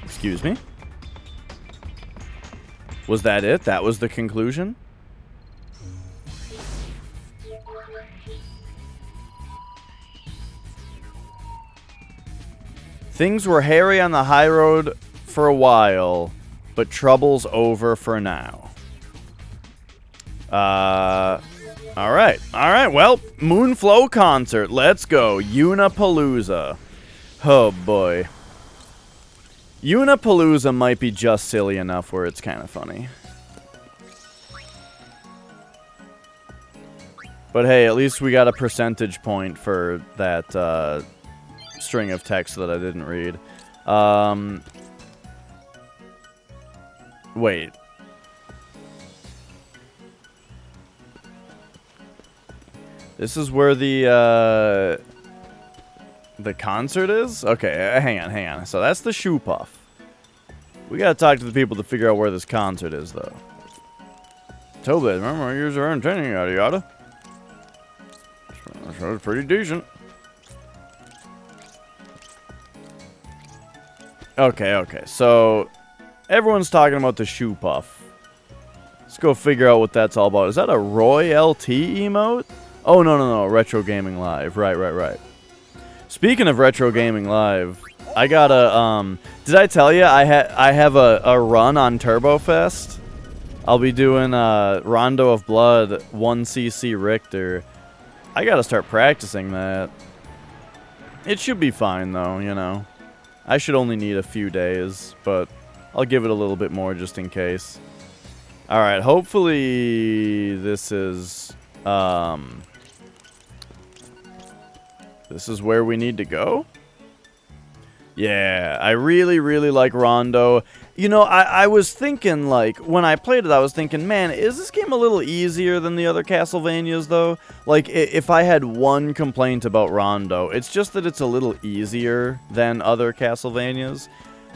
Excuse me? Was that it? That was the conclusion? Things were hairy on the high road for a while, but trouble's over for now. Alright. Alright, well, Moonflow concert. Let's go. Unapalooza. Oh, boy. Unapalooza might be just silly enough where it's kind of funny. But hey, at least we got a percentage point for that string of text that I didn't read. Wait. This is where the concert is? Okay, hang on. So that's the shoe puff. We gotta talk to the people to figure out where this concert is, though. Toblade, remember, years are training, yada yada. So it's pretty decent. Okay. So everyone's talking about the shoe puff. Let's go figure out what that's all about. Is that a Roy LT emote? Oh, no. Retro Gaming Live. Right. Speaking of Retro Gaming Live, I got a, did I tell you I have a run on TurboFest? I'll be doing Rondo of Blood 1cc Richter. I gotta start practicing that. It should be fine, though, you know. I should only need a few days, but I'll give it a little bit more just in case. Alright, hopefully this is where we need to go. Yeah, I really like Rondo. You know, I was thinking, like, when I played it, I was thinking, man, is this game a little easier than the other Castlevanias, though? Like, if I had one complaint about Rondo, it's just that it's a little easier than other Castlevanias.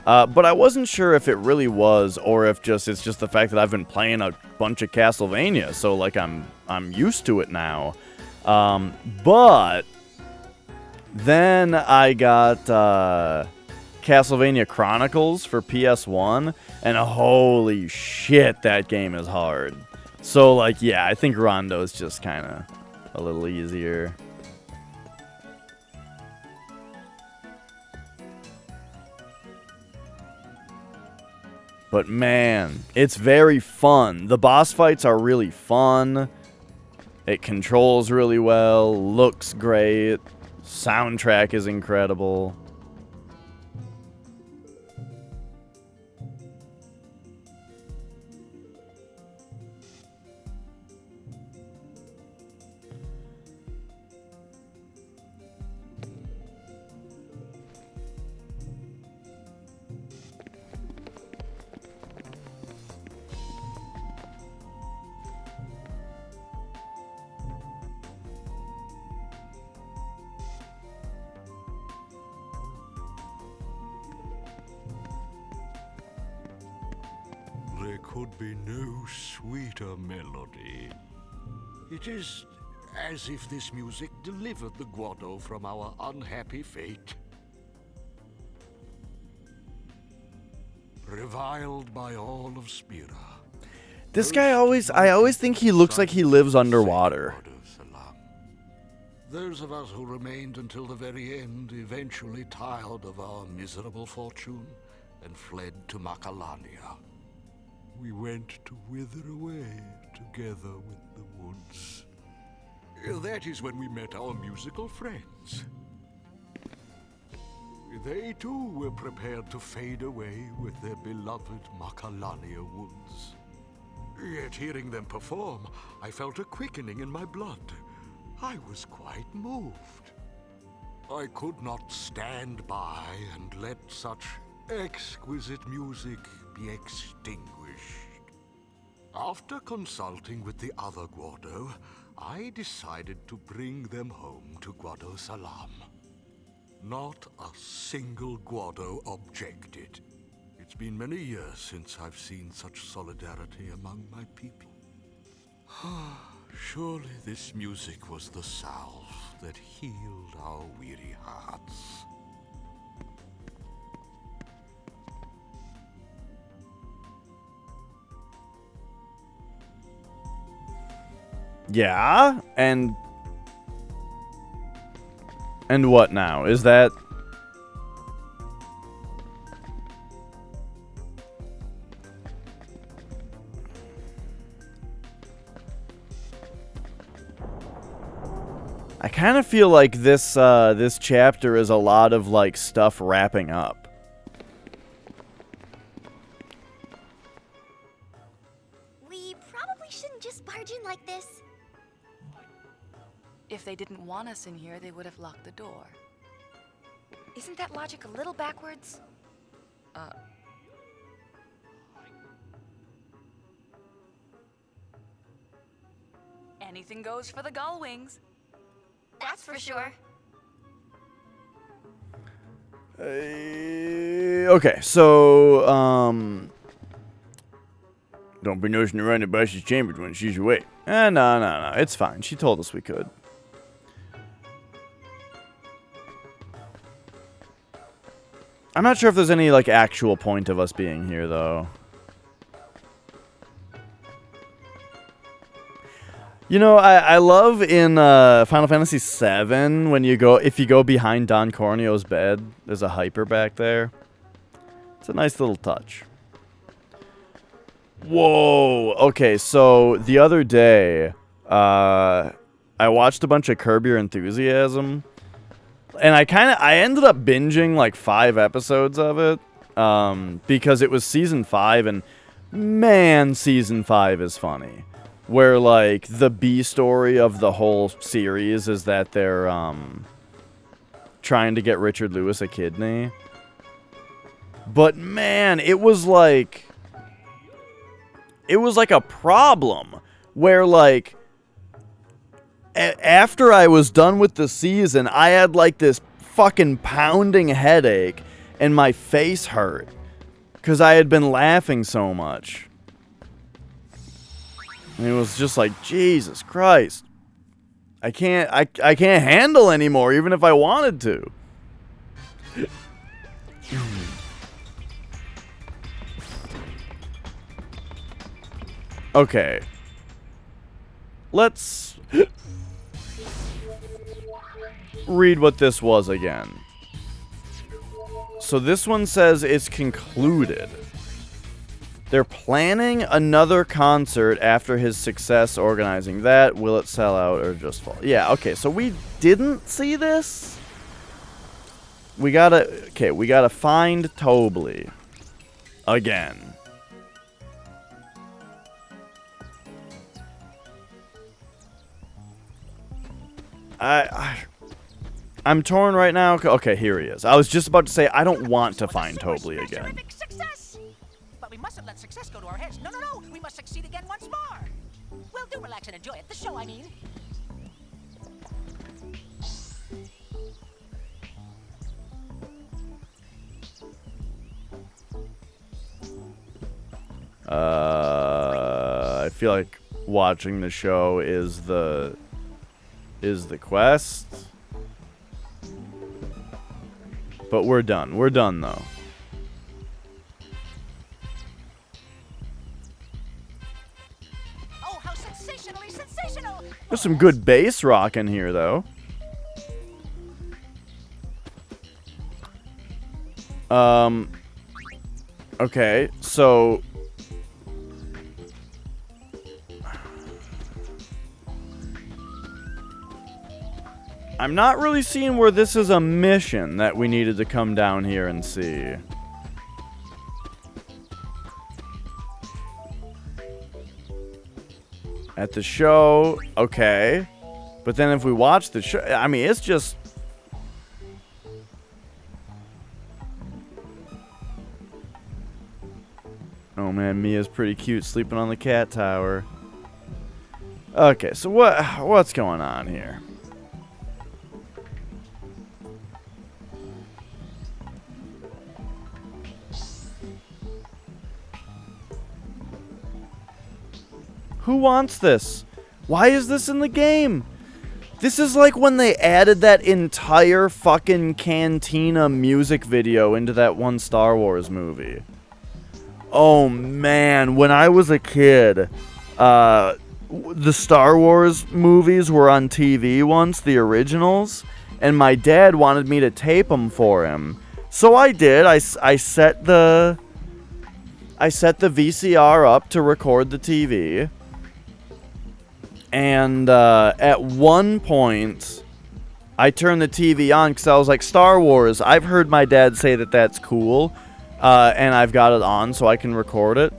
But I wasn't sure if it really was, or if it's just the fact that I've been playing a bunch of Castlevania, so, like, I'm used to it now. But then I got Castlevania Chronicles for PS1, and holy shit, that game is hard. So, like, yeah, I think Rondo is just kind of a little easier. But man, it's very fun. The boss fights are really fun. It controls really well, looks great, soundtrack is incredible. There could be no sweeter melody. It is as if this music delivered the Guado from our unhappy fate. Reviled by all of Spira. This guy I always think he looks like he lives underwater. Those of us who remained until the very end eventually tired of our miserable fortune and fled to Macalania. We went to wither away together with the woods. That is when we met our musical friends. They too were prepared to fade away with their beloved Macalania woods. Yet hearing them perform, I felt a quickening in my blood. I was quite moved. I could not stand by and let such exquisite music be extinguished. After consulting with the other Guado, I decided to bring them home to Guado Salam. Not a single Guado objected. It's been many years since I've seen such solidarity among my people. Surely this music was the salve that healed our weary hearts. Yeah, and what now? Is that... I kind of feel like this this chapter is a lot of like stuff wrapping up. We probably shouldn't just barge in like this. If they didn't want us in here, they would have locked the door. Isn't that logic a little backwards? Anything goes for the gull wings. That's for sure. Okay, so, don't be noticing to run to Bush's chambers when she's away. No, it's fine. She told us we could. I'm not sure if there's any, like, actual point of us being here, though. You know, I love in Final Fantasy VII when if you go behind Don Corneo's bed, there's a hyper back there. It's a nice little touch. Whoa. Okay, so the other day, I watched a bunch of Curb Your Enthusiasm, and I ended up binging like 5 episodes of it, because it was season 5, and man, season 5 is funny. Where, like, the B story of the whole series is that they're, trying to get Richard Lewis a kidney. But, man, it was like a problem. Where, like, after I was done with the season, I had, like, this fucking pounding headache, and my face hurt. Because I had been laughing so much. And it was just like, Jesus Christ. I can't handle anymore, even if I wanted to. Okay. Let's read what this was again. So this one says it's concluded. They're planning another concert after his success organizing that. Will it sell out or just fall? Yeah, okay, so we didn't see this? We gotta find Tobley. Again. I'm torn right now. Okay, here he is. I was just about to say, I don't want to find Tobley again. But we mustn't let success go to our heads. No. We must succeed again once more. Well, do relax and enjoy it. The show, I mean. I feel like watching the show is the quest. But we're done. We're done, though. Oh, how sensationally sensational! There's some good bass rock in here, though. Okay, so I'm not really seeing where this is a mission that we needed to come down here and see. At the show, okay. But then if we watch the show, I mean, it's just... Oh man, Mia's pretty cute sleeping on the cat tower. Okay, so what's going on here? Who wants this? Why is this in the game? This is like when they added that entire fucking Cantina music video into that one Star Wars movie. Oh man, when I was a kid, the Star Wars movies were on TV once, the originals, and my dad wanted me to tape them for him. So I did. I set the VCR up to record the TV. And at one point, I turned the TV on because I was like, Star Wars. I've heard my dad say that that's cool, and I've got it on so I can record it.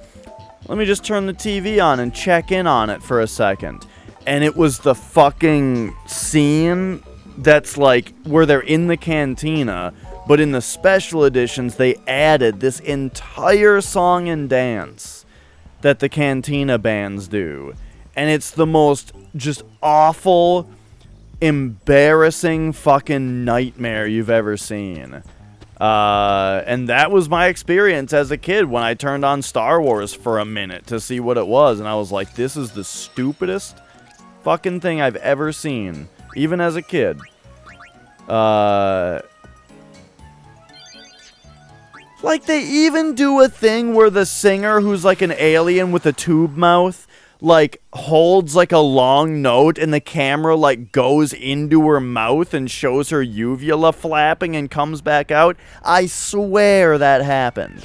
Let me just turn the TV on and check in on it for a second. And it was the fucking scene that's like where they're in the cantina, but in the special editions they added this entire song and dance that the cantina bands do. And it's the most just awful, embarrassing fucking nightmare you've ever seen. And that was my experience as a kid when I turned on Star Wars for a minute to see what it was. And I was like, this is the stupidest fucking thing I've ever seen, even as a kid. Like, they even do a thing where the singer, who's like an alien with a tube mouth, like, holds like a long note and the camera like goes into her mouth and shows her uvula flapping and comes back out. I swear that happened.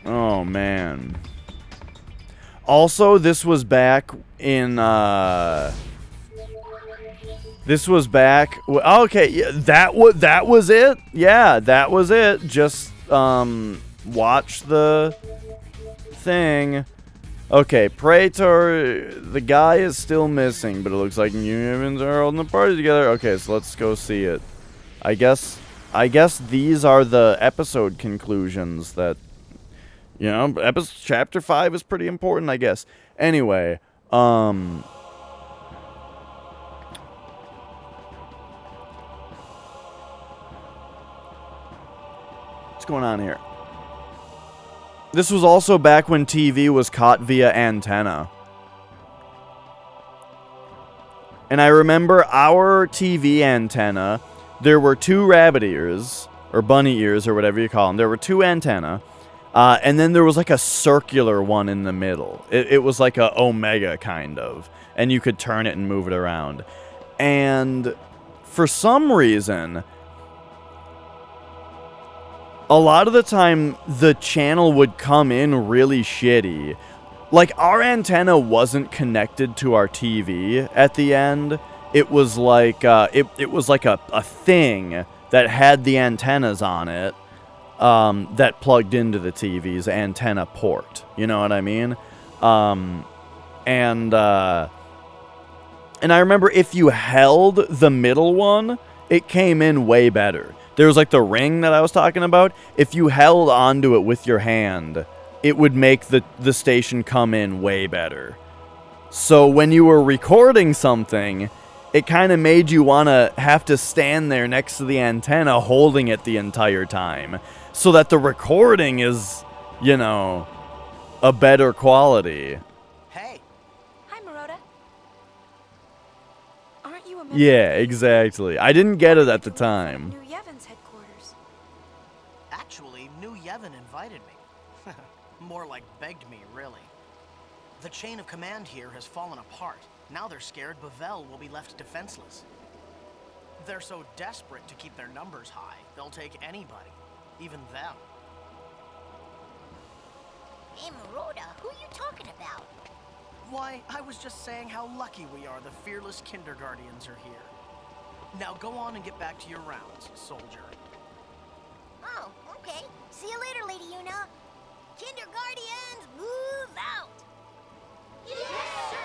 Oh, man. Also, this was back in, this was back... Okay, yeah, that was it? Yeah, that was it. Just, watch the thing. Okay, Praetor, the guy is still missing, but it looks like you humans are holding the party together. Okay, so let's go see it. I guess these are the episode conclusions that, you know, chapter 5 is pretty important, I guess. Anyway, what's going on here? This was also back when TV was caught via antenna. And I remember our TV antenna, there were 2 rabbit ears, or bunny ears, or whatever you call them. There were 2 antenna, and then there was like a circular one in the middle. It was like a omega, kind of. And you could turn it and move it around. And for some reason, a lot of the time, the channel would come in really shitty. Like, our antenna wasn't connected to our TV at the end. It was like, it was like a thing that had the antennas on it, that plugged into the TV's antenna port. You know what I mean? And I remember if you held the middle one, it came in way better. There was like the ring that I was talking about. If you held onto it with your hand, it would make the station come in way better. So when you were recording something, it kind of made you want to have to stand there next to the antenna holding it the entire time. So that the recording is, you know, a better quality. Hi, Maroda. Aren't you a member? Yeah, exactly. I didn't get it at the time. Actually, New Yevon invited me. More like begged me, really. The chain of command here has fallen apart. Now they're scared Bavel will be left defenseless. They're so desperate to keep their numbers high, they'll take anybody, even them. Hey, Maroda, who are you talking about? Why, I was just saying how lucky we are the fearless Kinderguardians are here. Now go on and get back to your rounds, soldier. Oh, okay. See you later, Lady Yuna. Kinderguardians, move out! Yes, sir!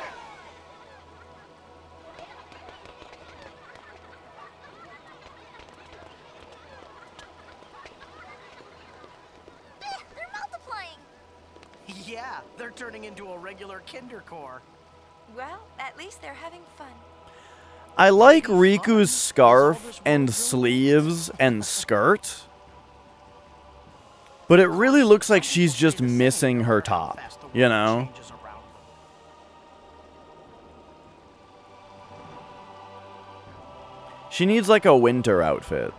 They're multiplying! Yeah, they're turning into a regular Kinder Corps. Well, at least they're having fun. I like Riku's scarf and sleeves and skirt. But it really looks like she's just missing her top, you know? She needs like a winter outfit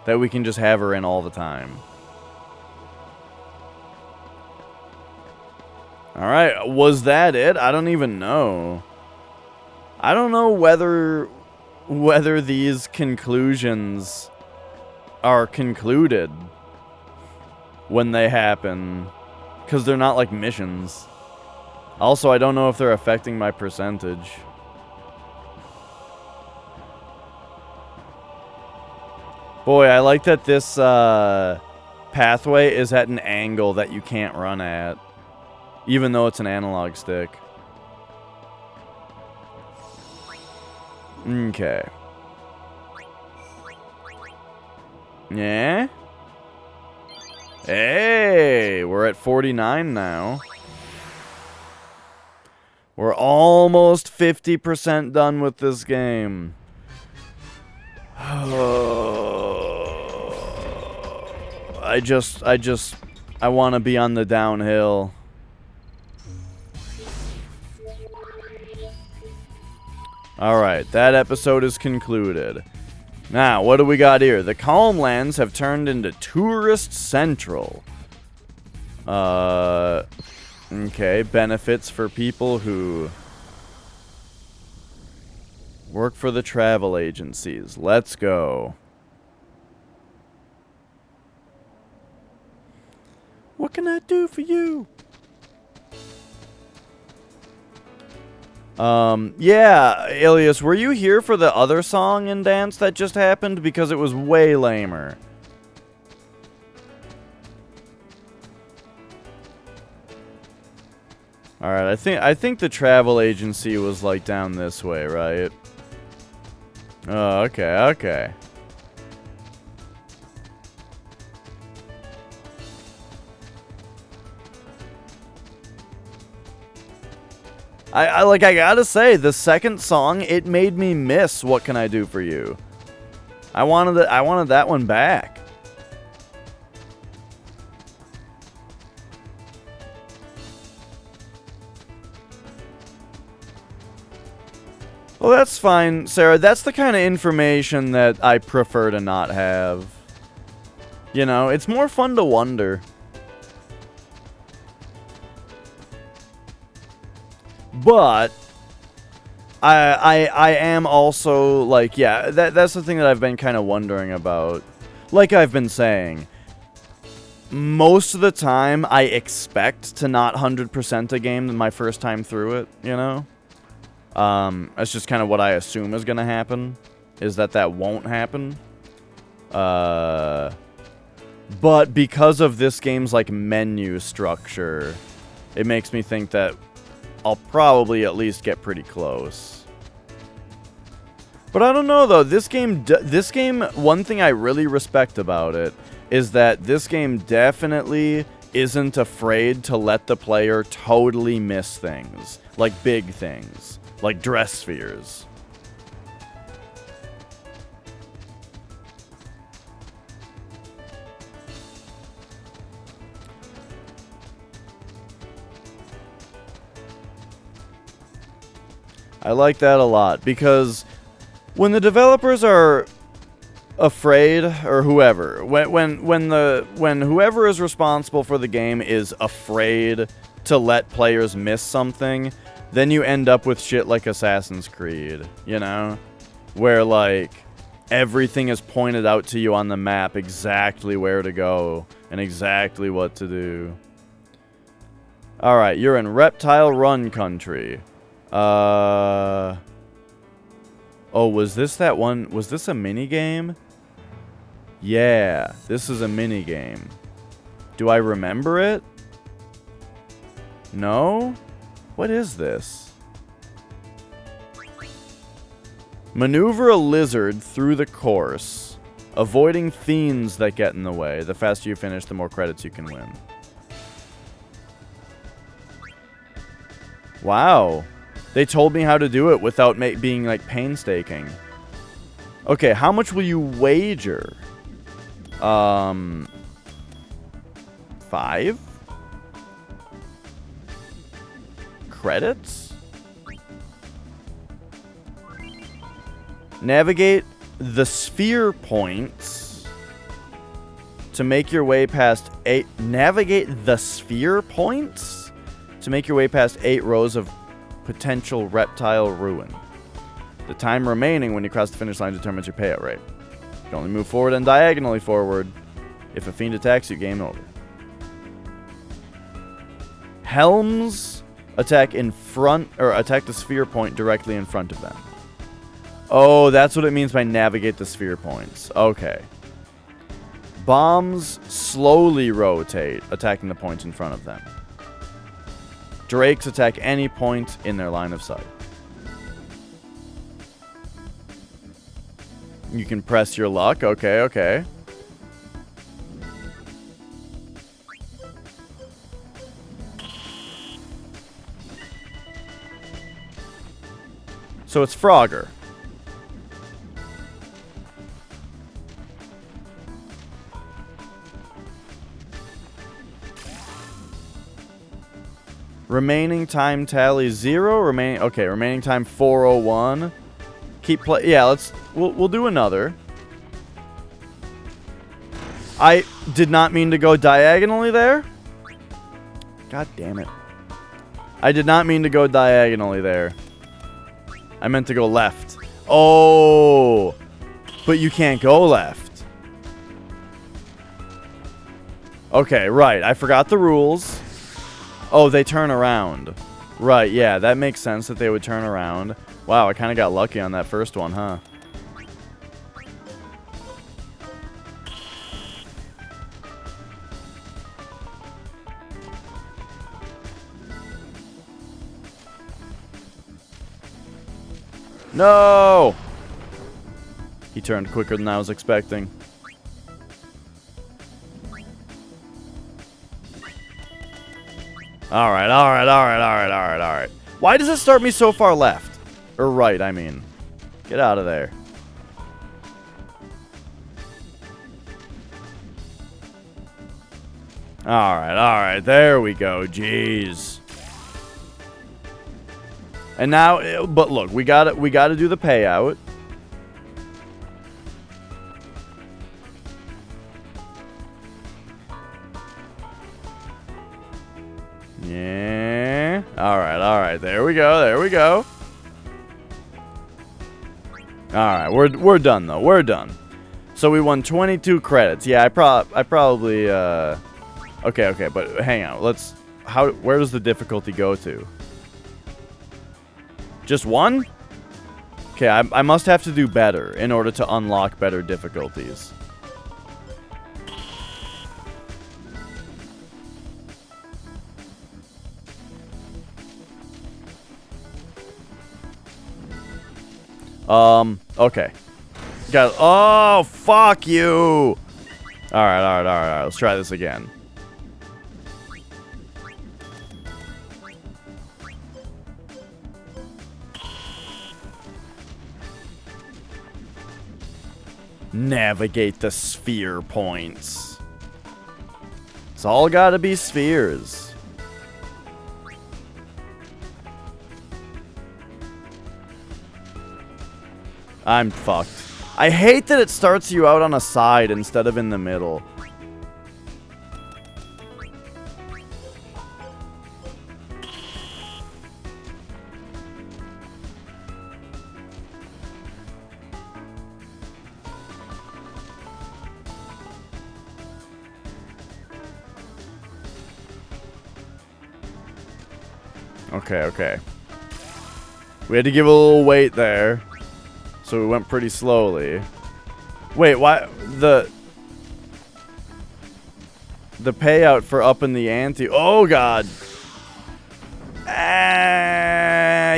that we can just have her in all the time. Alright, was that it? I don't even know. I don't know whether these conclusions are concluded when they happen, because they're not like missions. Also, I don't know if they're affecting my percentage. Boy, I like that this pathway is at an angle that you can't run at, even though it's an analog stick. Okay. Yeah? Hey, we're at 49 now. We're almost 50% done with this game. I want to be on the downhill. Alright, that episode is concluded. Now, what do we got here? The Calmlands have turned into Tourist Central. Okay, benefits for people who work for the travel agencies. Let's go. What can I do for you? Yeah, Ilias, were you here for the other song and dance that just happened? Because it was way lamer. Alright, I think the travel agency was like down this way, right? Oh, okay, okay. I gotta say, the second song, it made me miss What Can I Do For You. I wanted that one back. Well, that's fine, Sarah. That's the kind of information that I prefer to not have. You know, it's more fun to wonder. But I am also like, yeah, that's the thing that I've been kind of wondering about. Like I've been saying, most of the time I expect to not 100% a game my first time through it, you know? That's just kind of what I assume is going to happen, is that won't happen. But because of this game's like menu structure, it makes me think that I'll probably at least get pretty close. But I don't know though, this game, one thing I really respect about it is that this game definitely isn't afraid to let the player totally miss things, like big things. Like dress spheres. I like that a lot because when the developers are afraid, or whoever, when whoever is responsible for the game is afraid to let players miss something, then you end up with shit like Assassin's Creed, you know? Where, like, everything is pointed out to you on the map exactly where to go and exactly what to do. Alright, you're in Reptile Run country. Oh, was this that one? Was this a minigame? Yeah, this is a minigame. Do I remember it? No? What is this? Maneuver a lizard through the course, avoiding fiends that get in the way. The faster you finish, the more credits you can win. Wow. They told me how to do it without being, like, painstaking. Okay, how much will you wager? 5? Credits? Navigate the sphere points to make your way past 8... Navigate the sphere points to make your way past 8 rows of potential reptile ruin. The time remaining when you cross the finish line determines your payout rate. You can only move forward and diagonally forward. If a fiend attacks you, game over. Helms attack in front, or attack the sphere point directly in front of them. Oh, that's what it means by navigate the sphere points. Okay. Bombs slowly rotate, attacking the points in front of them. Drakes attack any point in their line of sight. You can press your luck. Okay, okay. So it's Frogger. Remaining time tally 0. Remaining time 4:01. Keep play. Yeah, we'll do another. I did not mean to go diagonally there. God damn it. I did not mean to go diagonally there. I meant to go left. Oh, but you can't go left. Okay, right. I forgot the rules. Oh, they turn around. Right, yeah, that makes sense that they would turn around. Wow, I kind of got lucky on that first one, huh? No! He turned quicker than I was expecting. Alright. Why does it start me so far left? Or right, I mean. Get out of there. Alright. There we go. Jeez. And now, but look, we gotta do the payout. Yeah. Alright. There we go. Alright, we're done though. We're done. So we won 22 credits. Yeah, I probably Okay, but hang on. Where does the difficulty go to? Just one? Okay, I must have to do better in order to unlock better difficulties. Okay. Got it. Oh, fuck you! Alright. Let's try this again. Navigate the sphere points. It's all gotta be spheres. I'm fucked. I hate that it starts you out on a side instead of in the middle. Okay. We had to give a little weight there. So we went pretty slowly. Wait, why the payout for upping the ante? Oh god.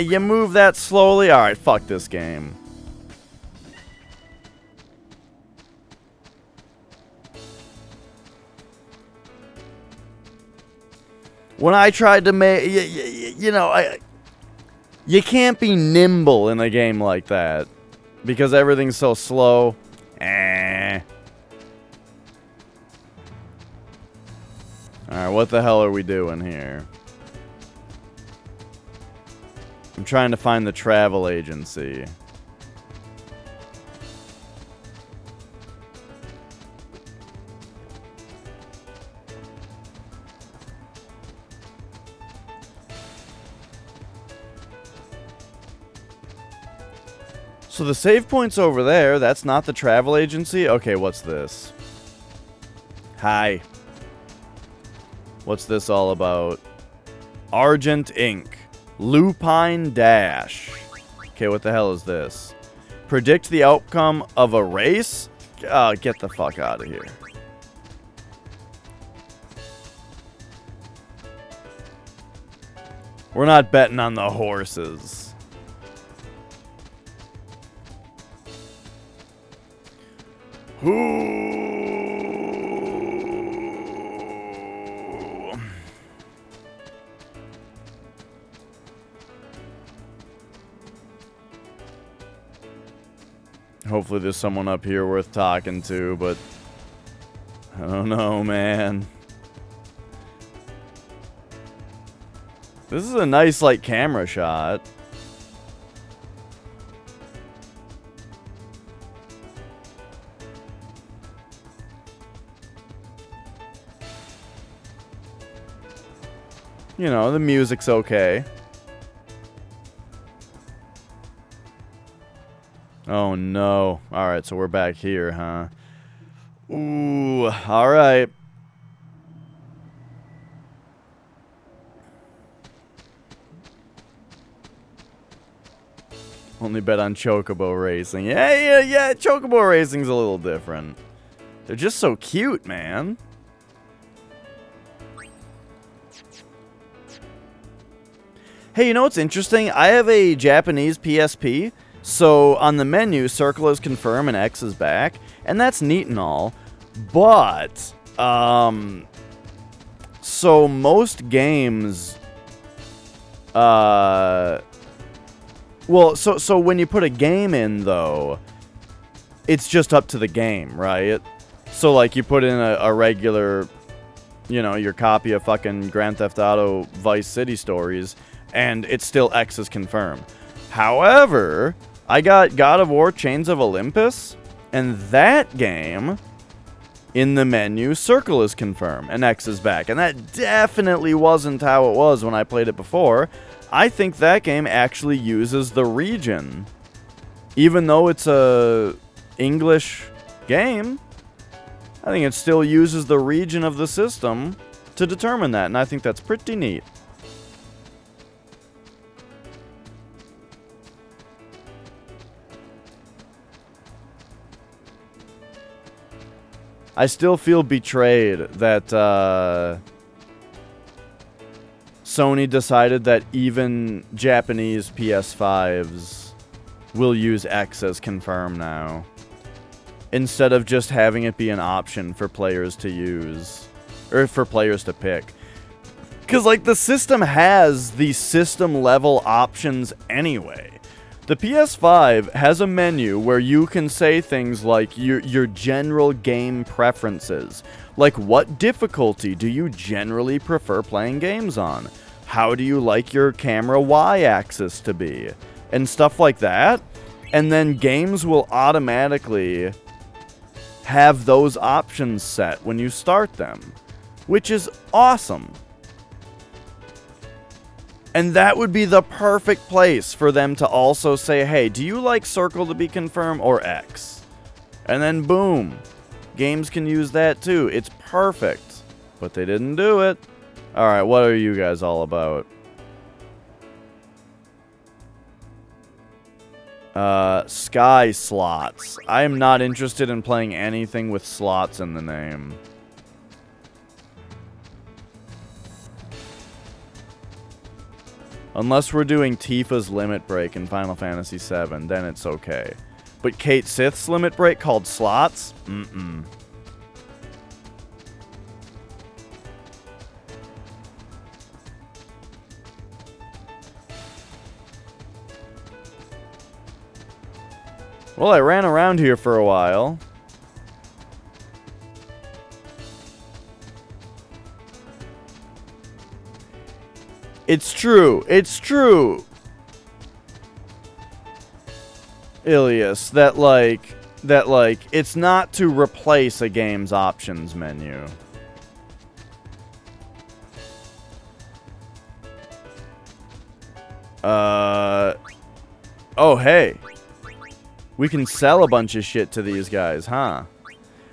You move that slowly? Alright, fuck this game. When I tried to make, you can't be nimble in a game like that. Because everything's so slow. Alright, what the hell are we doing here? I'm trying to find the travel agency. So the save point's over there. That's not the travel agency. Okay, what's this? Hi. What's this all about? Argent Ink. Lupine Dash. Okay, what the hell is this? Predict the outcome of a race? Get the fuck out of here. We're not betting on the horses. Ooh. Hopefully there's someone up here worth talking to, but I don't know, man. This is a nice, like, camera shot. You know, the music's okay. Oh, no. Alright, so we're back here, huh? Ooh, alright. Only bet on Chocobo Racing. Yeah, Chocobo Racing's a little different. They're just so cute, man. Hey, you know what's interesting? I have a Japanese PSP, so on the menu, circle is confirm and X is back, and that's neat and all, but, so most games, well, so when you put a game in, though, it's just up to the game, right? So, like, you put in a regular, you know, your copy of fucking Grand Theft Auto Vice City Stories, and it's still X is confirmed. However, I got God of War Chains of Olympus, and that game, in the menu, circle is confirmed, and X is back. And that definitely wasn't how it was when I played it before. I think that game actually uses the region. Even though it's a English game, I think it still uses the region of the system to determine that, and I think that's pretty neat. I still feel betrayed that Sony decided that even Japanese PS5s will use X as confirmed now, instead of just having it be an option for players to use, or for players to pick. Because, like, the system has the system-level options anyway. The PS5 has a menu where you can say things like your general game preferences. Like, what difficulty do you generally prefer playing games on? How do you like your camera Y-axis to be? And stuff like that. And then games will automatically have those options set when you start them, which is awesome. And that would be the perfect place for them to also say, hey, do you like circle to be confirmed or X? And then boom, games can use that too. It's perfect. But they didn't do it. Alright, what are you guys all about? Sky slots. I am not interested in playing anything with slots in the name. Unless we're doing Tifa's Limit Break in Final Fantasy VII, then it's okay. But Kate Sith's Limit Break called slots? Mm-mm. Well, I ran around here for a while. It's true. It's true. Ilias, that like, it's not to replace a game's options menu. Oh, hey. We can sell a bunch of shit to these guys, huh?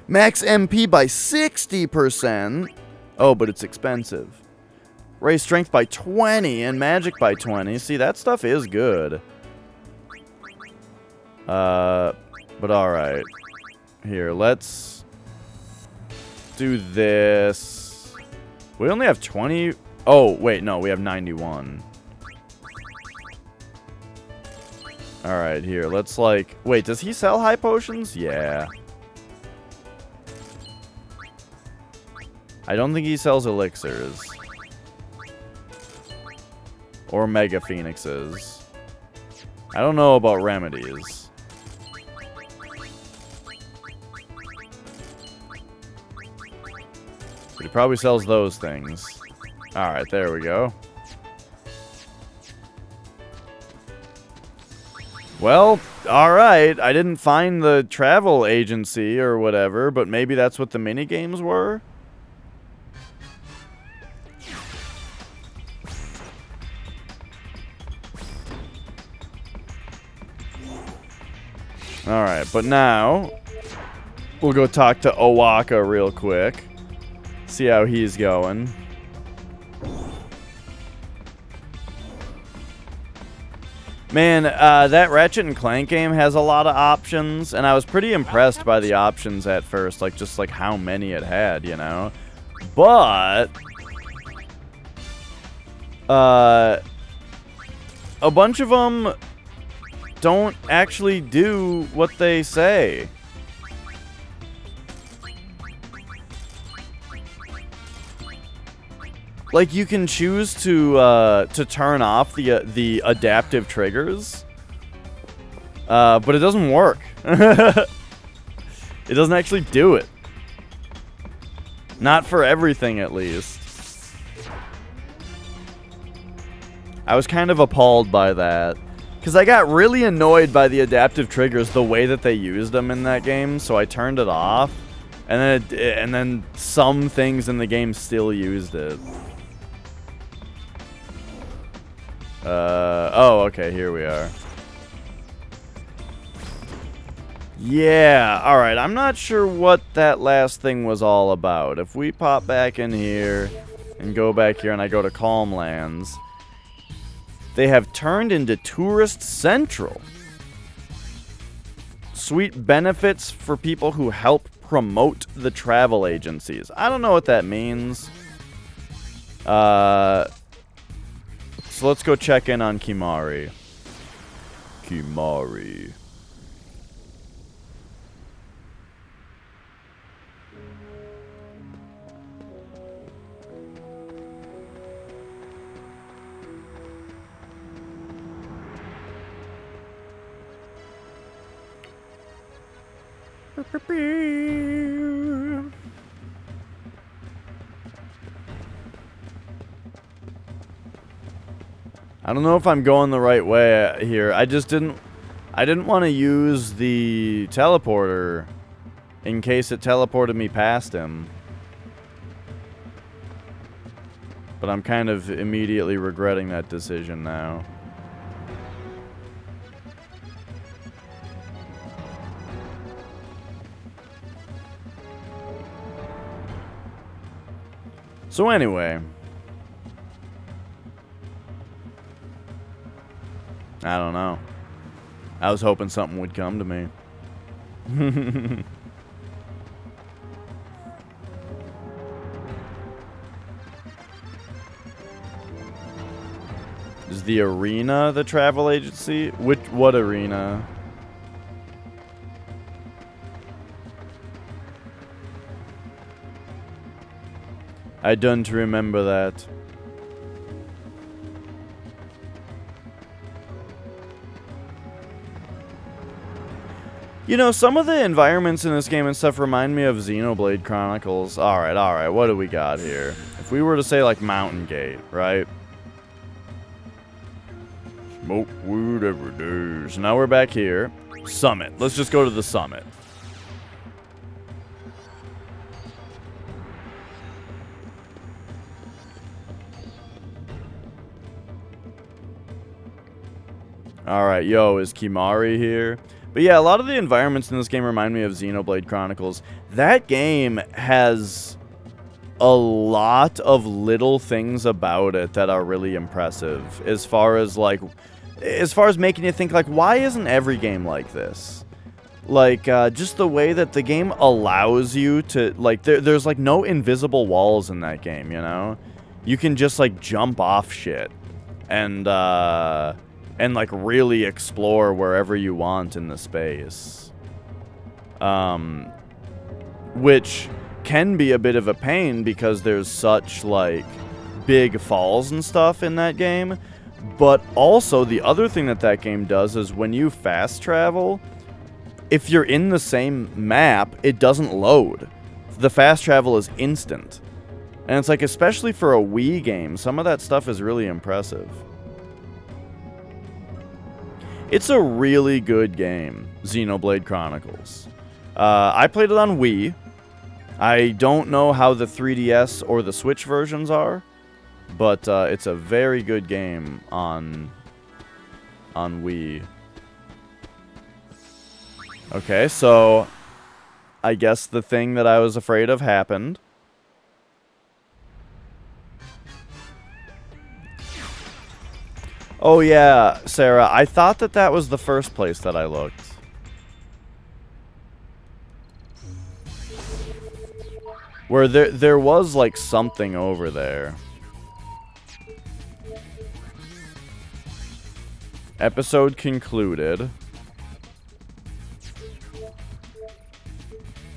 Max MP by 60%. Oh, but it's expensive. Raise strength by 20 and magic by 20. See, that stuff is good. But alright. Here, let's do this. We only have 20. Oh, wait, no, we have 91. Alright, here. Let's, like... Wait, does he sell high potions? Yeah. I don't think he sells elixirs. Or mega phoenixes. I don't know about remedies. But he probably sells those things. Alright, there we go. Well, alright. I didn't find the travel agency or whatever, but maybe that's what the minigames were? Alright, but now we'll go talk to Owaka real quick. See how he's going. Man, that Ratchet and Clank game has a lot of options, and I was pretty impressed by the options at first, like just like how many it had, you know. But a bunch of them don't actually do what they say. Like, you can choose to turn off the adaptive triggers, but it doesn't work. It doesn't actually do it. Not for everything, at least. I was kind of appalled by that, because I got really annoyed by the adaptive triggers, the way that they used them in that game, so I turned it off, and then some things in the game still used it. Oh, okay, here we are. Yeah, alright, I'm not sure what that last thing was all about. If we pop back in here and go back here and I go to Calm Lands, they have turned into Tourist Central. Sweet benefits for people who help promote the travel agencies. I don't know what that means. So let's go check in on Kimari. Kimari. I don't know if I'm going the right way here. I didn't want to use the teleporter in case it teleported me past him. But I'm kind of immediately regretting that decision now. So anyway, I don't know. I was hoping something would come to me. Is the arena the travel agency? What arena? I don't remember that. You know, some of the environments in this game and stuff remind me of Xenoblade Chronicles. Alright, what do we got here? If we were to say, like, Mountain Gate, right? Smoke wood every day. So now we're back here. Summit. Let's just go to the summit. Alright, yo, is Kimari here? But yeah, a lot of the environments in this game remind me of Xenoblade Chronicles. That game has a lot of little things about it that are really impressive. As far as making you think, like, why isn't every game like this? Like, just the way that the game allows you to, like, there's, like, no invisible walls in that game, you know? You can just, like, jump off shit. And and like really explore wherever you want in the space. Which can be a bit of a pain because there's such like big falls and stuff in that game. But also the other thing that game does is when you fast travel, if you're in the same map, it doesn't load. The fast travel is instant. And it's like, especially for a Wii game, some of that stuff is really impressive. It's a really good game, Xenoblade Chronicles. I played it on Wii. I don't know how the 3DS or the Switch versions are, but it's a very good game on Wii. Okay, so I guess the thing that I was afraid of happened. Oh yeah, Sarah, I thought that was the first place that I looked. Where there was like something over there. Episode concluded.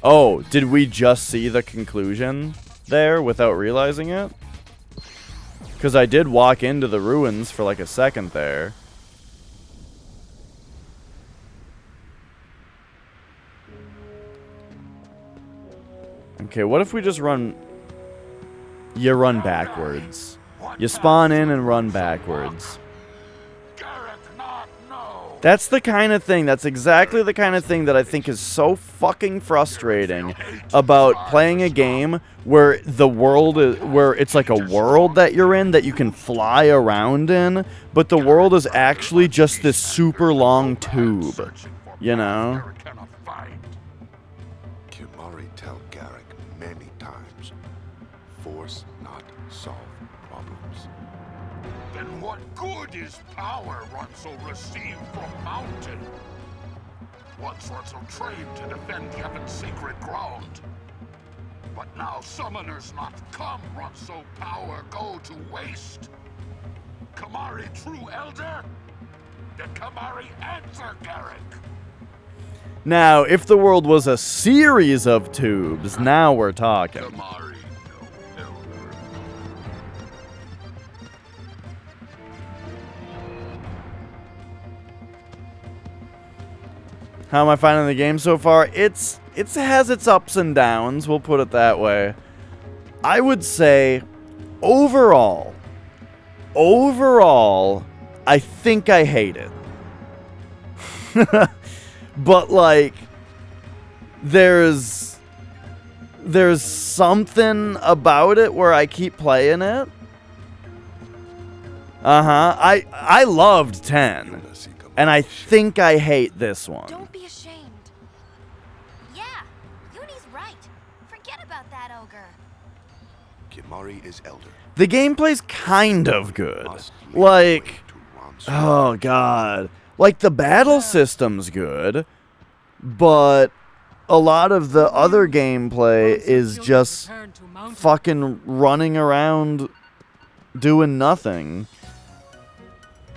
Oh, did we just see the conclusion there without realizing it? Because I did walk into the ruins for like a second there. Okay, what if we just run... You run backwards. You spawn in and run backwards. That's the kind of thing, that's exactly the kind of thing that I think is so fucking frustrating about playing a game where the world is, where it's like a world that you're in that you can fly around in, but the world is actually just this super long tube, you know? Kimari tell Garrick many times, force not solve problems. Then what good is power Ronso received from Mountain? Once Ronso trained to defend Yevon's sacred ground. But now summoners not come, Ronso power go to waste. Kimari true elder? Did Kimari answer Garrick? Now, if the world was a series of tubes, now we're talking. Kimari. How am I finding the game so far? It has its ups and downs, we'll put it that way. I would say, overall, I think I hate it. But, like, there's something about it where I keep playing it. I loved 10. And I think I hate this one. Don't be ashamed. Yeah, Yuni's right. Forget about that ogre. Kimari is elder. The gameplay's kind of good. Like, oh god. Like, the battle system's good, but a lot of the other gameplay is just fucking running around doing nothing.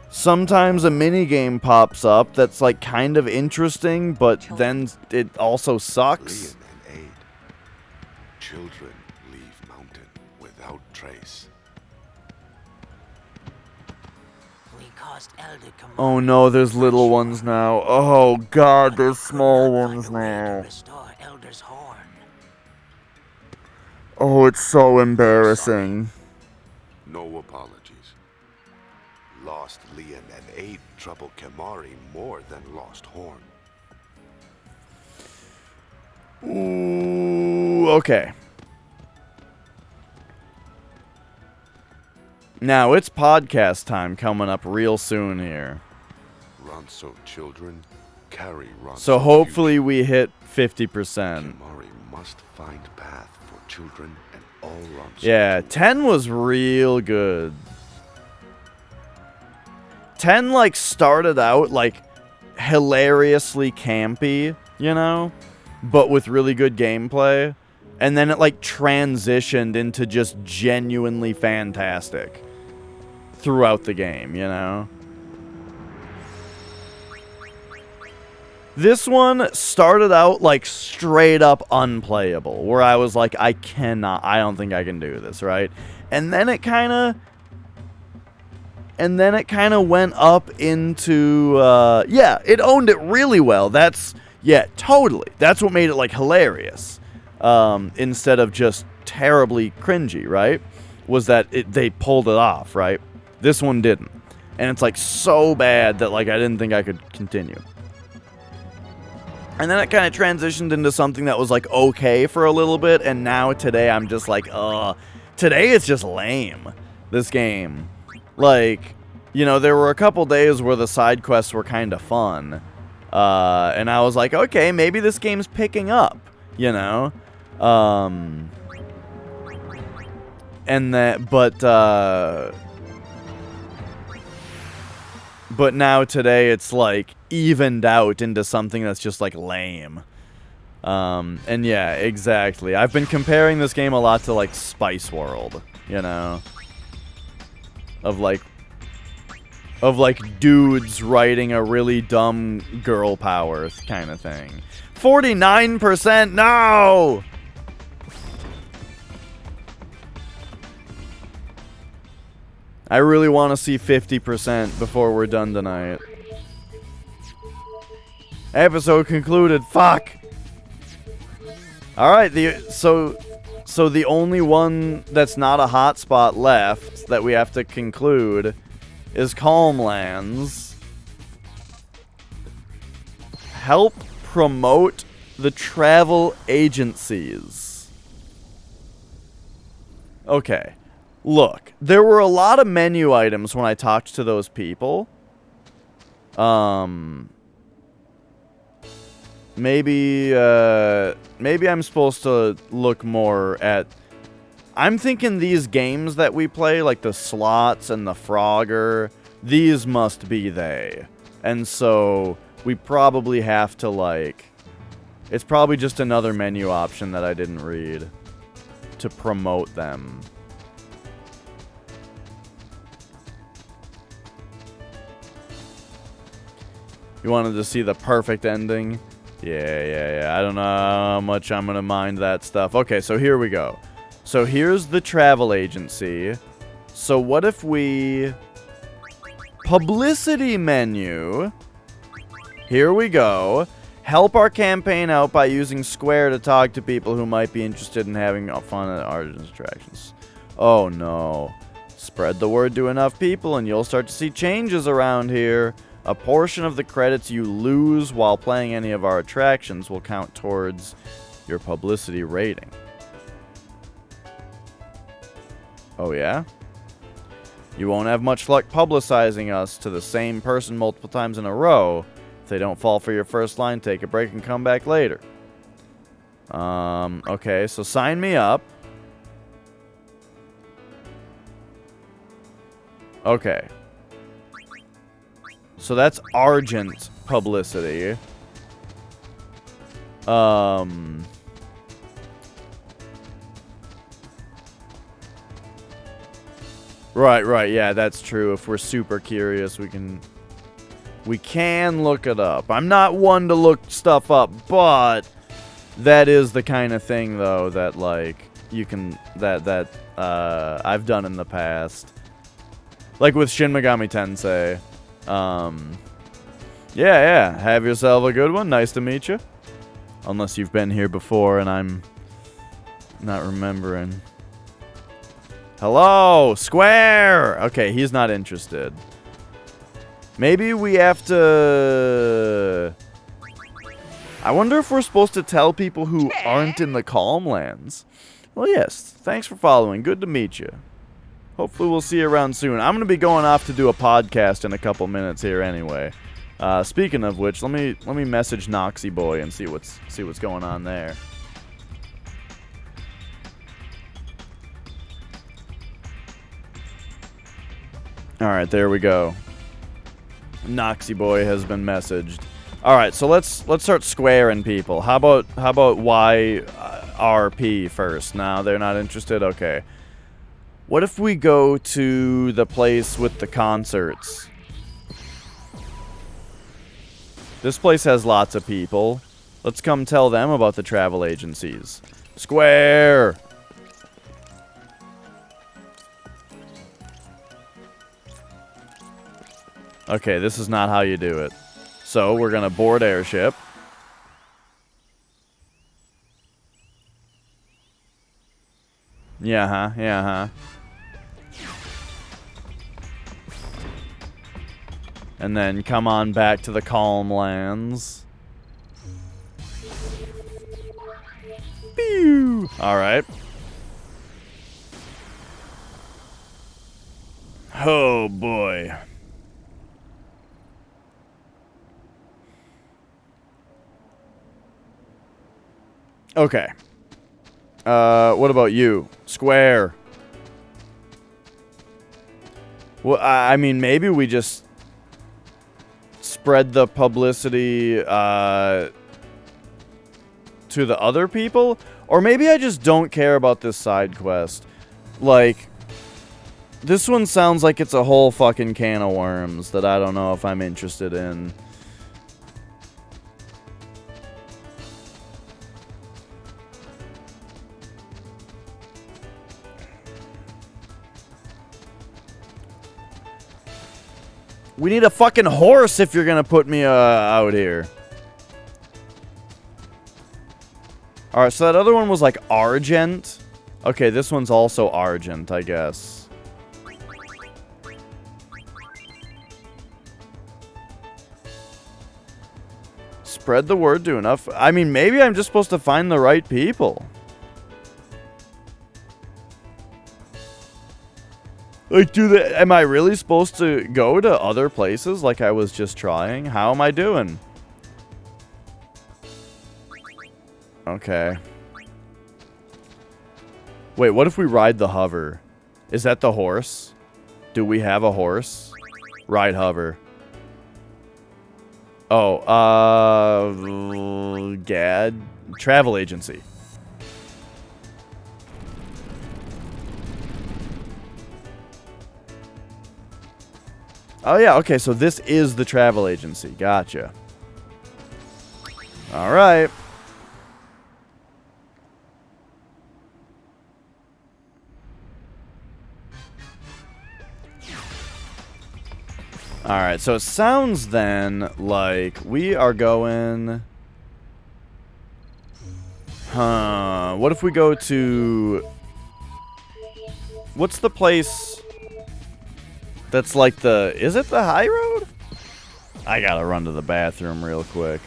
Sometimes a minigame pops up that's like kind of interesting, but then it also sucks. Children leave mountain without trace. We caused Elder Oh no, there's little ones now. Oh god, there's small ones now. restore Elder's horn. Oh, it's so embarrassing. No apologies. Lost Lian and aid trouble Kimari more than lost Horn. Ooh, okay. Now, it's podcast time coming up real soon here. Ronso children carry Ronso. So hopefully we hit 50%. Kimari must find path for children and all Ronso. Yeah, 10 was real good. 10 like started out like hilariously campy, you know, but with really good gameplay, and then it like transitioned into just genuinely fantastic throughout the game, you know. This one started out like straight up unplayable, where I was like, I don't think I can do this, right? And then it kind of went up into, yeah, it owned it really well. Yeah, totally. That's what made it, like, hilarious. Instead of just terribly cringy, right? Was that they pulled it off, right? This one didn't. And it's, like, so bad that, like, I didn't think I could continue. And then it kind of transitioned into something that was, like, okay for a little bit. And now, today, I'm just like, today it's just lame, this game. Like, you know, there were a couple days where the side quests were kind of fun. And I was like, okay, maybe this game's picking up, you know? And that, but now today it's like evened out into something that's just like lame. And yeah, exactly. I've been comparing this game a lot to like Spice World, you know? Of like dudes writing a really dumb girl power kind of thing. 49%, no! I really want to see 50% before we're done tonight. Episode concluded, fuck! Alright, so the only one that's not a hotspot left that we have to conclude is Calmlands. Help promote the travel agencies. Okay. Look, there were a lot of menu items when I talked to those people. Maybe I'm supposed to look more at... I'm thinking these games that we play, like the slots and the Frogger, these must be they. And so we probably have to, like... It's probably just another menu option that I didn't read to promote them. You wanted to see the perfect ending? Yeah. I don't know how much I'm going to mind that stuff. Okay, so here we go. So here's the travel agency. So what if we... Publicity menu. Here we go. Help our campaign out by using Square to talk to people who might be interested in having fun at Origins attractions. Oh no. Spread the word to enough people and you'll start to see changes around here. A portion of the credits you lose while playing any of our attractions will count towards your publicity rating. Oh yeah? You won't have much luck publicizing us to the same person multiple times in a row. If they don't fall for your first line, take a break and come back later. Okay, so sign me up. Okay. So that's Argent publicity. Right, yeah, that's true. If we're super curious, we can look it up. I'm not one to look stuff up, but that is the kind of thing though that like you can that I've done in the past. Like with Shin Megami Tensei. Yeah, have yourself a good one. Nice to meet you. Unless you've been here before and I'm not remembering. Hello, Square! Okay, he's not interested. Maybe we have to... I wonder if we're supposed to tell people who aren't in the Calmlands. Well, yes, thanks for following. Good to meet you. Hopefully we'll see you around soon. I'm going to be going off to do a podcast in a couple minutes here anyway. Speaking of which, let me message Noxy Boy and see what's going on there. All right, there we go. Noxy Boy has been messaged. All right, so let's start squaring people. How about YRP first? No, they're not interested. Okay. What if we go to the place with the concerts? This place has lots of people. Let's come tell them about the travel agencies. Square! Okay, this is not how you do it. So, we're gonna board airship. Yeah, huh? Yeah, huh? And then come on back to the calm lands. Pew! Alright. Oh, boy. Okay. What about you? Square. Well, I mean, maybe we just spread the publicity, to the other people? Or maybe I just don't care about this side quest. Like, this one sounds like it's a whole fucking can of worms that I don't know if I'm interested in. We need a fucking horse if you're gonna put me out here. Alright, so that other one was like Argent. Okay, this one's also Argent, I guess. Spread the word to enough. I mean, maybe I'm just supposed to find the right people. Like, am I really supposed to go to other places like I was just trying? How am I doing? Okay. Wait, what if we ride the hover? Is that the horse? Do we have a horse? Ride hover. Oh, Gad. Travel agency. Oh, yeah, okay, so this is the travel agency. Gotcha. Alright. Alright, so it sounds then like we are going... Huh, what if we go to... What's the place... That's like the... Is it the high road? I gotta run to the bathroom real quick.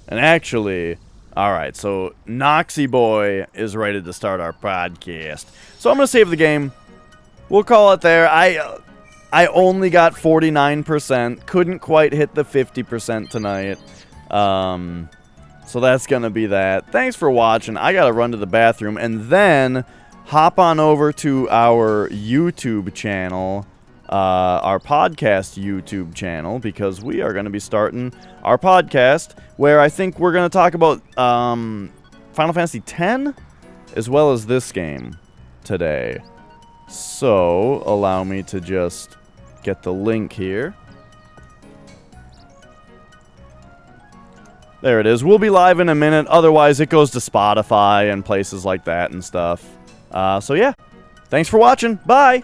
And actually... Alright, so Noxy Boy is ready to start our podcast. So I'm gonna save the game. We'll call it there. I only got 49%. Couldn't quite hit the 50% tonight. So that's gonna be that. Thanks for watching. I gotta run to the bathroom. And then... hop on over to our YouTube channel, our podcast YouTube channel, because we are going to be starting our podcast, where I think we're going to talk about Final Fantasy X, as well as this game today. So, allow me to just get the link here. There it is. We'll be live in a minute, otherwise it goes to Spotify and places like that and stuff. So yeah, thanks for watching. Bye!